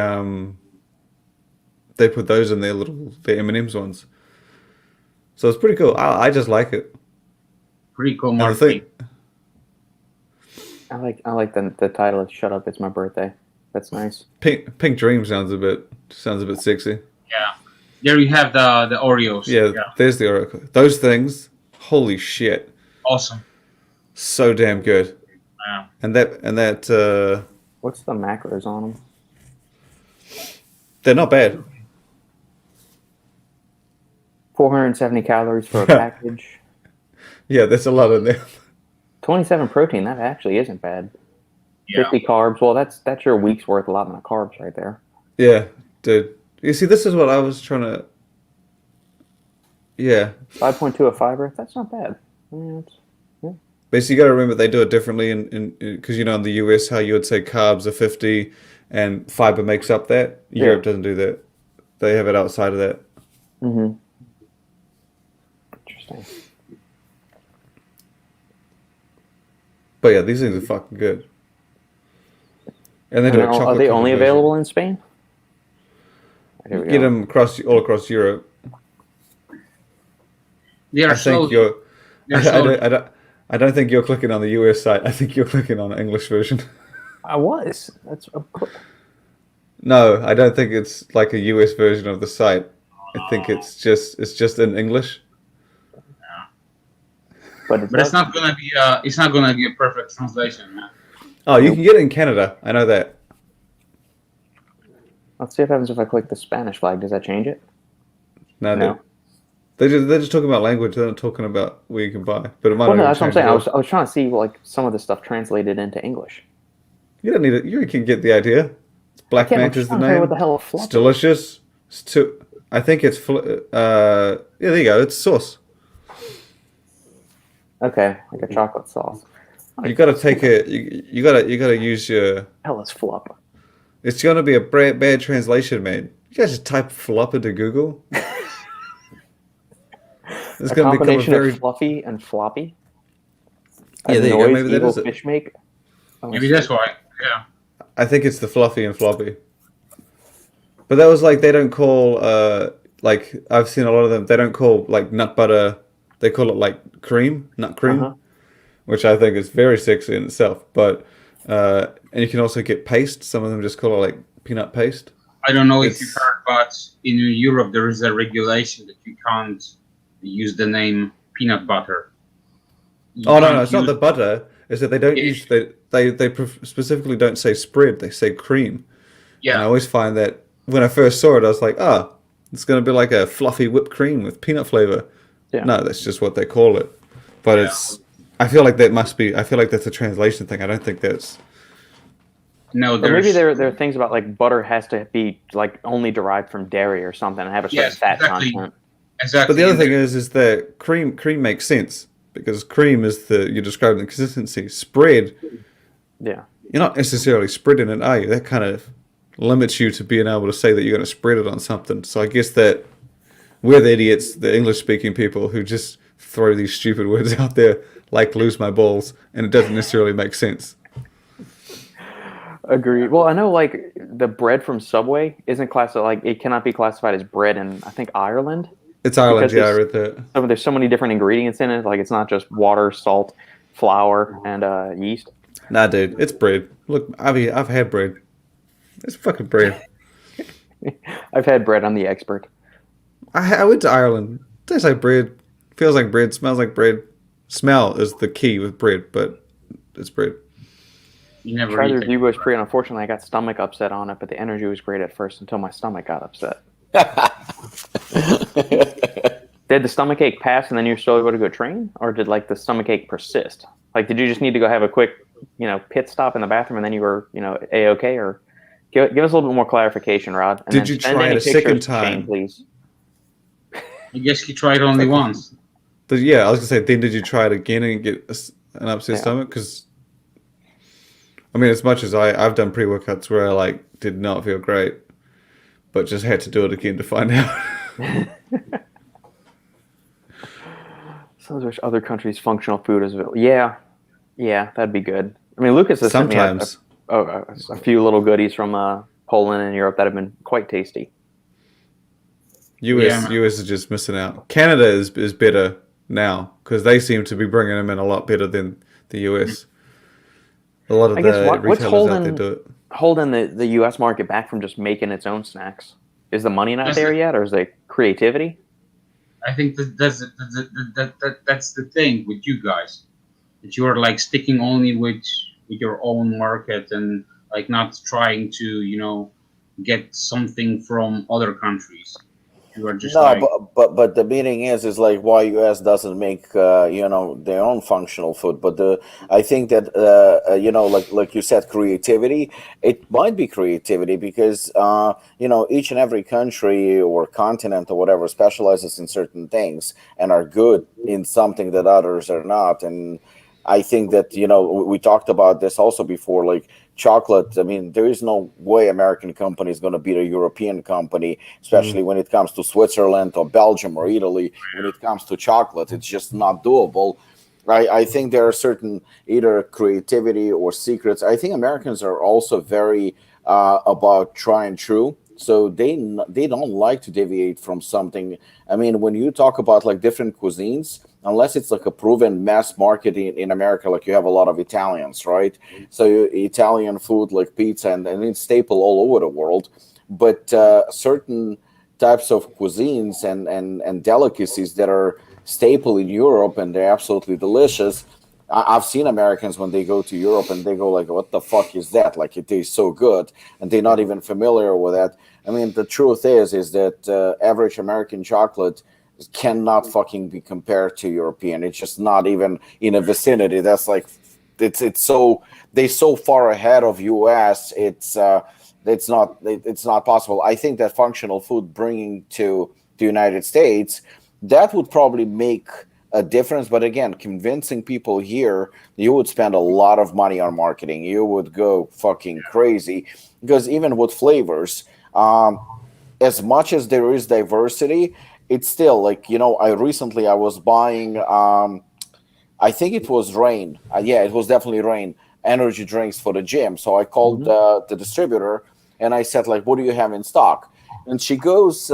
put those in their M&Ms ones. So it's pretty cool. I just like it. Pretty cool And the marketing. thing, I like the title of "Shut Up, It's My Birthday." That's nice. Pink Dream sounds a bit sexy. Yeah. There you have the Oreos. Yeah, there's the Oreo. Those things, holy shit, Awesome. so damn good. Yeah. And that What's the macros on them? they're not bad. 470 calories for a package. Yeah, there's a lot in there. 27 protein. That actually isn't bad. Yeah. 50 carbs. Well, that's your week's worth allotment of carbs right there. Yeah, dude. You see, this is what I was trying to. Yeah. 5.2 of fiber. That's not bad. Yeah, Basically, you got to remember they do it differently in because in the US, how you would say carbs are 50 and fiber makes up that. Europe doesn't do that. They have it outside of that. Mm-hmm. Interesting. But yeah, these things are fucking good. And they do it Are they only available in Spain? You get them all across Europe. They are I think slowly. I don't think you're clicking on the US site. I think you're clicking on the English version. I was. No, I don't think it's like a US version of the site. I think it's just in English. But it's not gonna be a perfect translation, man. Oh, you can get it in Canada. I know that. Let's see what happens if I click the Spanish flag. Does that change it? No. They're just talking about language. They're not talking about where you can buy. But it might. Well, no, that's what I'm saying. I was trying to see like some of the stuff translated into English. You don't need it. You can get the idea. Black Manta is the name. What the hell? It's delicious. I think it's. Yeah, there you go. It's sauce. Okay, like a chocolate sauce. You got to take it. You got to use your. Hell is fluff. It's going to be a bad translation, man. You guys just type fluff into Google. It's going to become a very of fluffy and floppy. Yeah, there you go. Maybe that is fish make. Maybe that's why. Yeah. I think it's the fluffy and floppy. But that was like they don't call like I've seen a lot of them. They don't call like nut butter. They call it like cream, nut cream, which I think is very sexy in itself. But and you can also get paste. Some of them just call it like peanut paste. I don't know if you've heard, but in Europe there is a regulation that you can't use the name peanut butter. No, it's not the butter. Is that they don't use they specifically don't say spread. They say cream. Yeah. And I always find that when I first saw it, I was like, it's going to be like a fluffy whipped cream with peanut flavor. Yeah. No, that's just what they call it. But it's. I feel like that must be. I feel like that's a translation thing. I don't think that's. No, or maybe there are things about like butter has to be like only derived from dairy or something and have a certain fat content. Exactly. But the other thing is that cream makes sense because cream is you're describing the consistency. Spread. Yeah. You're not necessarily spreading it, are you? That kind of limits you to being able to say that you're going to spread it on something. So I guess that we're the idiots, the English-speaking people who just throw these stupid words out there like lose my balls, and it doesn't necessarily make sense. Agreed. Well, I know like the bread from Subway isn't classified, like it cannot be classified as bread in, I think, Ireland. It's Ireland, yeah, I read that. There's so many different ingredients in it. Like it's not just water, salt, flour, and yeast. Nah, dude, it's bread. Look, I've had bread. It's fucking bread. I've had bread. I'm the expert. I went to Ireland. Tastes like bread. Feels like bread. Smells like bread. Smell is the key with bread, but it's bread. You never tried the review was pretty. Unfortunately, I got stomach upset on it, but the energy was great at first until my stomach got upset. Did the stomach ache pass and then you're still able to go train, or did like the stomach ache persist? Like, did you just need to go have a quick, pit stop in the bathroom and then you were, A-okay? Or give us a little bit more clarification, Rod. And did you try it a second time, please? I guess you tried only once. Yeah, I was gonna say. Then did you try it again and get an upset stomach? Because I mean, as much as I've done pre-workouts where I did not feel great, but just had to do it again to find out. So there's other countries' functional food is available. Yeah, that'd be good. I mean, Lukasz has sent me a few little goodies from Poland and Europe that have been quite tasty. US is just missing out. Canada is better now because they seem to be bringing them in a lot better than the US. A lot of the retailers out there do it. Holding the US market back from just making its own snacks? Is the money not there yet, or is it creativity? I think that's the thing with you guys, that you are sticking only with your own market and not trying to get something from other countries. You are just No, like, but the meaning is like why U.S. doesn't make their own functional food. But I think that like you said, creativity. It might be creativity because each and every country or continent or whatever specializes in certain things and are good in something that others are not. And I think that we talked about this also before, like chocolate. I mean, there is no way American company is going to beat a European company, especially when it comes to Switzerland or Belgium or Italy. When it comes to chocolate, it's just not doable. I think there are certain either creativity or secrets. I think Americans are also very about try and true. So they don't like to deviate from something. I mean, when you talk about like different cuisines, unless it's like a proven mass market in America, like you have a lot of Italians, right? So Italian food like pizza and it's staple all over the world. But certain types of cuisines and delicacies that are staple in Europe and they're absolutely delicious. I've seen Americans when they go to Europe and they go like, "What the fuck is that?" Like it tastes so good, and they're not even familiar with that. I mean, the truth is that average American chocolate cannot fucking be compared to European. It's just not even in a vicinity. That's like it's so they so far ahead of US. It's not possible. I think that functional food bringing to the United States that would probably make a difference. But again, convincing people here, you would spend a lot of money on marketing. You would go fucking crazy because even with flavors, as much as there is diversity, it's still like I was buying. I think it was Rain. Yeah, it was definitely Rain energy drinks for the gym. So I called the distributor and I said, like, what do you have in stock? And she goes,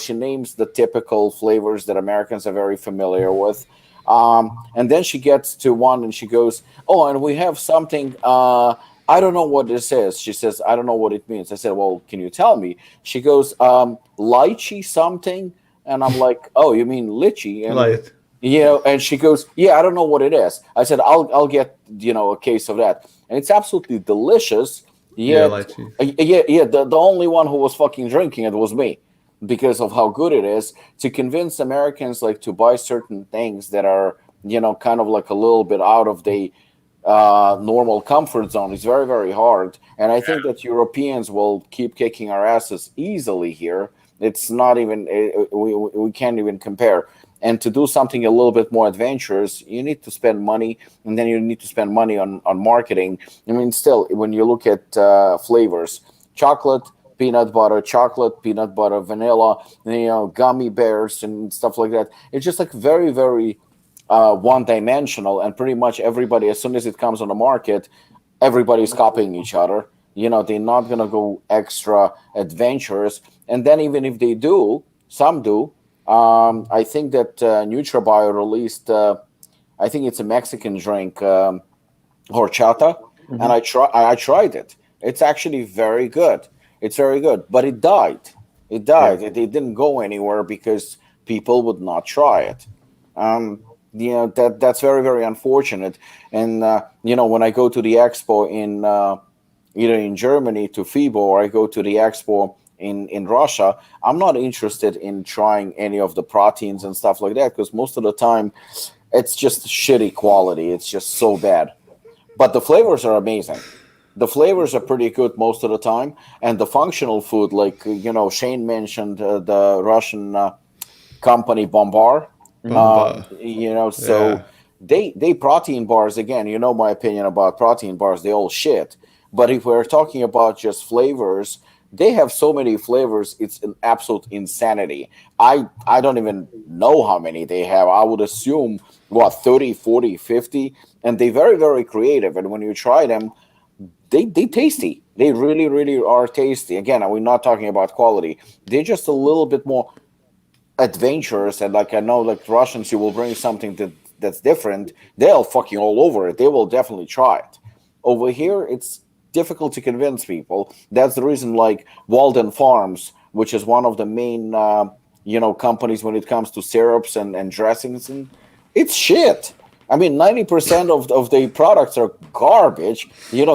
she names the typical flavors that Americans are very familiar with. And then she gets to one and she goes, oh, and we have something. I don't know what this is. She says, I don't know what it means. I said, well, can you tell me? She goes, lychee something. And I'm like, oh, you mean lychee? And Like, and she goes, yeah, I don't know what it is. I said, I'll get a case of that, and it's absolutely delicious. yeah, Yet, lychee. yeah. The only one who was fucking drinking it was me, because of how good it is. To convince Americans like to buy certain things that are kind of like a little bit out of the normal comfort zone is very very hard. And I think that Europeans will keep kicking our asses easily here. It's not even we can't even compare. And to do something a little bit more adventurous, you need to spend money, and then you need to spend money on marketing. I mean, still, when you look at flavors, chocolate, peanut butter, vanilla, gummy bears and stuff like that. It's just like very, very one-dimensional, and pretty much everybody, as soon as it comes on the market, everybody's copying each other. They're not gonna go extra adventurous, and then even if they do, some do. I think that NutraBio released. I think it's a Mexican drink, horchata, and I tried it. It's actually very good. It's very good, but it died. It Yeah. died. It didn't go anywhere because people would not try it. That's very very unfortunate. And when I go to the expo in either in Germany to FIBO or I go to the expo in Russia, I'm not interested in trying any of the proteins and stuff like that because most of the time it's just shitty quality. It's just so bad. But the flavors are amazing. The flavors are pretty good most of the time, and the functional food, like Shane mentioned, the Russian company Bombar. Bomba. So Yeah. they protein bars again. You know my opinion about protein bars; they all shit. But if we're talking about just flavors, they have so many flavors. It's an absolute insanity. I don't even know how many they have. I would assume what 30, 40, 50, and they very very creative. And when you try them, they tasty. They really really are tasty. Again, we're not talking about quality. They're just a little bit more adventurous. And like I know, like Russians, you will bring something that's different, they'll fucking all over it. They will definitely try it. Over here, it's difficult to convince people. That's the reason, like Walden Farms, which is one of the main companies when it comes to syrups and dressings, and it's shit. I mean, 90% of the products are garbage.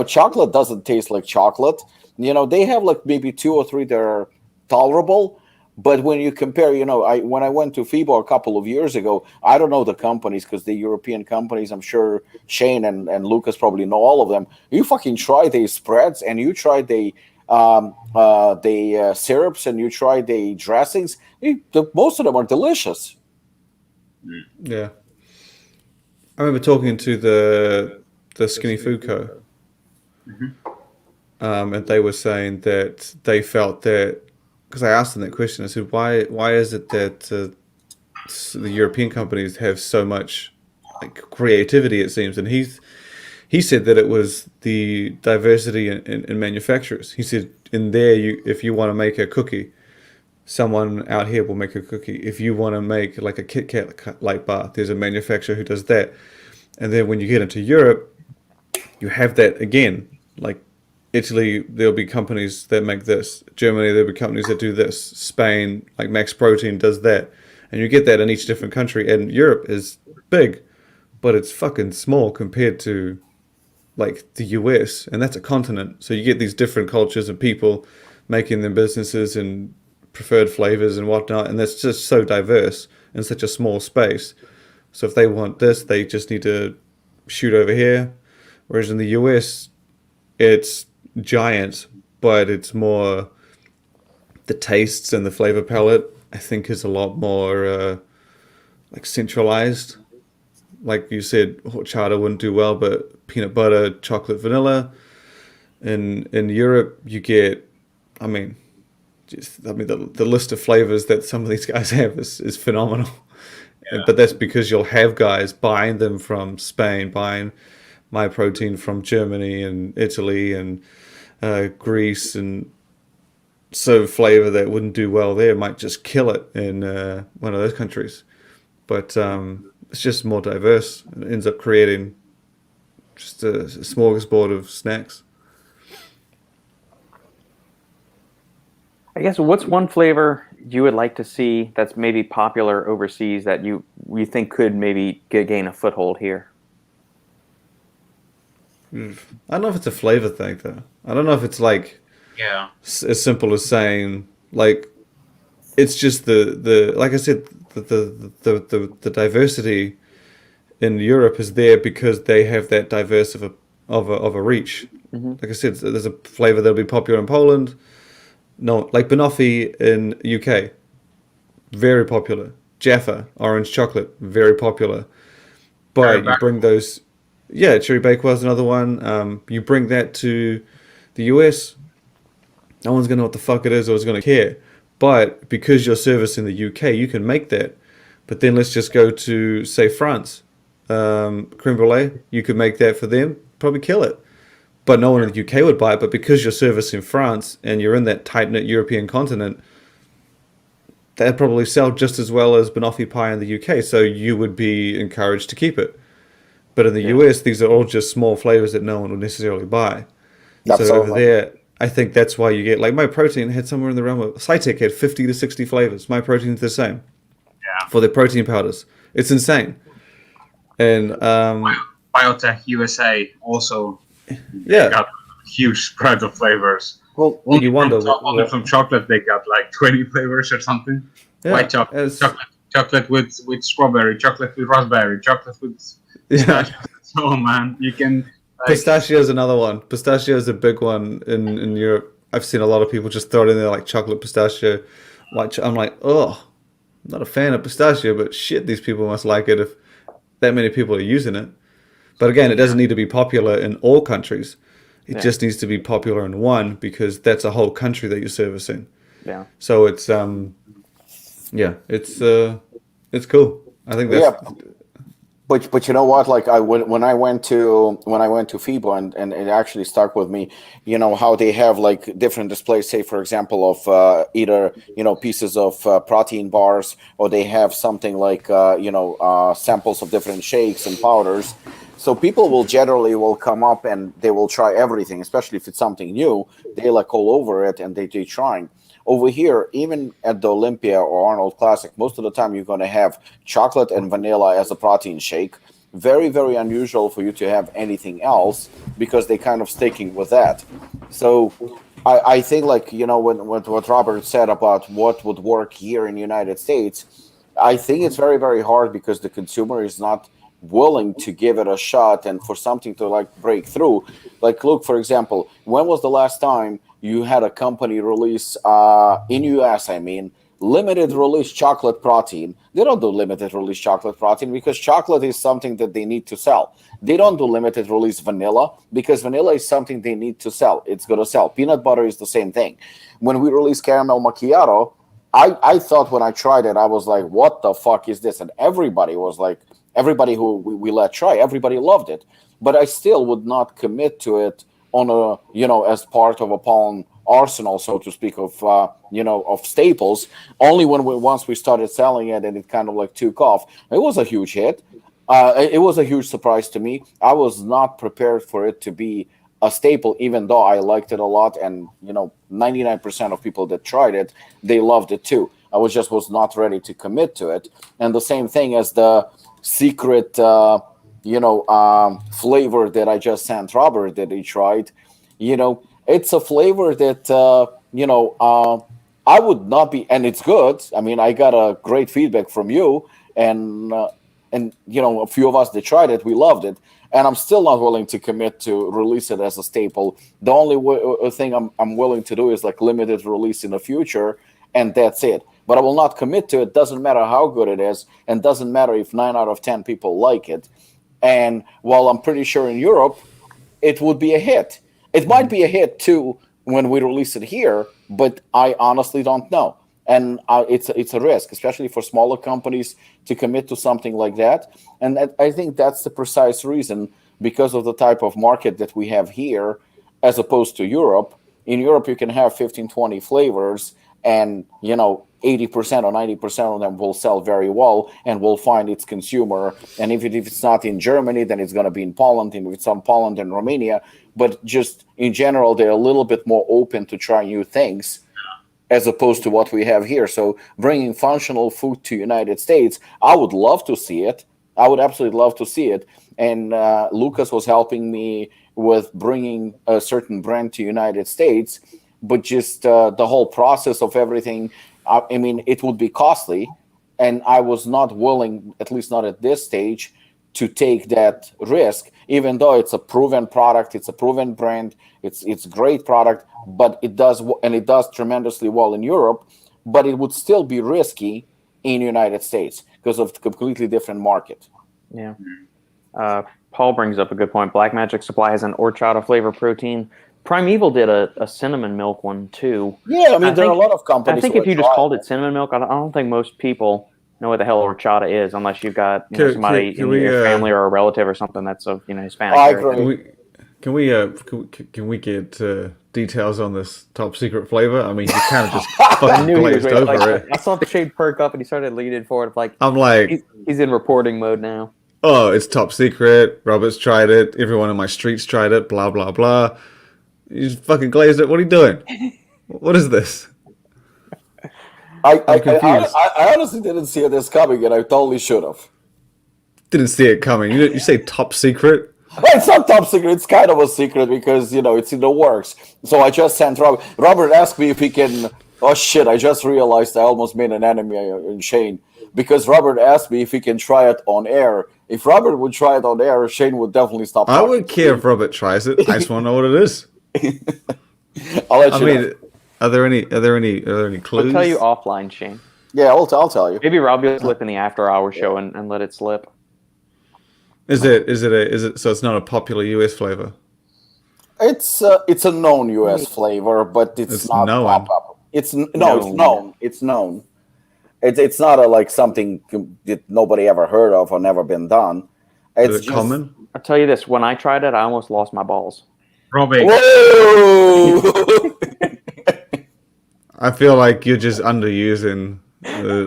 Chocolate doesn't taste like chocolate. They have like maybe two or three that are tolerable, But when you compare, when I went to FIBO a couple of years ago, I don't know the companies because the European companies, I'm sure Shane and Lucas probably know all of them. You fucking try the spreads and you try the syrups and you try the dressings. Most of them are delicious. Yeah. I remember talking to the Skinny Food Co. And they were saying that they felt that, because I asked them that question, I said, why is it that the European companies have so much like creativity, it seems? And he said that it was the diversity in manufacturers. He said in there, if you want to make a cookie, someone out here will make a cookie. If you want to make like a Kit Kat light bar, there's a manufacturer who does that. And then when you get into Europe, you have that again. Like Italy, there'll be companies that make this. Germany, there'll be companies that do this. Spain, like Max Protein does that. And you get that in each different country. And Europe is big, but it's fucking small compared to like the US. And that's a continent. So you get these different cultures and people making their businesses and preferred flavors and whatnot. And that's just so diverse in such a small space. So if they want this, they just need to shoot over here. Whereas in the US, it's giant, but it's more the tastes and the flavor palette, I think, is a lot more like centralized. Like you said, horchata wouldn't do well, but peanut butter, chocolate, vanilla. In Europe, you get, the list of flavors that some of these guys have is phenomenal. Yeah. But that's because you'll have guys buying them from Spain, buying my protein from Germany and Italy and Greece, and so flavor that wouldn't do well there might just kill it in one of those countries. But it's just more diverse. It ends up creating just a smorgasbord of snacks. I guess what's one flavor you would like to see that's maybe popular overseas that you think could maybe gain a foothold here? I don't know if it's a flavor thing though. I don't know if it's like as simple as saying like it's just the like I said the diversity in Europe is there because they have that diverse of a reach. Mm-hmm. Like I said, there's a flavor that'll be popular in Poland. No, like banoffee in UK, very popular. Jaffa, orange chocolate, very popular. But you bring those, cherry bakewell is another one. You bring that to the US, no one's gonna know what the fuck it is or is gonna care. But because you're servicing the UK, you can make that. But then let's just go to say France, creme brulee. You could make that for them, probably kill it. But no one in the UK would buy it. But because you're servicing France and you're in that tight-knit European continent, they'd probably sell just as well as banoffee pie in the UK. So you would be encouraged to keep it. But in the US, these are all just small flavors that no one would necessarily buy. Absolutely. So over there, I think that's why you get, like my protein had somewhere in the realm of, Cytec had 50 to 60 flavors. My protein's the same for their protein powders. It's insane. And Biotech USA also got a huge spread of flavors. Well, only from chocolate they got like 20 flavors or something. White chocolate, chocolate with strawberry, chocolate with raspberry, chocolate with pistachio. So man, you can. Pistachio is another one. Pistachio is a big one in Europe. I've seen a lot of people just throw it in there like chocolate pistachio. I'm like, I'm not a fan of pistachio, but shit, these people must like it if that many people are using it. But again, it doesn't need to be popular in all countries. It just needs to be popular in one because that's a whole country that you're servicing. Yeah. So it's it's cool. I think that's But you know what? Like when I went to FIBO and it actually stuck with me. You know how they have like different displays. Say for example of either pieces of protein bars, or they have something like samples of different shakes and powders. So people will generally come up and they will try everything, especially if it's something new. They like all over it and they trying. Over here, even at the Olympia or Arnold Classic, most of the time you're going to have chocolate and vanilla as a protein shake. Very, very unusual for you to have anything else because they kind of sticking with that. So I think like when what Robert said about what would work here in the United States, I think it's very very hard because the consumer is not willing to give it a shot and for something to like break through. Like look, for example, when was the last time you had a company release in US? I mean, limited release chocolate protein. They don't do limited release chocolate protein because chocolate is something that they need to sell. They don't do limited release vanilla because vanilla is something they need to sell. It's going to sell. Peanut butter is the same thing. When we released caramel macchiato, I thought when I tried it, I was like, what the fuck is this? And everybody was like, everybody who we let try, everybody loved it. But I still would not commit to it on a, as part of Apollon arsenal, so to speak, of of staples. Only once we started selling it and it kind of like took off. It was a huge hit. It was a huge surprise to me. I was not prepared for it to be a staple, even though I liked it a lot, and 99% of people that tried it, they loved it too. I was not ready to commit to it. And the same thing as the secret flavor that I just sent Robert that he tried. It's a flavor that I would not be, and it's good. I mean, I got a great feedback from you, and a few of us that tried it, we loved it, and I'm still not willing to commit to release it as a staple. The only thing I'm willing to do is like limited release in the future, and that's it. But I will not commit to it. Doesn't matter how good it is, and doesn't matter if 9 out of 10 people like it. And while I'm pretty sure in Europe, it would be a hit. It might be a hit too when we release it here, but I honestly don't know. And it's a risk, especially for smaller companies to commit to something like that. And I think that's the precise reason, because of the type of market that we have here, as opposed to Europe. In Europe, you can have 15, 20 flavors, and 80% or 90% of them will sell very well and will find its consumer. And if it's not in Germany, then it's going to be in Poland, and if it's in Poland and Romania. But just in general, they're a little bit more open to try new things as opposed to what we have here. So bringing functional food to United States, I would love to see it. I would absolutely love to see it. And Lukasz was helping me with bringing a certain brand to United States, but just the whole process of everything, I mean, it would be costly, and I was not willing, at least not at this stage, to take that risk, even though it's a proven product, it's a proven brand, it's a great product, but it does tremendously well in Europe, but it would still be risky in the United States because of the completely different market. Yeah. Paul brings up a good point. Black Magic Supply has an horchata flavor protein. Primeval did a cinnamon milk one too. Yeah, I mean, there are a lot of companies. I think if you just called it cinnamon milk, I don't think most people know what the hell horchata is, unless you've got somebody in your family or a relative or something that's of Hispanic. I agree. Can we get details on this top secret flavor? I mean, you kind of just fucking glazed over it. I saw the shade perk up and he started leaning forward. I'm like, he's in reporting mode now. Oh, it's top secret. Robert's tried it. Everyone in my streets tried it. Blah blah blah. You just fucking glazed it. What are you doing? What is this? I'm confused. I honestly didn't see this coming, and I totally should have. Didn't see it coming. You say top secret? Well, it's not top secret. It's kind of a secret because it's in the works. So I just sent Robert. Robert asked me if he can. Oh shit! I just realized I almost made an enemy in Shane because Robert asked me if he can try it on air. If Robert would try it on air, Shane would definitely stop. I would care if Robert tries it. I just want to know what it is. I'll let you know. Are there any clues? I'll tell you offline, Shane. Yeah, I'll tell you. Maybe Robbie will slip in the after-hour show and let it slip. Is it? So it's not a popular US flavor. It's a known US flavor, but it's not known. It's known. It's known. It's not something that nobody ever heard of or never been done. It's is it common? I'll tell you this: when I tried it, I almost lost my balls. Robbie. Whoa! I feel like you're just underusing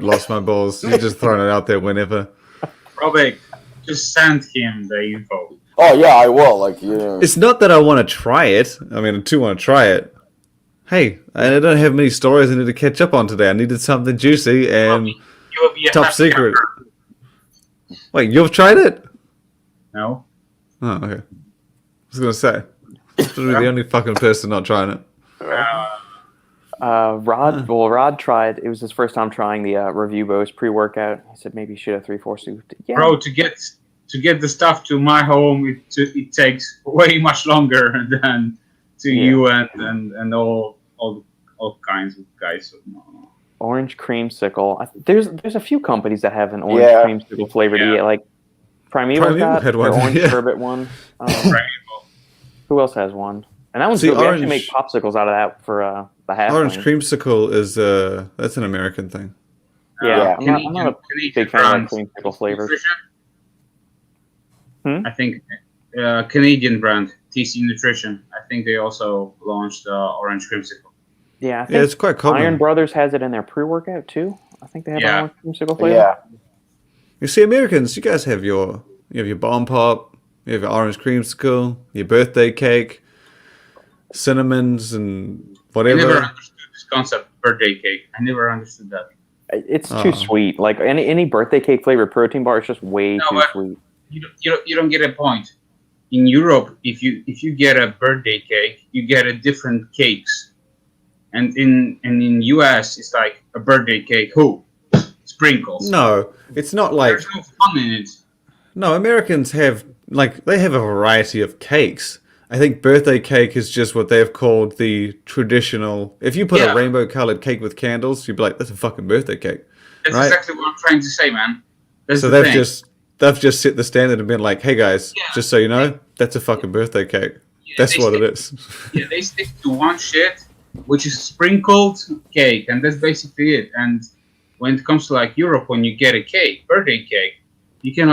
lost my balls. You're just throwing it out there whenever. Robbie, just send him the info. Oh yeah, I will. It's not that I want to try it. I mean, I do want to try it. Hey, I don't have many stories I need to catch up on today. I needed something juicy and Robbie, you will be a top secret. Wait, you've tried it? No. Oh, okay. I was gonna say, you're the only fucking person not trying it. Rod tried. It was his first time trying the Review Bose pre-workout. He said maybe you should have 3/4 scoop. Yeah, Bro, to get the stuff to my home, it takes way much longer than to you and all kinds of guys. Orange creamsicle. There's a few companies that have an orange creamsicle flavored. Yeah. Like Primeval got had their one. orange Yeah. sherbet one. Primeval. Who else has one? And that one's See, good. We orange- actually make popsicles out of that for the half. Orange creamsicle is that's an American thing. Yeah, Yeah. I'm not a big fan of creamsicle flavors. I think Canadian brand TC Nutrition. I think they also launched orange creamsicle. Yeah, I Yeah, think it's quite common. Iron Brothers has it in their pre-workout too. I think they have Yeah. orange creamsicle flavor. Yeah. You see, Americans, you guys have your bomb pop, you have your orange creamsicle, your birthday cake, cinnamons, and I never whatever. understood this concept birthday cake. I never understood that. It's too sweet. Like any birthday cake flavored protein bar is just way too but- sweet. You don't get a point. In Europe, if you get a birthday cake, you get a different cakes. And in US, it's like a birthday cake. Who? Sprinkles. No, it's not like There's no fun in it. no. Americans have they have a variety of cakes. I think birthday cake is just what they've called the traditional. If you put Yeah. a rainbow colored cake with candles, you'd be like, "That's a fucking birthday cake." That's Right. exactly what I'm trying to say, man. That's So the they've thing. just set the standard and been like, "Hey guys, Yeah. just so you know, that's a fucking birthday cake. Yeah, That's they what it stick- is." Yeah, they stick to one shit, which is sprinkled cake, and that's basically it. And when it comes to like Europe, when you get a cake, birthday cake, you can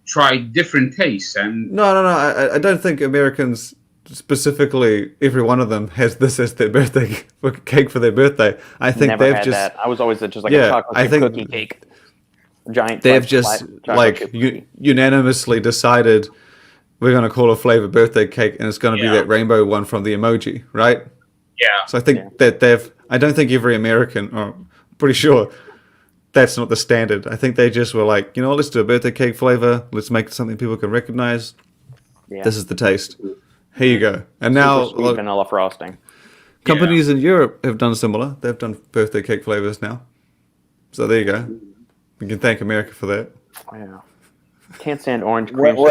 try different tastes. And No. I don't think Americans specifically, every one of them has this as their birthday cake for their birthday. I think Never they've had just that. I was always just like Yeah, a chocolate I chip think cookie cake. Giant. they've flat just chocolate like chip cookie. unanimously decided we're going to call a flavor birthday cake, and it's going to be Yeah. that rainbow one from the emoji, right? yeah, So I think that I don't think every American, or I'm pretty sure that's not the standard. I think they just were like, you know what, let's do a birthday cake flavor. Let's make it something people can recognize. Yeah. This is the taste. Here you go. And Super now sweet vanilla frosting. companies in Europe have done similar. They've done birthday cake flavors now. So there you go. We can thank America for that. Yeah. Can't stand orange When, cream.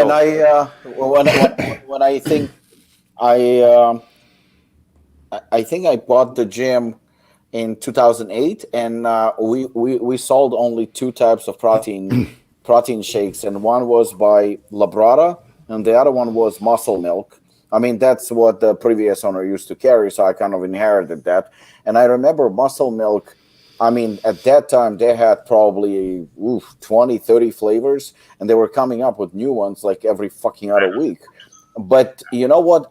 when I think I think I bought the gym in 2008, and we sold only two types of protein shakes, and one was by Labrada, and the other one was Muscle Milk. I mean, that's what the previous owner used to carry, so I kind of inherited that. And I remember Muscle Milk. I mean, at that time, they had probably 20, 30 flavors, and they were coming up with new ones like every fucking other week. But you know what?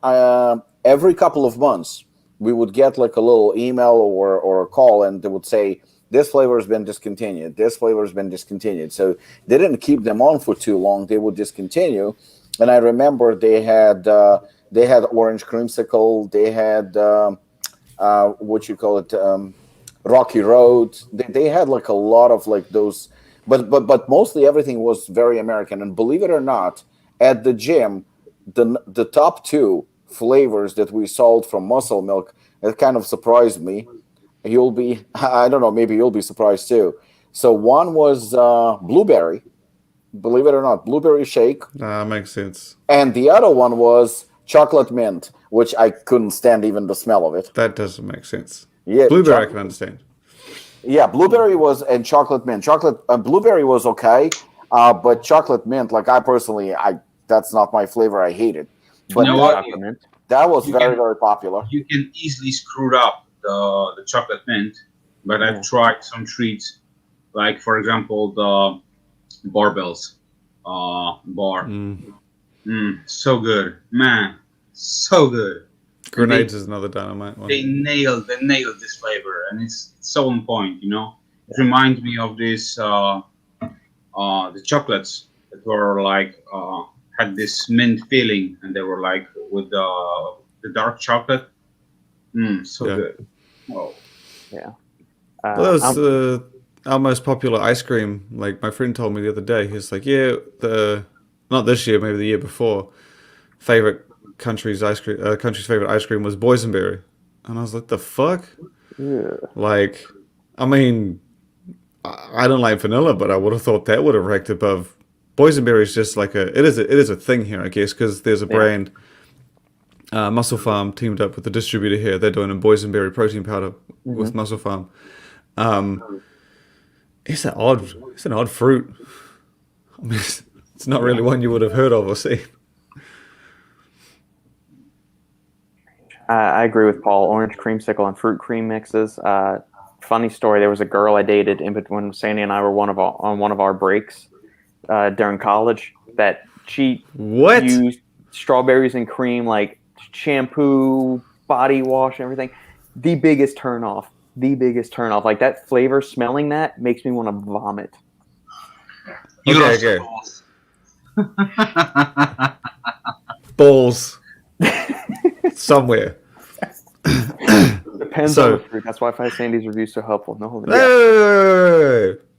Every couple of months, we would get like a little email or a call, and they would say, this flavor has been discontinued. This flavor has been discontinued. So they didn't keep them on for too long. They would discontinue. And I remember they had orange creamsicle. They had, what you call it, Rocky Road. They had like a lot of like those, but mostly everything was very American. And believe it or not, at the gym, the top two flavors that we sold from Muscle Milk, it kind of surprised me. I don't know, maybe you'll be surprised too. So one was blueberry, believe it or not, blueberry shake. Makes sense. And the other one was chocolate mint, which I couldn't stand even the smell of it. That doesn't make sense. Yeah, Blueberry I can understand. Yeah, blueberry was, and chocolate mint. Blueberry was okay, but chocolate mint, like I personally, that's not my flavor. I hate it. But You know what? that was You very, can- very popular. you can easily screw up the chocolate mint. But I've tried some treats, like for example the barbells bar. So good, man, so good. Grenades is another dynamite one. They nailed this flavor, and it's so on point. You know, it reminds me of this the chocolates that were like had this mint feeling, and they were like with the dark chocolate. So Yeah. good. Whoa. Yeah. Well, that was our most popular ice cream. Like my friend told me the other day, he's like, "Yeah, not this year, maybe the year before. Favorite country's country's favorite ice cream was boysenberry, and I was like, the fuck? Yeah. Like, I mean, I don't like vanilla, but I would have thought that would have ranked above. Boysenberry is just like it is a thing here, I guess, because there's a brand, Muscle Farm teamed up with the distributor here. They're doing a boysenberry protein powder with Muscle Farm. It's an odd fruit. I mean, it's not really one you would have heard of or seen. I agree with Paul. Orange creamsicle and fruit cream mixes. Funny story. There was a girl I dated when Sandy and I were on one of our breaks during college that she used strawberries and cream like shampoo, body wash, and everything. The biggest turnoff. Like that flavor, smelling that makes me want to vomit. Okay. Balls. Somewhere. Depends on the fruit. That's why I find Sandy's reviews so helpful. No,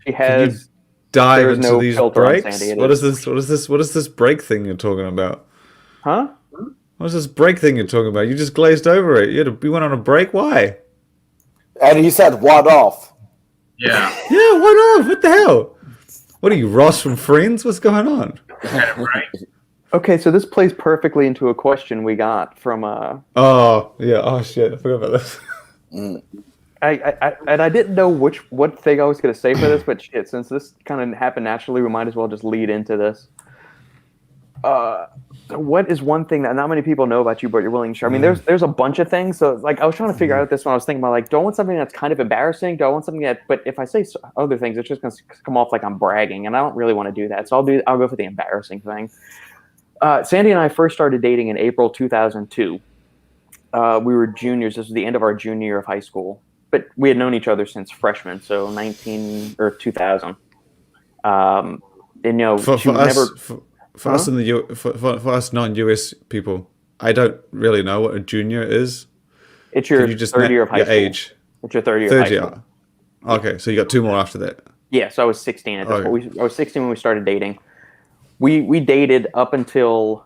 she has. Dive into no these filter on breaks. Sandy. What is this? What is this break thing you're talking about? Huh? What is this break thing you're talking about? You just glazed over it. You went on a break. Why? And he said, "What off?" Yeah. Yeah, what off? What the hell? What are you, Ross from Friends? What's going on? Right. Okay, so this plays perfectly into a question we got from Oh yeah. Oh shit. I forgot about this. I didn't know what thing I was going to say for this, but shit, since this kind of happened naturally, we might as well just lead into this. What is one thing that not many people know about you, but you're willing to share? I mean, there's a bunch of things. So like, I was trying to figure out this when I was thinking about like, do I want something that's kind of embarrassing? Do I want something that? But if I say other things, it's just going to come off like I'm bragging, and I don't really want to do that. So I'll go for the embarrassing thing. Sandy and I first started dating in April 2002. We were juniors. This was the end of our junior year of high school. But we had known each other since freshman, so 2000. And for us in the for us non-US people, I don't really know what a junior is. It's your third year of high school. Age. It's your third year of high school. Okay, so you got two more after that. Yeah, so I was 16 at this point. I was 16 when we started dating. We dated up until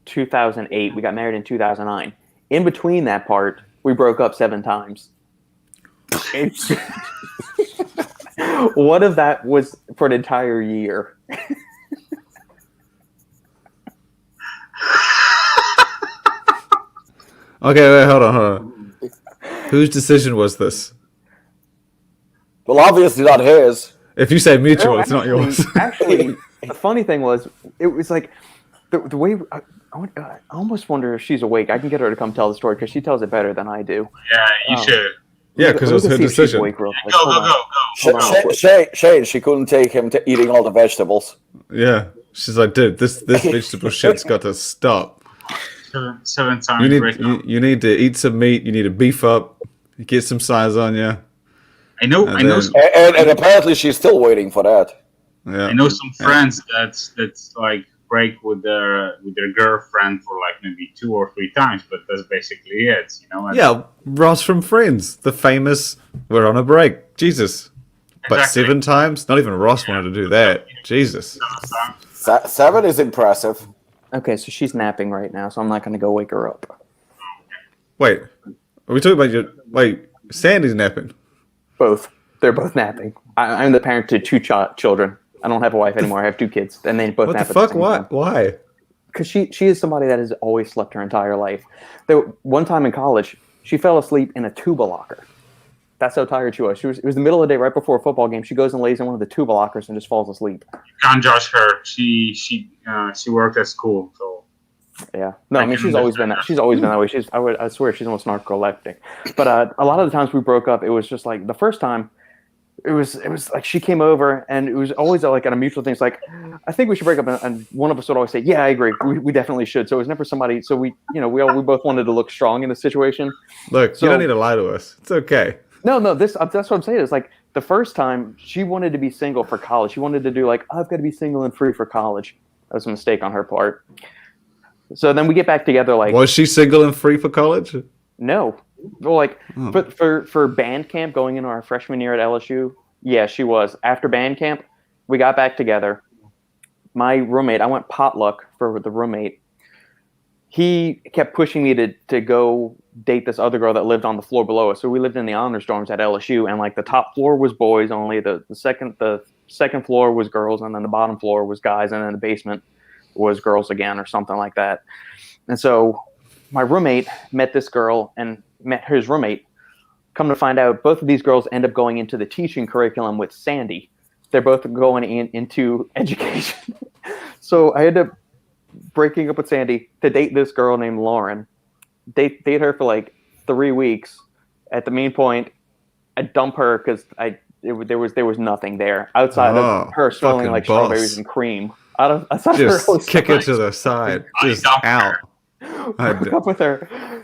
2008. We got married in 2009. In between that part, we broke up 7 times. One of that was for an entire year. Okay, wait, hold on. Whose decision was this? Well, obviously not his. If you say mutual, it's not yours. Actually, the funny thing was, it was like the way. I almost wonder if she's awake. I can get her to come tell the story because she tells it better than I do. Yeah, you should. Yeah, because it was her decision. Go. Shane, she couldn't take him to eating all the vegetables. Yeah, she's like, dude, this vegetable shit's got to stop. 7 times. You need to eat some meat. You need to beef up. Get some size on you. I know. And apparently she's still waiting for that. Yeah. I know some friends that's like break with their girlfriend for like maybe 2 or 3 times, but that's basically it, you know. Yeah, Ross from Friends, the famous "we're on a break." Jesus, but Exactly. 7 times? Not even Ross wanted to do that. Jesus. 7 is impressive. Okay, so she's napping right now, so I'm not going to go wake her up. Wait, are we talking about Wait, Sandy's napping. Both. They're both napping. I'm the parent to 2 children. I don't have a wife anymore. I have 2 kids, and they both What nap the at the fuck? same time. Why? Because she is somebody that has always slept her entire life. One time in college, she fell asleep in a tuba locker. That's how tired she was. It was the middle of the day, right before a football game. She goes and lays in one of the tuba lockers and just falls asleep. You can't judge her. She worked at school, so. Yeah. No, I mean she's always been that way. I swear she's almost narcoleptic. But a lot of the times we broke up, it was just like the first time. It was like she came over, and it was always like on a mutual thing. It's like, I think we should break up, and one of us would always say, "Yeah, I agree. We definitely should." So it was never somebody. So we both wanted to look strong in the situation. Look, you don't need to lie to us. It's okay. No, that's what I'm saying. It's like the first time she wanted to be single for college. She wanted to do like, I've got to be single and free for college. That was a mistake on her part. So then we get back together. Like, was she single and free for college? No. Well, like for band camp going into our freshman year at LSU, yeah, she was. After band camp, we got back together. My roommate, I went potluck for the roommate. he kept pushing me to go date this other girl that lived on the floor below us. So we lived in the honors dorms at LSU, and like the top floor was boys only. The second floor was girls, and then the bottom floor was guys, and then the basement was girls again, or something like that. And so my roommate met this girl and met his roommate. Come to find out, both of these girls end up going into the teaching curriculum with Sandy. They're both going into education. So I ended up breaking up with Sandy to date this girl named Lauren. Date her for like 3 weeks. At the main point, I dump her because there was nothing there outside of her smelling like boss. Strawberries and cream. Outside Just her kick it to the side. Just out. Broke up with her.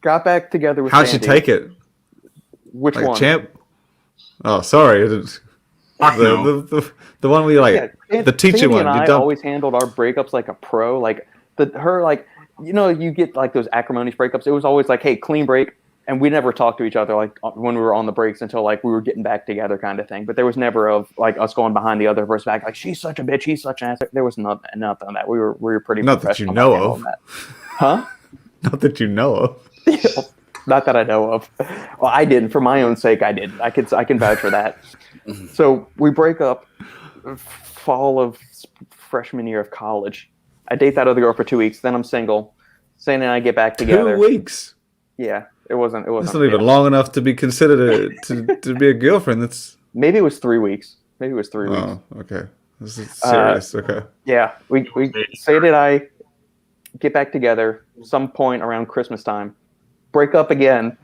Got back together with How'd Sandy. she take it? Which Like one? champ? Oh, sorry. The one where you like the teacher Sandy one. and You I dump. always handled our breakups like a pro. Like you get like those acrimonious breakups. It was always like, hey, clean break, and we never talked to each other like when we were on the breaks until like we were getting back together kind of thing. But there was never of like us going behind the other person's back like she's such a bitch, he's such an ass. There was nothing of that. We were pretty Not that you professional know about of. that. Huh? Not that you know of. Not that I know of. Well, I didn't. For my own sake, I did. I can vouch for that. So we break up fall of freshman year of college. I date that other girl for 2 weeks. Then I'm single. Sandy and I get back together. 2 weeks. Yeah, it wasn't. That's not even long enough to be considered to be a girlfriend. That's maybe it was 3 weeks. Weeks. Oh, okay. This is serious. Okay. Yeah, we Sandy and I get back together some point around Christmas time. Break up again.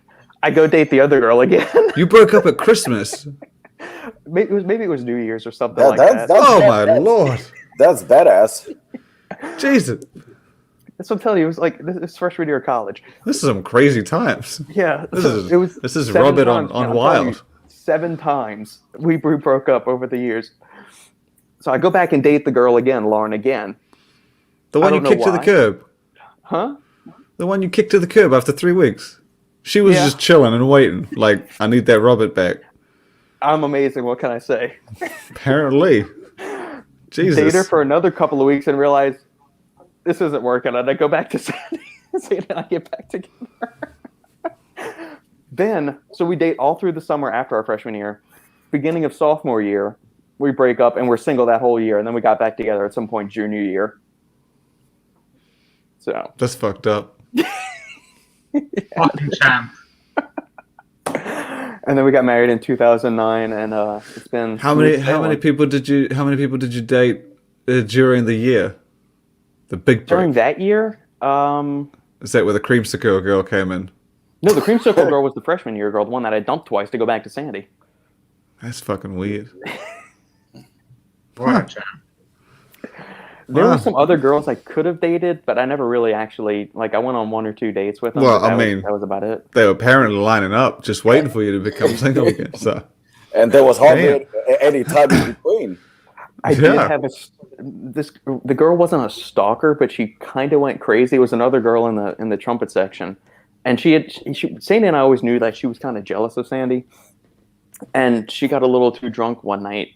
I go date the other girl again. You broke up at Christmas. Maybe it was New Year's or something like that. Oh my lord. That's badass. Jesus. That's what I'm telling you. It was like this freshman year of college. This is some crazy times. Yeah, This is 7 rub it times, on I'm wild. telling you, 7 times we broke up over the years. So I go back and date the girl again, Lauren again. The one you kicked to the curb. Huh? The one you kicked to the curb after 3 weeks. She was just chilling and waiting. Like, I need that Robert back. I'm amazing. What can I say? Apparently. Jesus. Date her for another couple of weeks and realize this isn't working. And I go back to Sandy. Sandy and I get back together. Then, so we date all through the summer after our freshman year. Beginning of sophomore year, we break up and we're single that whole year. And then we got back together at some point junior year. So That's fucked up. Fucking champ. and then we got married in 2009, and it's been How many people did you date during the year? The big break. during that year. Is that where the creamsicle girl came in? No, the creamsicle girl was the freshman year girl, the one that I dumped twice to go back to Sandy. That's fucking weird. What a champ. There were some other girls I could have dated, but I never really actually I went on 1 or 2 dates with them. Well, but I mean, that was about it. They were apparently lining up, just waiting for you to become single again. So, And there was hardly any time in between. I did have the girl wasn't a stalker, but she kind of went crazy. It was another girl in the trumpet section, and Sandy and I always knew that she was kind of jealous of Sandy, and she got a little too drunk one night.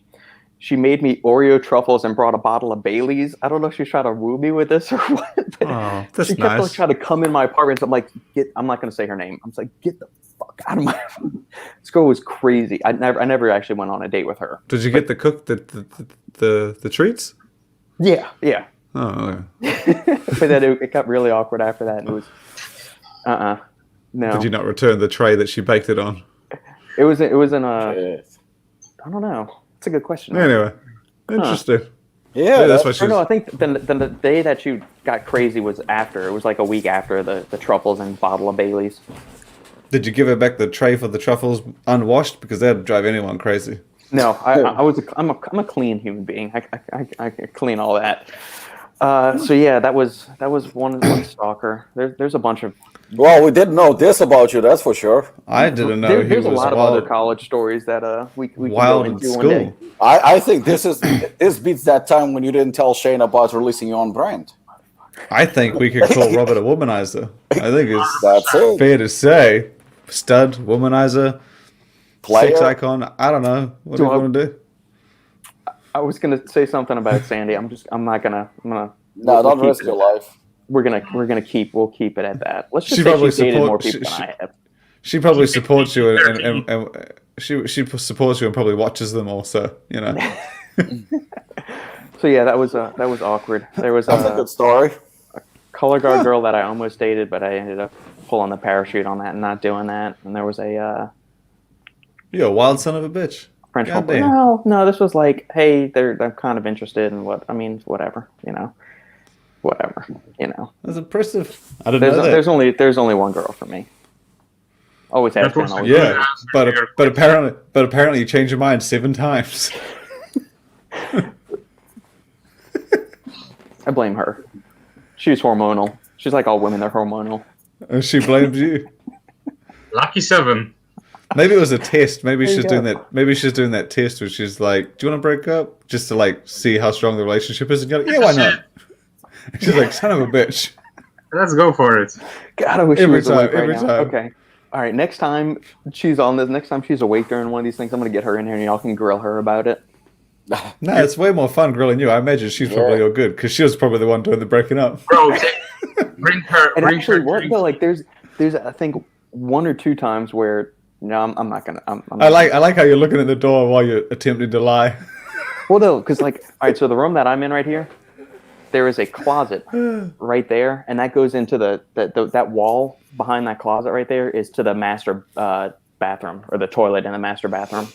She made me Oreo truffles and brought a bottle of Bailey's. I don't know if she's trying to woo me with this or what. oh, that's She kept nice. trying to come in my apartment. So I'm like, I'm not going to say her name. I'm just like, get the fuck out of my. This girl was crazy. I never actually went on a date with her. Did you get the treats? Yeah. Oh, okay. But then it got really awkward after that. And it was, no. Did you not return the tray that she baked it on? It was in a. Yes. I don't know. It's a good question. Anyway, interesting. Yeah, that's what she Or no, I was. think the day that she got crazy was after. It was like a week after the truffles and bottle of Bailey's. Did you give her back the tray for the truffles unwashed? Because that'd drive anyone crazy. No, I'm a clean human being. I clean all that. So yeah, that was one stalker. There's a bunch of. Well, we didn't know this about you, that's for sure. I didn't know he There's was a lot of wild, other college stories that we can go wild in into one day. school. I think this beats that time when you didn't tell Shane about releasing your own brand. I think we could call Robert a womanizer. I think it's That's it. fair to say. Stud, womanizer, Player. sex icon. I don't know. What do you want to do? I was gonna say something about Sandy. I'm gonna. No, don't risk your life. we'll keep it at that. Let's just She say probably she's dated more support- people she- than I have. She probably supports you, and she supports you and probably watches them also. You know. So yeah, that was awkward. There was That's a a good story. color guard girl that I almost dated, but I ended up pulling the parachute on that and not doing that. And there was a You're a wild son of a bitch. French home. Goddamn. No, this was like, hey, they're kind of interested in whatever, whatever. That's impressive. I didn't know that. There's only one girl for me. Always has That been. was- Always. Yeah, but apparently you changed your mind 7 times. I blame her. She's hormonal. She's like all women. They're hormonal. And she blames you. Lucky 7. Maybe it was a test. Maybe There you she's go. doing that. Maybe she's doing that test where she's like, "Do you want to break up?" Just to like see how strong the relationship is. And you're like, "Yeah, why not?" She's like, "Son of a bitch." Let's go for it. God, I wish Every she was awake time, every right now. time. Okay. All right. Next time she's on this. Next time she's awake during one of these things, I'm gonna get her in here and y'all can grill her about it. No, it's way more fun grilling you. I imagine she's probably all good because she was probably the one doing the breaking up. Bro, bring her. And Bring actually, her. what drink. though? Like, there's I think 1 or 2 times where I'm not gonna. I'm I like how you're looking at the door while you're attempting to lie. Well, no, because like, all right. So the room that I'm in right here, there is a closet right there, and that goes into that wall behind that closet right there is to the master bathroom or the toilet in the master bathroom.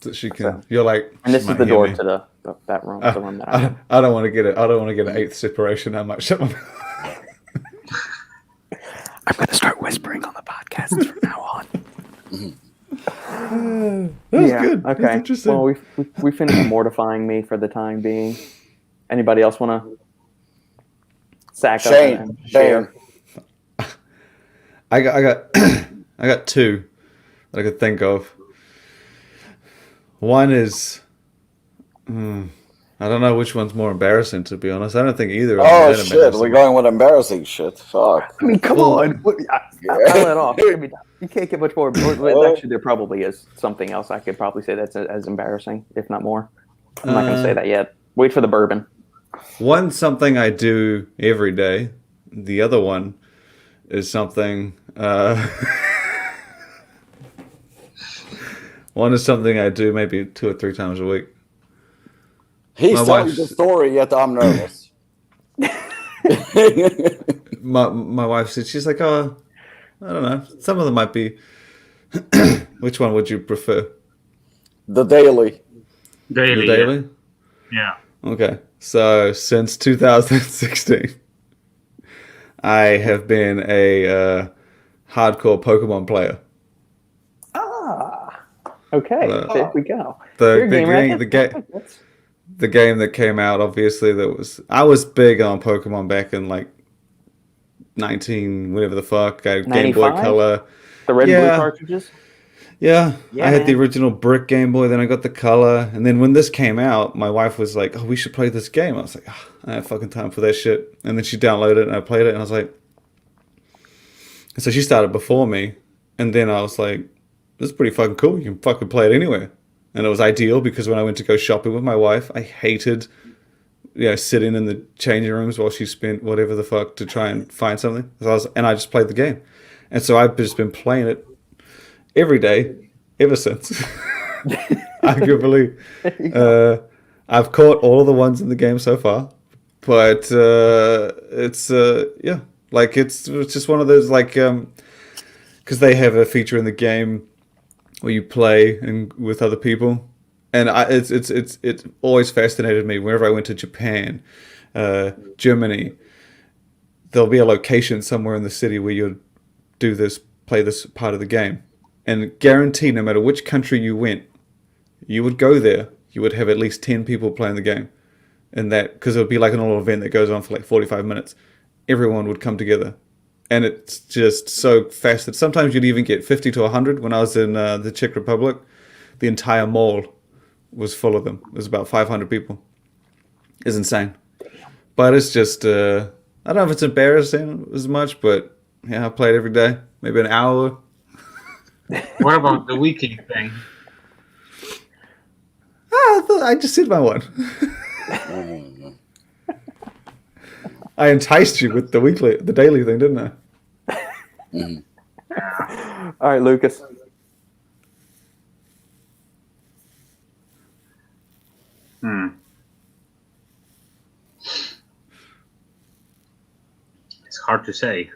That she can. You're like, And this she is might the hear door me. to that room. The room that I'm in. I don't want to get it. I don't want to get an 8th separation. I might shut my mouth. I'm gonna start whispering on the podcast from now on. That was good. That was Okay. interesting. Well, we finished mortifying me for the time being. Anybody else want to sack up and share? I got I got 2 that I could think of. One is I don't know which one's more embarrassing, to be honest. I don't think either of them Oh is that shit, embarrassing. we're going with embarrassing shit. Fuck. I mean, come on. I let off. I mean, you can't get much more. Actually, there probably is something else I could probably say that's as embarrassing, if not more. I'm not going to say that yet. Wait for the bourbon. One's something I do every day. The other one is something. One is something I do maybe 2 or 3 times a week. He's My telling wife's- the story, yet I'm nervous. My wife said, she's like, oh, I don't know. Some of them might be. Which one would you prefer? The daily. Daily. The daily? Yeah. Okay. So since 2016, I have been a hardcore Pokemon player. Okay, there we go. The You're a gamer. the game that came out, obviously, I was big on Pokemon back in like 19 whatever the fuck. I had Game Boy 95? Color. The red and blue Yeah. cartridges. Yeah, Yeah, I had the man. original brick Game Boy, then I got the color, and then when this came out, my wife was like, "Oh, we should play this game." I was like, oh, "I don't have fucking time for that shit." And then she downloaded it, and I played it, and I was like, and so she started before me, and then I was like, "This is pretty fucking cool. You can fucking play it anywhere." And it was ideal because when I went to go shopping with my wife, I hated, sitting in the changing rooms while she spent whatever the fuck to try and find something. So I just played the game, and so I've just been playing it every day ever since. Arguably, I've caught all of the ones in the game so far, but it's just one of those because they have a feature in the game where you play and with other people, and it's always fascinated me. Whenever I went to Japan, Germany, there'll be a location somewhere in the city where you'll play this part of the game. And guaranteed, no matter which country you went, you would go there, you would have at least 10 people playing the game. And that, because it would be like an little event that goes on for like 45 minutes. Everyone would come together. And it's just so fast that sometimes you'd even get 50 to 100. When I was in the Czech Republic, the entire mall was full of them. It was about 500 people. It's insane. But it's just, I don't know if it's embarrassing as much, but yeah, I play it every day. Maybe an hour. What about the weekly thing? I just said my one. I enticed you with the daily thing, didn't I? All right, Lucas. It's hard to say.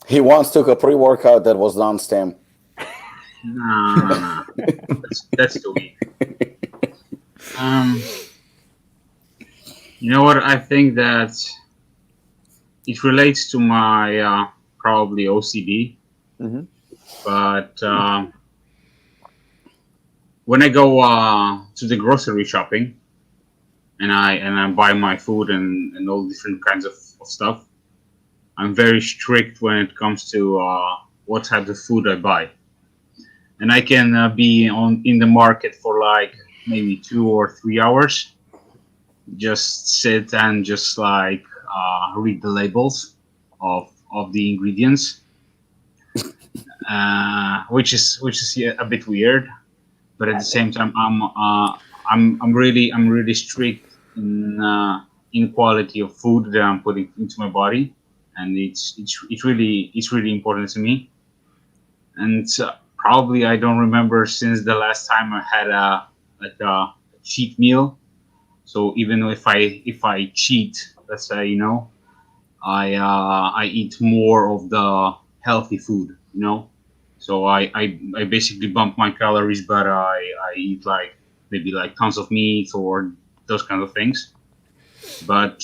He once took a pre-workout that was non-stem. No. That's too weak. You know what? I think that it relates to my probably OCD. Mm-hmm. But when I go to the grocery shopping and I buy my food and all different kinds of stuff, I'm very strict when it comes to what type of food I buy. And I can be in the market for like maybe 2 or 3 hours, just sit and just like read the labels of the ingredients, which is a bit weird, but at the same time I'm really strict in quality of food that I'm putting into my body, and it's really important to me. And probably I don't remember since the last time I had a cheat meal. So even if I cheat, let's say, I eat more of the healthy food, So I basically bump my calories, but I eat like maybe like tons of meat or those kind of things. But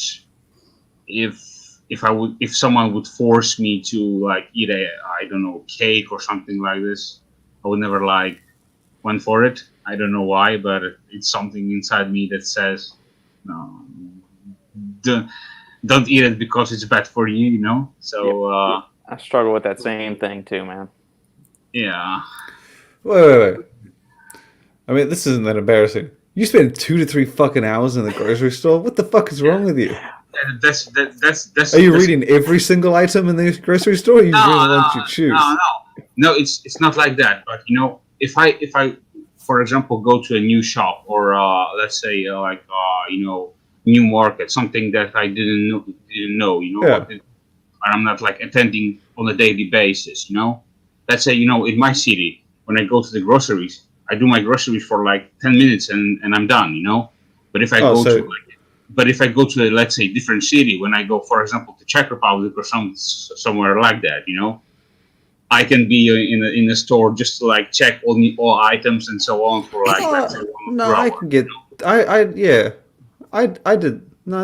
if someone would force me to like eat I don't know, cake or something like this, I would never like went for it. I don't know why, but it's something inside me that says, no, don't eat it because it's bad for you, So I struggle with that same thing too, man. Yeah. Wait. I mean, this isn't that embarrassing. You spend 2 to 3 fucking hours in the grocery store? What the fuck is wrong with you? That's Are you reading every single item in the grocery store? Or you read the ones you choose? No, it's not like that. But if I for example go to a new shop or let's say new market, something that I didn't know, Yeah. and I'm not like attending on a daily basis, Let's say in my city, when I go to the groceries, I do my groceries for like 10 minutes and I'm done, But if I if I go to let's say different city, when I go, for example, to Czech Republic or somewhere like that, I can be in a store just to like check all items and so on for like let's say 1 or 2 No, I hours. can get. I did. No,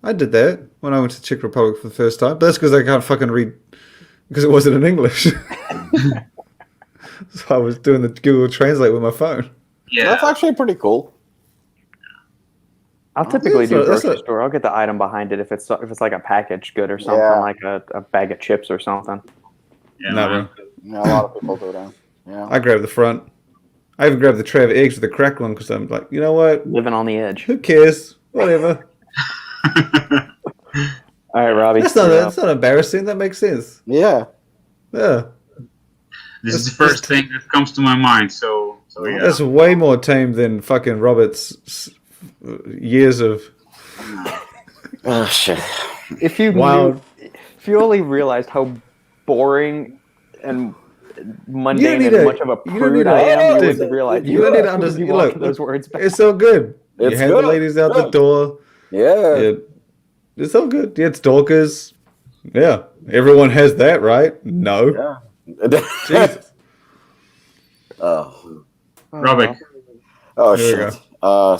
I did that when I went to Czech Republic for the first time. But that's because I can't fucking read because it wasn't in English. So I was doing the Google Translate with my phone. Yeah, That's actually pretty cool. I'll typically do that's grocery store. I'll get the item behind it if it's like a packaged good or something, Yeah. like a bag of chips or something. yeah, No, man. bro. Yeah, a lot of people do that. Yeah. I grabbed the front. I even grabbed the tray of eggs with the cracked one because I'm like, you know what? Living on the edge. Who cares? Whatever. All right, Robbie. That's not embarrassing. That makes sense. Yeah. Yeah. This is the first thing that comes to my mind. So yeah. That's way more tame than fucking Robert's years of Oh shit. If you wild. if you only realized how boring and mundane You don't need and to- much of a you don't need prude to- I am, you you would realize you don't need to understand- you walk look, those words back. It's all good. You It's hand good. the ladies out the Good. door. Yeah. Yeah. It's all good. Yeah, it's Dorcas. Yeah. Everyone has that, right? No. Yeah. Jesus. Oh. Robert, Oh Here we shit.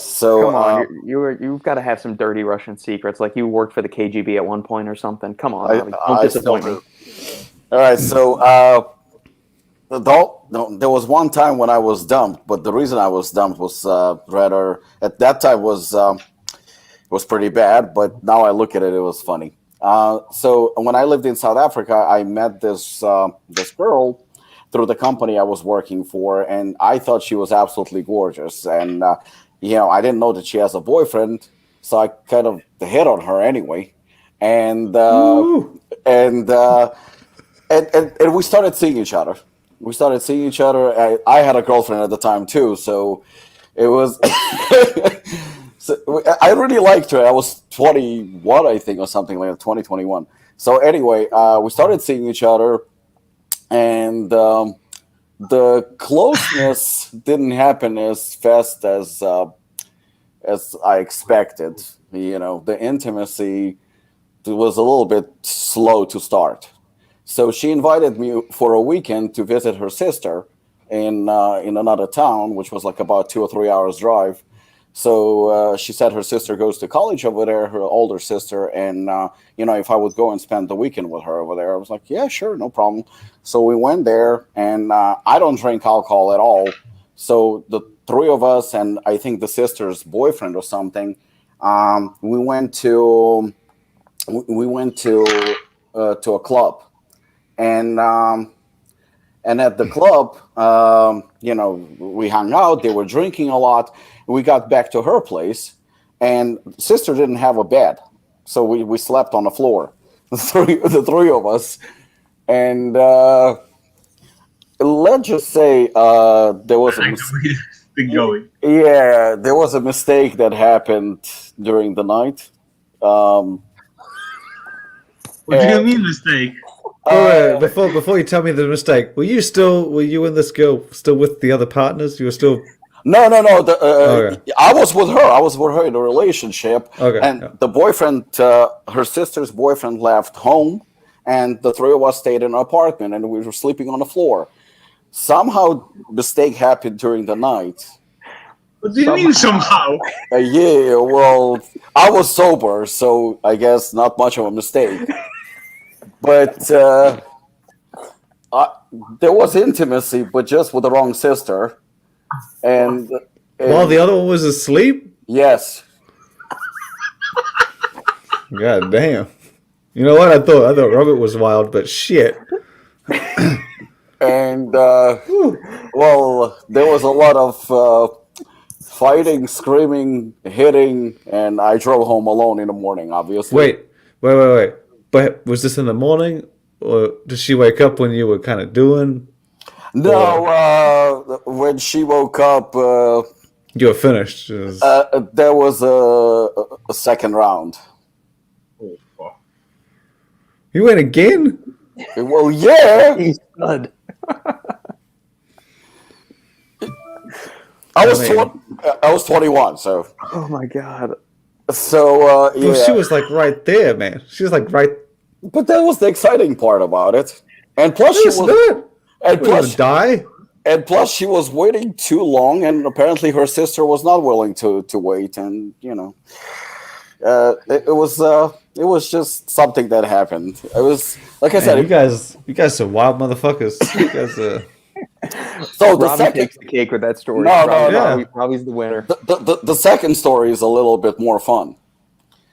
So Come on, you've got to have some dirty Russian secrets. Like you worked for the KGB at one point or something. Come on, Robbie. Don't I still disappoint me. do. All right, so there was one time when I was dumped, but the reason I was dumped was rather at that time was pretty bad, but now I look at it, it was funny. So when I lived in South Africa, I met this girl through the company I was working for, and I thought she was absolutely gorgeous, and I didn't know that she has a boyfriend, so I kind of hit on her anyway, and Ooh. and we started seeing each other. I had a girlfriend at the time too, so it was So I really liked her. I was 21, I think, or something like that, 2021. So anyway, we started seeing each other, and the closeness didn't happen as fast as I expected. The intimacy was a little bit slow to start. So she invited me for a weekend to visit her sister in another town, which was like about 2 or 3 hours drive. So she said her sister goes to college over there, her older sister, and if I would go and spend the weekend with her over there, I was like, yeah, sure, no problem. So we went there, and I don't drink alcohol at all. So the three of us, and I think the sister's boyfriend or something, we went to a club, and at the club, we hung out. They were drinking a lot. We got back to her place, and sister didn't have a bed, so we slept on the floor, the three of us, and let's just say there was there was a mistake that happened during the night. What do you mean mistake? Wait, before you tell me the mistake, were you and this girl still with the other partners? You were still. No. Okay. I was with her. I was with her in a relationship, Okay, and yeah. the boyfriend, her sister's boyfriend, left home, and the three of us stayed in an apartment, and we were sleeping on the floor. Somehow, mistake happened during the night. What do you mean somehow? Yeah, well, I was sober, so I guess not much of a mistake. But there was intimacy, but just with the wrong sister. And While the other one was asleep? yes, God damn. You know what? I thought Robert was wild, but shit. and well, there was a lot of fighting, screaming, hitting, and I drove home alone in the morning. Obviously, Wait. But was this in the morning, or did she wake up when you were kind of doing? no. When she woke up, You were finished. there was a second round. Oh, fuck. You went again? Well, yeah. He's good. I was 21, so Oh my god. yeah. Well, she was like right there, man. She was like right. But that was the exciting part about it. And plus, she It's was, not. and We're gonna plus, die. and plus, she was waiting too long, and apparently her sister was not willing to wait. And it was just something that happened. It was like I Man, said. you guys are wild motherfuckers. You guys are. So the Robbie second, takes the cake with that story. No, no. Robbie's the winner. the second story is a little bit more fun.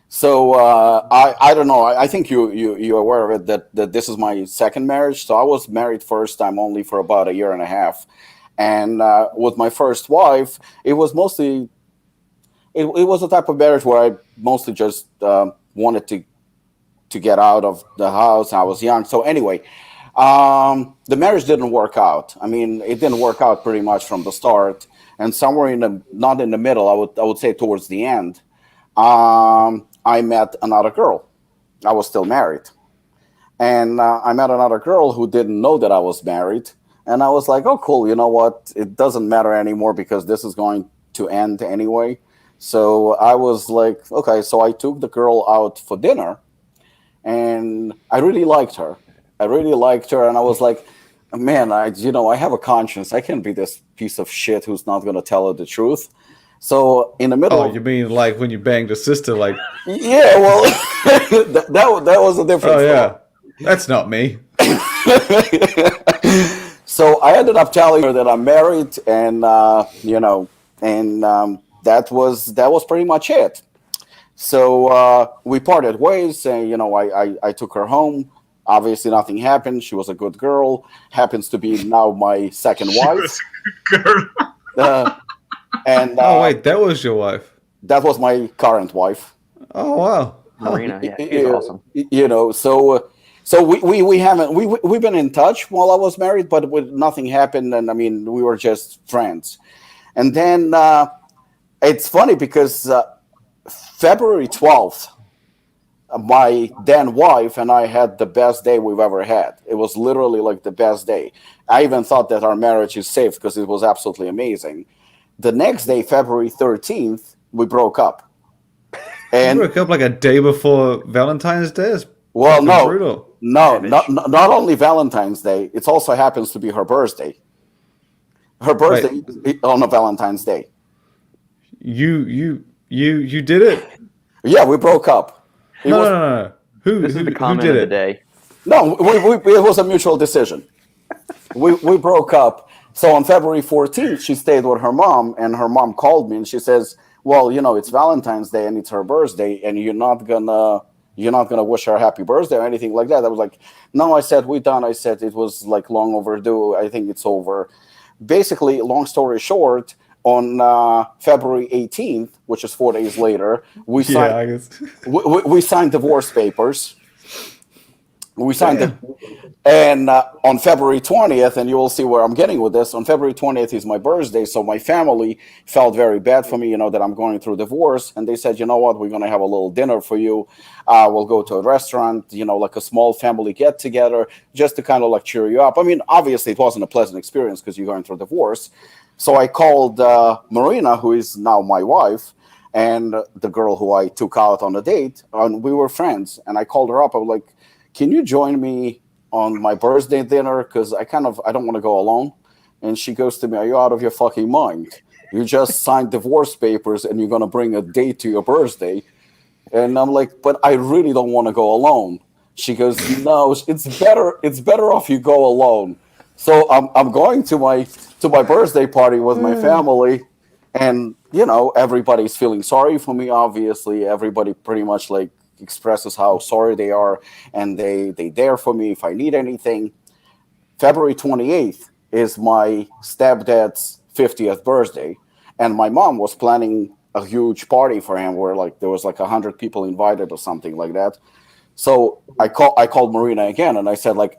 So I don't know. I think you're aware of it that this is my second marriage. So I was married first time only for about a year and a half, and with my first wife, it was mostly it was a type of marriage where I mostly just wanted to get out of the house. I was young, so anyway, the marriage didn't work out. I mean, it didn't work out pretty much from the start, and somewhere not in the middle, I would say towards the end. I met another girl. I was still married. And I met another girl who didn't know that I was married. And I was like, oh, cool. You know what? It doesn't matter anymore because this is going to end anyway. So I was like, okay. So I took the girl out for dinner. And I really liked her. And I was like, man, I have a conscience. I can't be this piece of shit who's not going to tell her the truth. So in the middle. Oh, you mean like when you banged a sister? Like, yeah, well, that was a different. oh yeah, that's not me. So I ended up telling her that I'm married, and that was pretty much it. So we parted ways, and I took her home. Obviously, nothing happened. She was a good girl. Happens to be now my second wife. She was a good girl. And Oh wait, that was your wife. that was my current wife. Oh wow. Marina, yeah, she's awesome. So we've been in touch while I was married, but nothing happened, and I mean we were just friends. And then it's funny because February 12th, my then wife and I had the best day we've ever had. It was literally like the best day. I even thought that our marriage is safe because it was absolutely amazing. The next day, February 13th, we broke up. You And broke up like a day before Valentine's Day? It's well, fucking no, brutal. no, not only Valentine's Day, it also happens to be her birthday. Her birthday on a Valentine's Day. You did it? Yeah, we broke up. It No, was, no, no, no. Who This is the comment did of the it? day. No, it was a mutual decision. We broke up. So on February 14th, she stayed with her mom, and her mom called me and she says, "Well, it's Valentine's Day and it's her birthday, and you're not gonna wish her a happy birthday or anything like that." I was like, "No," I said, "we're done." I said it was like long overdue. I think it's over. Basically, long story short, on February 18th, which is 4 days later, we Yeah, signed I guess. we signed divorce papers. We signed it, and on February 20th, and you will see where I'm getting with this. On February 20th is my birthday, so my family felt very bad for me, that I'm going through divorce, and they said, "You know what? We're going to have a little dinner for you. We'll go to a restaurant, like a small family get together, just to kind of like cheer you up." I mean, obviously, it wasn't a pleasant experience because you're going through divorce. So I called Marina, who is now my wife, and the girl who I took out on a date, and we were friends. And I called her up. I was like, "Can you join me on my birthday dinner? Because I don't want to go alone." And she goes to me, "Are you out of your fucking mind? You just signed divorce papers and you're going to bring a date to your birthday." And I'm like, "But I really don't want to go alone." She goes, "No, it's better off you go alone." So I'm going to my birthday party with my family, and everybody's feeling sorry for me. Obviously, everybody pretty much like expresses how sorry they are, and they there for me if I need anything. February 28th is my stepdad's 50th birthday, and my mom was planning a huge party for him where like there was like 100 people invited or something like that. So I called Marina again, and I said like,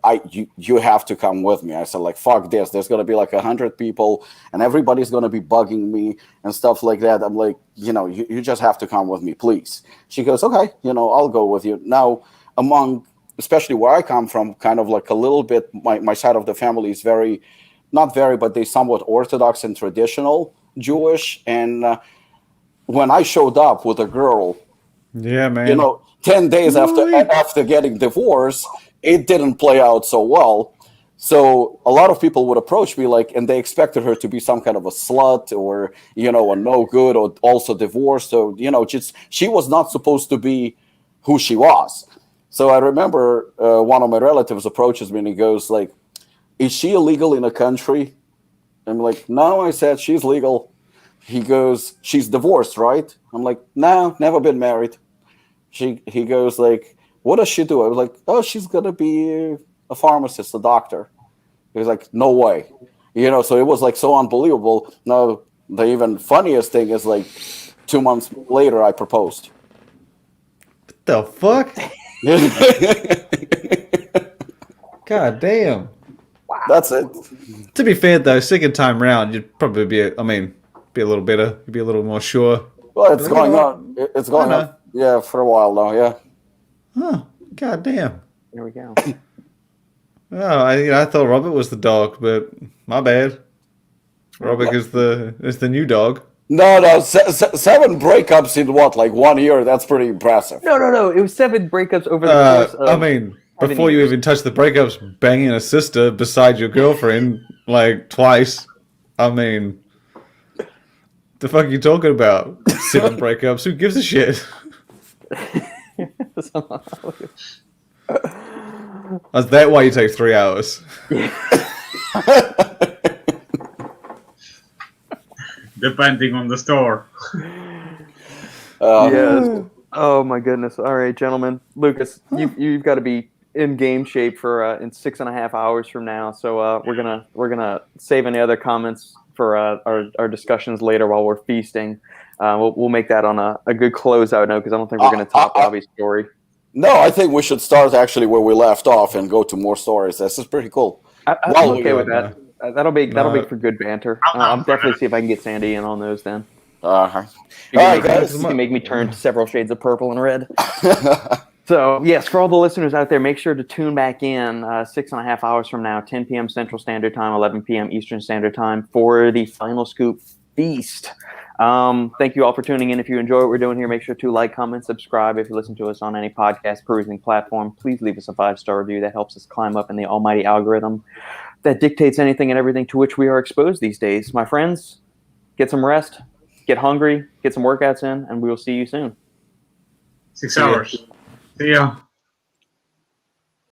you have to come with me. I said like, fuck this. There's gonna be like 100 people, and everybody's gonna be bugging me and stuff like that. I'm like, you just have to come with me, please. She goes, "Okay, I'll go with you." Now, especially where I come from, kind of like a little bit, my side of the family is not very, but they somewhat Orthodox and traditional Jewish. And when I showed up with a girl, Yeah, man. 10 days after getting divorced, it didn't play out so well. So a lot of people would approach me and they expected her to be some kind of a slut or, a no good or also divorced. So, just she was not supposed to be who she was. So I remember one of my relatives approaches me and he goes like, "Is she illegal in a country?" I'm like, "No," I said, "she's legal." He goes, "She's divorced, right?" I'm like, "No, never been married." He goes like, "What does she do?" I was like, "Oh, she's gonna be a pharmacist, a doctor." He was like, "No way," So it was like so unbelievable. Now the even funniest thing is like 2 months later, I proposed. What the fuck? God damn. That's it. To be fair though, second time round, you'd probably be a little better. You'd be a little more sure. Well, it's going on. It's going on. Yeah, for a while now. Yeah. Huh. God damn. There we go. Oh, I thought Robert was the dog, but my bad. Robert is the new dog. No. 7 breakups in what, like 1 year? That's pretty impressive. No. It was 7 breakups over the course of. I mean, before you even touch the breakups, banging a sister beside your girlfriend like twice. I mean, the fuck are you talking about? 7 breakups? Who gives a shit? Is that why you take 3 hours? Depending on the store. Yes. Oh my goodness. All right, gentlemen. Lukasz, you've got to be in game shape for in 6.5 hours from now. So we're gonna save any other comments for our discussions later while we're feasting. We'll make that on a good closeout note because I don't think we're gonna top Bobby's story. No, I think we should start actually where we left off and go to more stories. This is pretty cool. I'm okay with that. That'll be for good banter. I'll definitely see if I can get Sandy in on those then. Uh-huh. You All can, right, make, guys. you can make me turn several shades of purple and red. So, yes, for all the listeners out there, make sure to tune back in 6.5 hours from now, 10 p.m. Central Standard Time, 11 p.m. Eastern Standard Time for the Final Scoop Feast. Thank you all for tuning in. If you enjoy what we're doing here, make sure to like, comment, subscribe. If you listen to us on any podcast perusing platform, please leave us a 5-star review. That helps us climb up in the almighty algorithm that dictates anything and everything to which we are exposed these days. My friends, get some rest, get hungry, get some workouts in, and we will see you soon. 6 hours. See ya.